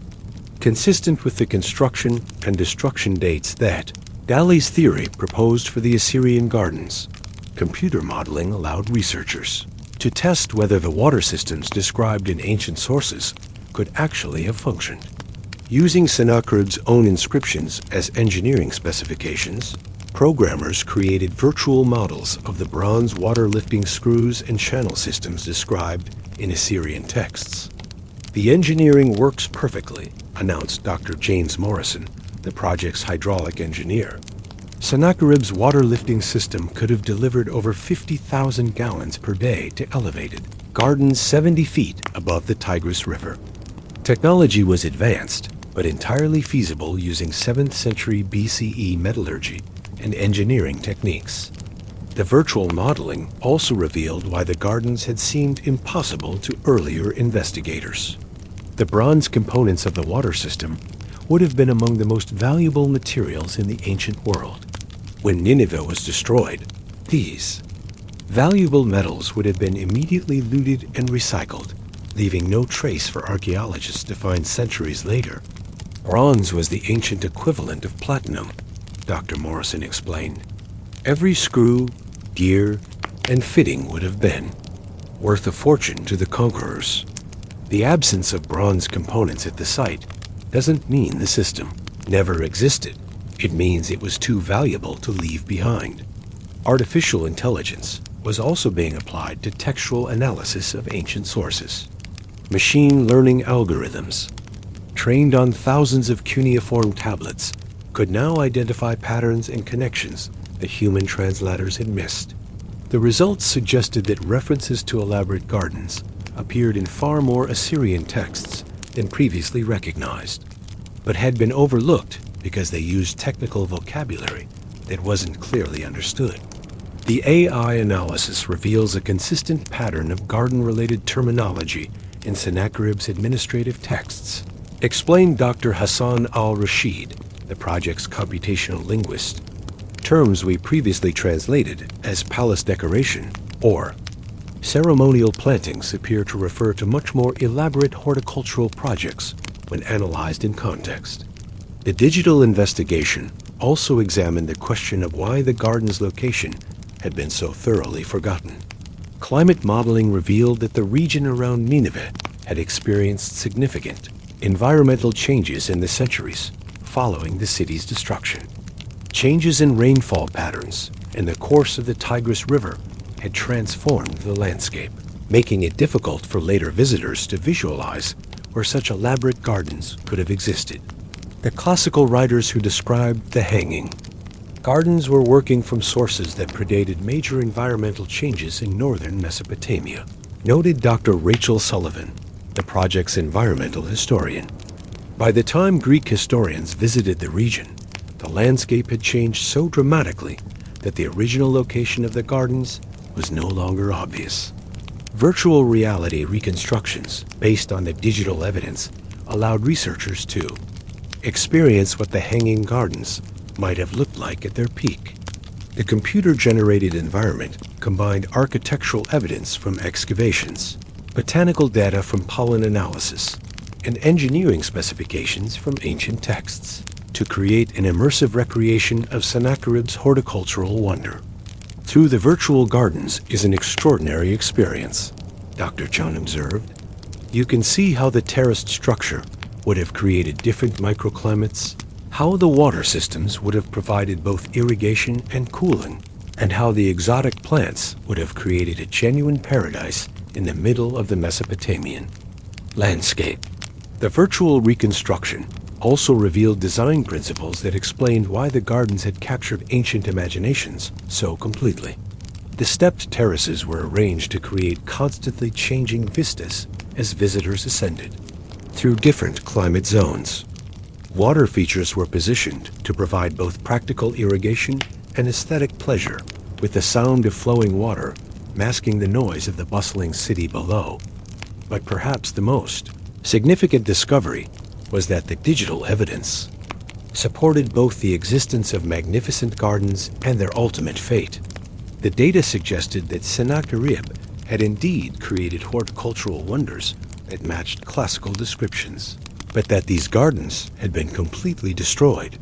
consistent with the construction and destruction dates that Daly's theory proposed for the Assyrian gardens. Computer modeling allowed researchers to test whether the water systems described in ancient sources could actually have functioned. Using Sennacherib's own inscriptions as engineering specifications, programmers created virtual models of the bronze water-lifting screws and channel systems described in Assyrian texts. "The engineering works perfectly," announced Dr. James Morrison, the project's hydraulic engineer. Sennacherib's water-lifting system could have delivered over 50,000 gallons per day to elevated gardens 70 feet above the Tigris River. Technology was advanced, but entirely feasible using 7th century BCE metallurgy and engineering techniques. The virtual modeling also revealed why the gardens had seemed impossible to earlier investigators. The bronze components of the water system would have been among the most valuable materials in the ancient world. When Nineveh was destroyed, these valuable metals would have been immediately looted and recycled, leaving no trace for archaeologists to find centuries later. Bronze was the ancient equivalent of platinum, Dr. Morrison explained. Every screw, gear, and fitting would have been worth a fortune to the conquerors. The absence of bronze components at the site doesn't mean the system never existed. It means it was too valuable to leave behind. Artificial intelligence, was also being applied to textual analysis of ancient sources. Machine learning algorithms, trained on thousands of cuneiform tablets, could now identify patterns and connections that human translators had missed. The results suggested that references to elaborate gardens appeared in far more Assyrian texts than previously recognized, but had been overlooked because they used technical vocabulary that wasn't clearly understood. The AI analysis reveals a consistent pattern of garden-related terminology in Sennacherib's administrative texts, explained Dr. Hassan al-Rashid, the project's computational linguist. Terms we previously translated as palace decoration or ceremonial plantings appear to refer to much more elaborate horticultural projects when analyzed in context. The digital investigation also examined the question of why the garden's location had been so thoroughly forgotten. Climate modeling revealed that the region around Nineveh had experienced significant environmental changes in the centuries following the city's destruction. Changes in rainfall patterns and the course of the Tigris River had transformed the landscape, making it difficult for later visitors to visualize where such elaborate gardens could have existed. The classical writers who described the hanging gardens were working from sources that predated major environmental changes in northern Mesopotamia, noted Dr. Rachel Sullivan, the project's environmental historian. By the time Greek historians visited the region, the landscape had changed so dramatically that the original location of the gardens was no longer obvious. Virtual reality reconstructions based on the digital evidence allowed researchers to experience what the hanging gardens might have looked like at their peak. The computer-generated environment combined architectural evidence from excavations, botanical data from pollen analysis, and engineering specifications from ancient texts to create an immersive recreation of Sennacherib's horticultural wonder. Through the virtual gardens is an extraordinary experience, Dr. Chun observed. You can see how the terraced structure would have created different microclimates, how the water systems would have provided both irrigation and cooling, and how the exotic plants would have created a genuine paradise in the middle of the Mesopotamian landscape. The virtual reconstruction also revealed design principles that explained why the gardens had captured ancient imaginations so completely. The stepped terraces were arranged to create constantly changing vistas as visitors ascended through different climate zones. Water features were positioned to provide both practical irrigation and aesthetic pleasure, with the sound of flowing water masking the noise of the bustling city below. But perhaps the most significant discovery was that the digital evidence supported both the existence of magnificent gardens and their ultimate fate. The data suggested that Sennacherib had indeed created horticultural wonders that matched classical descriptions, but that these gardens had been completely destroyed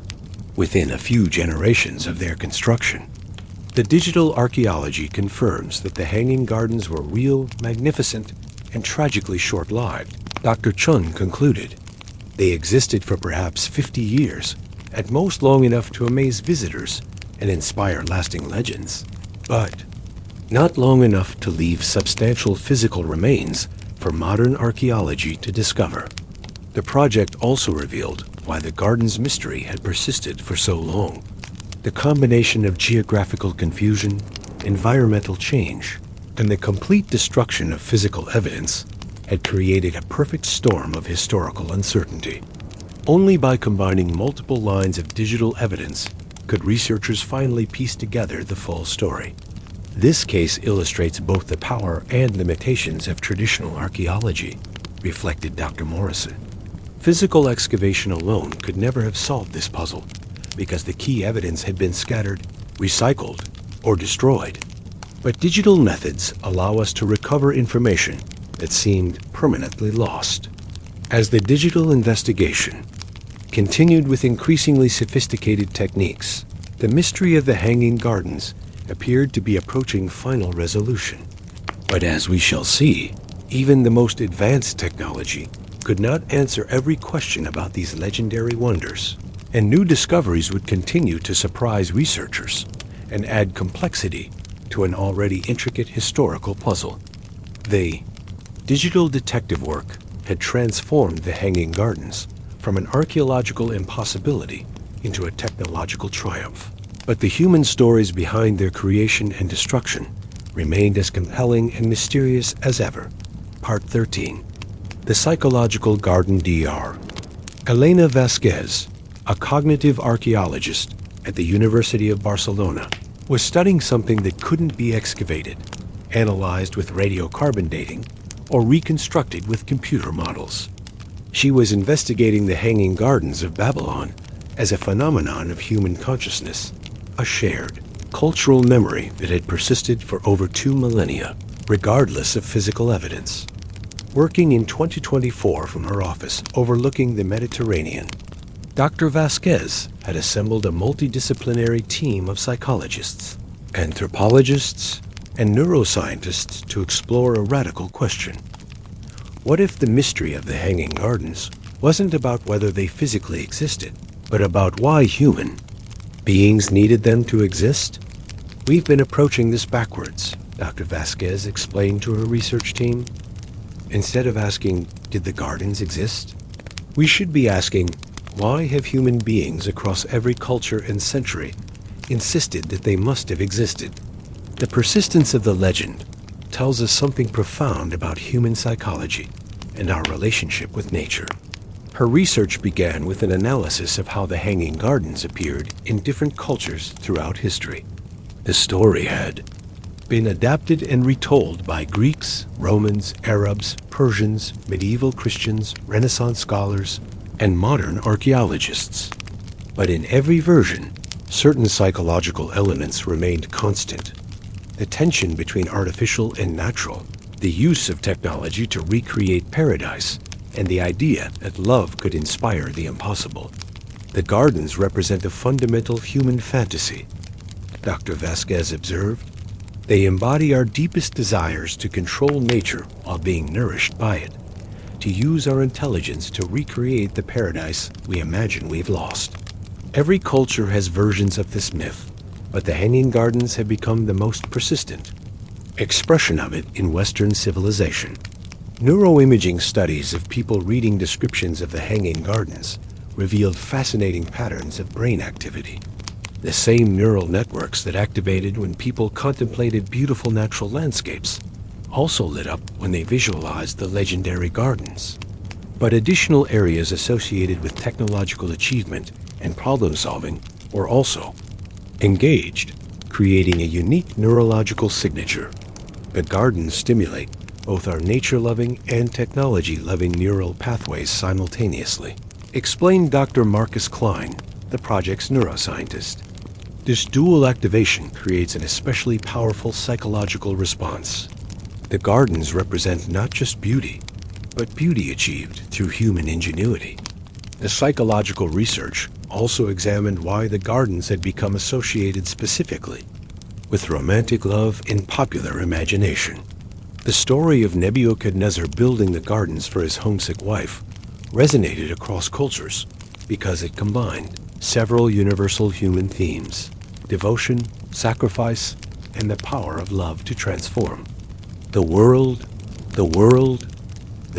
within a few generations of their construction. The digital archaeology confirms that the hanging gardens were real, magnificent, and tragically short-lived. Dr. Chun concluded, they existed for perhaps 50 years, at most long enough to amaze visitors and inspire lasting legends, but not long enough to leave substantial physical remains for modern archaeology to discover. The project also revealed why the garden's mystery had persisted for so long. The combination of geographical confusion, environmental change, and the complete destruction of physical evidence had created a perfect storm of historical uncertainty. Only by combining multiple lines of digital evidence could researchers finally piece together the full story. This case illustrates both the power and limitations of traditional archaeology, reflected Dr. Morrison. Physical excavation alone could never have solved this puzzle, because the key evidence had been scattered, recycled, or destroyed. But digital methods allow us to recover information that seemed permanently lost. As the digital investigation continued with increasingly sophisticated techniques, the mystery of the hanging gardens appeared to be approaching final resolution. But as we shall see, even the most advanced technology could not answer every question about these legendary wonders, and new discoveries would continue to surprise researchers and add complexity to an already intricate historical puzzle. The digital detective work had transformed the Hanging Gardens from an archaeological impossibility into a technological triumph. But the human stories behind their creation and destruction remained as compelling and mysterious as ever. Part 13. The Psychological Garden DR. Elena Vasquez, a cognitive archaeologist at the University of Barcelona, was studying something that couldn't be excavated, analyzed with radiocarbon dating, or reconstructed with computer models. She was investigating the Hanging Gardens of Babylon as a phenomenon of human consciousness, a shared cultural memory that had persisted for over 2 millennia, regardless of physical evidence. Working in 2024 from her office overlooking the Mediterranean, Dr. Vasquez had assembled a multidisciplinary team of psychologists, anthropologists, and neuroscientists to explore a radical question. What if the mystery of the Hanging Gardens wasn't about whether they physically existed, but about why human beings needed them to exist? We've been approaching this backwards, Dr. Vasquez explained to her research team. Instead of asking, did the gardens exist? We should be asking, why have human beings across every culture and century insisted that they must have existed? The persistence of the legend tells us something profound about human psychology and our relationship with nature. Her research began with an analysis of how the Hanging Gardens appeared in different cultures throughout history. The story had been adapted and retold by Greeks, Romans, Arabs, Persians, medieval Christians, Renaissance scholars, and modern archaeologists. But in every version, certain psychological elements remained constant. The tension between artificial and natural, the use of technology to recreate paradise, and the idea that love could inspire the impossible. The gardens represent a fundamental human fantasy, Dr. Vasquez observed. They embody our deepest desires to control nature while being nourished by it, to use our intelligence to recreate the paradise we imagine we've lost. Every culture has versions of this myth, but the Hanging Gardens have become the most persistent expression of it in Western civilization. Neuroimaging studies of people reading descriptions of the Hanging Gardens revealed fascinating patterns of brain activity. The same neural networks that activated when people contemplated beautiful natural landscapes also lit up when they visualized the legendary gardens. But additional areas associated with technological achievement and problem solving were also engaged, creating a unique neurological signature. The gardens stimulate both our nature-loving and technology-loving neural pathways simultaneously, explained Dr. Marcus Klein, the project's neuroscientist. This dual activation creates an especially powerful psychological response. The gardens represent not just beauty, but beauty achieved through human ingenuity. The psychological research also examined why the gardens had become associated specifically with romantic love in popular imagination. The story of Nebuchadnezzar building the gardens for his homesick wife resonated across cultures because it combined several universal human themes: devotion, sacrifice, and the power of love to transform. The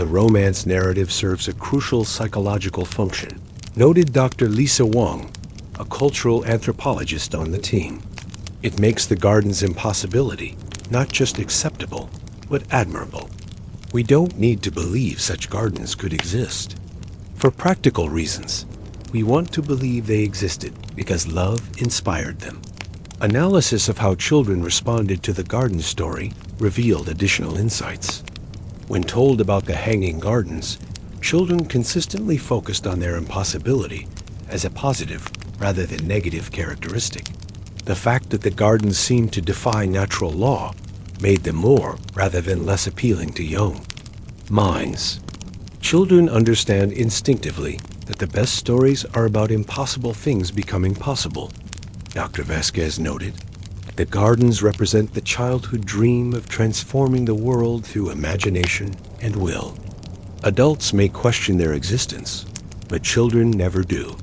romance narrative serves a crucial psychological function, noted Dr. Lisa Wong, a cultural anthropologist on the team. It makes the garden's impossibility not just acceptable, but admirable. We don't need to believe such gardens could exist. For practical reasons, we want to believe they existed because love inspired them. Analysis of how children responded to the garden story revealed additional insights. When told about the Hanging Gardens, children consistently focused on their impossibility as a positive rather than negative characteristic. The fact that the gardens seemed to defy natural law made them more rather than less appealing to young minds. Children understand instinctively that the best stories are about impossible things becoming possible, Dr. Vasquez noted. The gardens represent the childhood dream of transforming the world through imagination and will. Adults may question their existence, but children never do.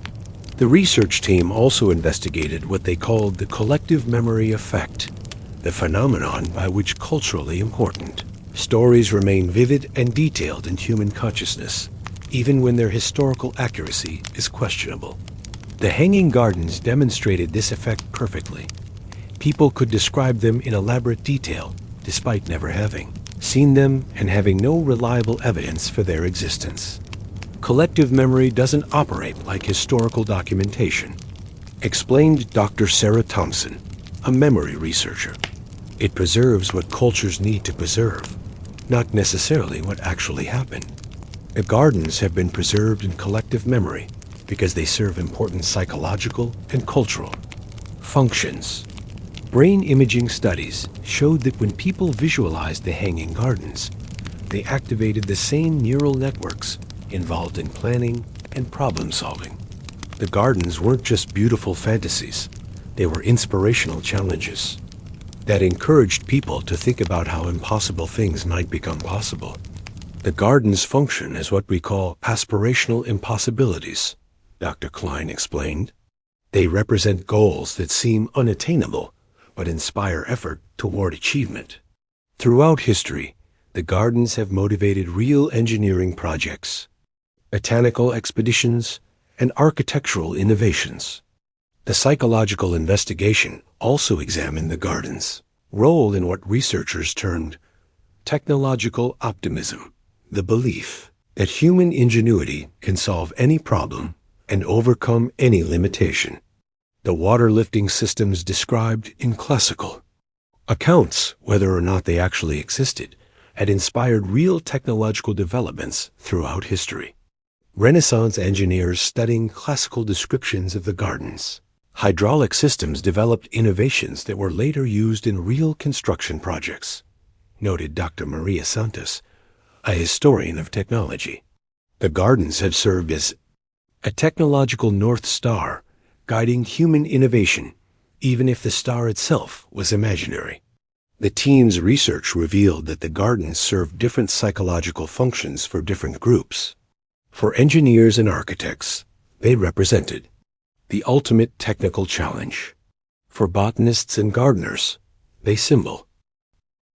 The research team also investigated what they called the collective memory effect. the phenomenon by which culturally important. Stories remain vivid and detailed in human consciousness, even when their historical accuracy is questionable. The Hanging Gardens demonstrated this effect perfectly. People could describe them in elaborate detail, despite never having seen them and having no reliable evidence for their existence. Collective memory doesn't operate like historical documentation, explained Dr. Sarah Thompson, a memory researcher. It preserves what cultures need to preserve, not necessarily what actually happened. The gardens have been preserved in collective memory because they serve important psychological and cultural functions. Brain imaging studies showed that when people visualized the Hanging Gardens, they activated the same neural networks involved in planning and problem solving. The gardens weren't just beautiful fantasies, they were inspirational challenges that encouraged people to think about how impossible things might become possible. The gardens function as what we call aspirational impossibilities, Dr. Klein explained. They represent goals that seem unattainable, but inspire effort toward achievement. Throughout history, the gardens have motivated real engineering projects, botanical expeditions, and architectural innovations. The psychological investigation also examined the gardens' role in what researchers termed technological optimism, the belief that human ingenuity can solve any problem and overcome any limitation. The water-lifting systems described in classical accounts, whether or not they actually existed, had inspired real technological developments throughout history. Renaissance engineers studying classical descriptions of the gardens. Hydraulic systems developed innovations that were later used in real construction projects, noted Dr. Maria Santos, a historian of technology. The gardens have served as a technological North Star, guiding human innovation, even if the star itself was imaginary. The team's research revealed that the gardens served different psychological functions for different groups. For engineers and architects, they represented the ultimate technical challenge. For botanists and gardeners, they symbol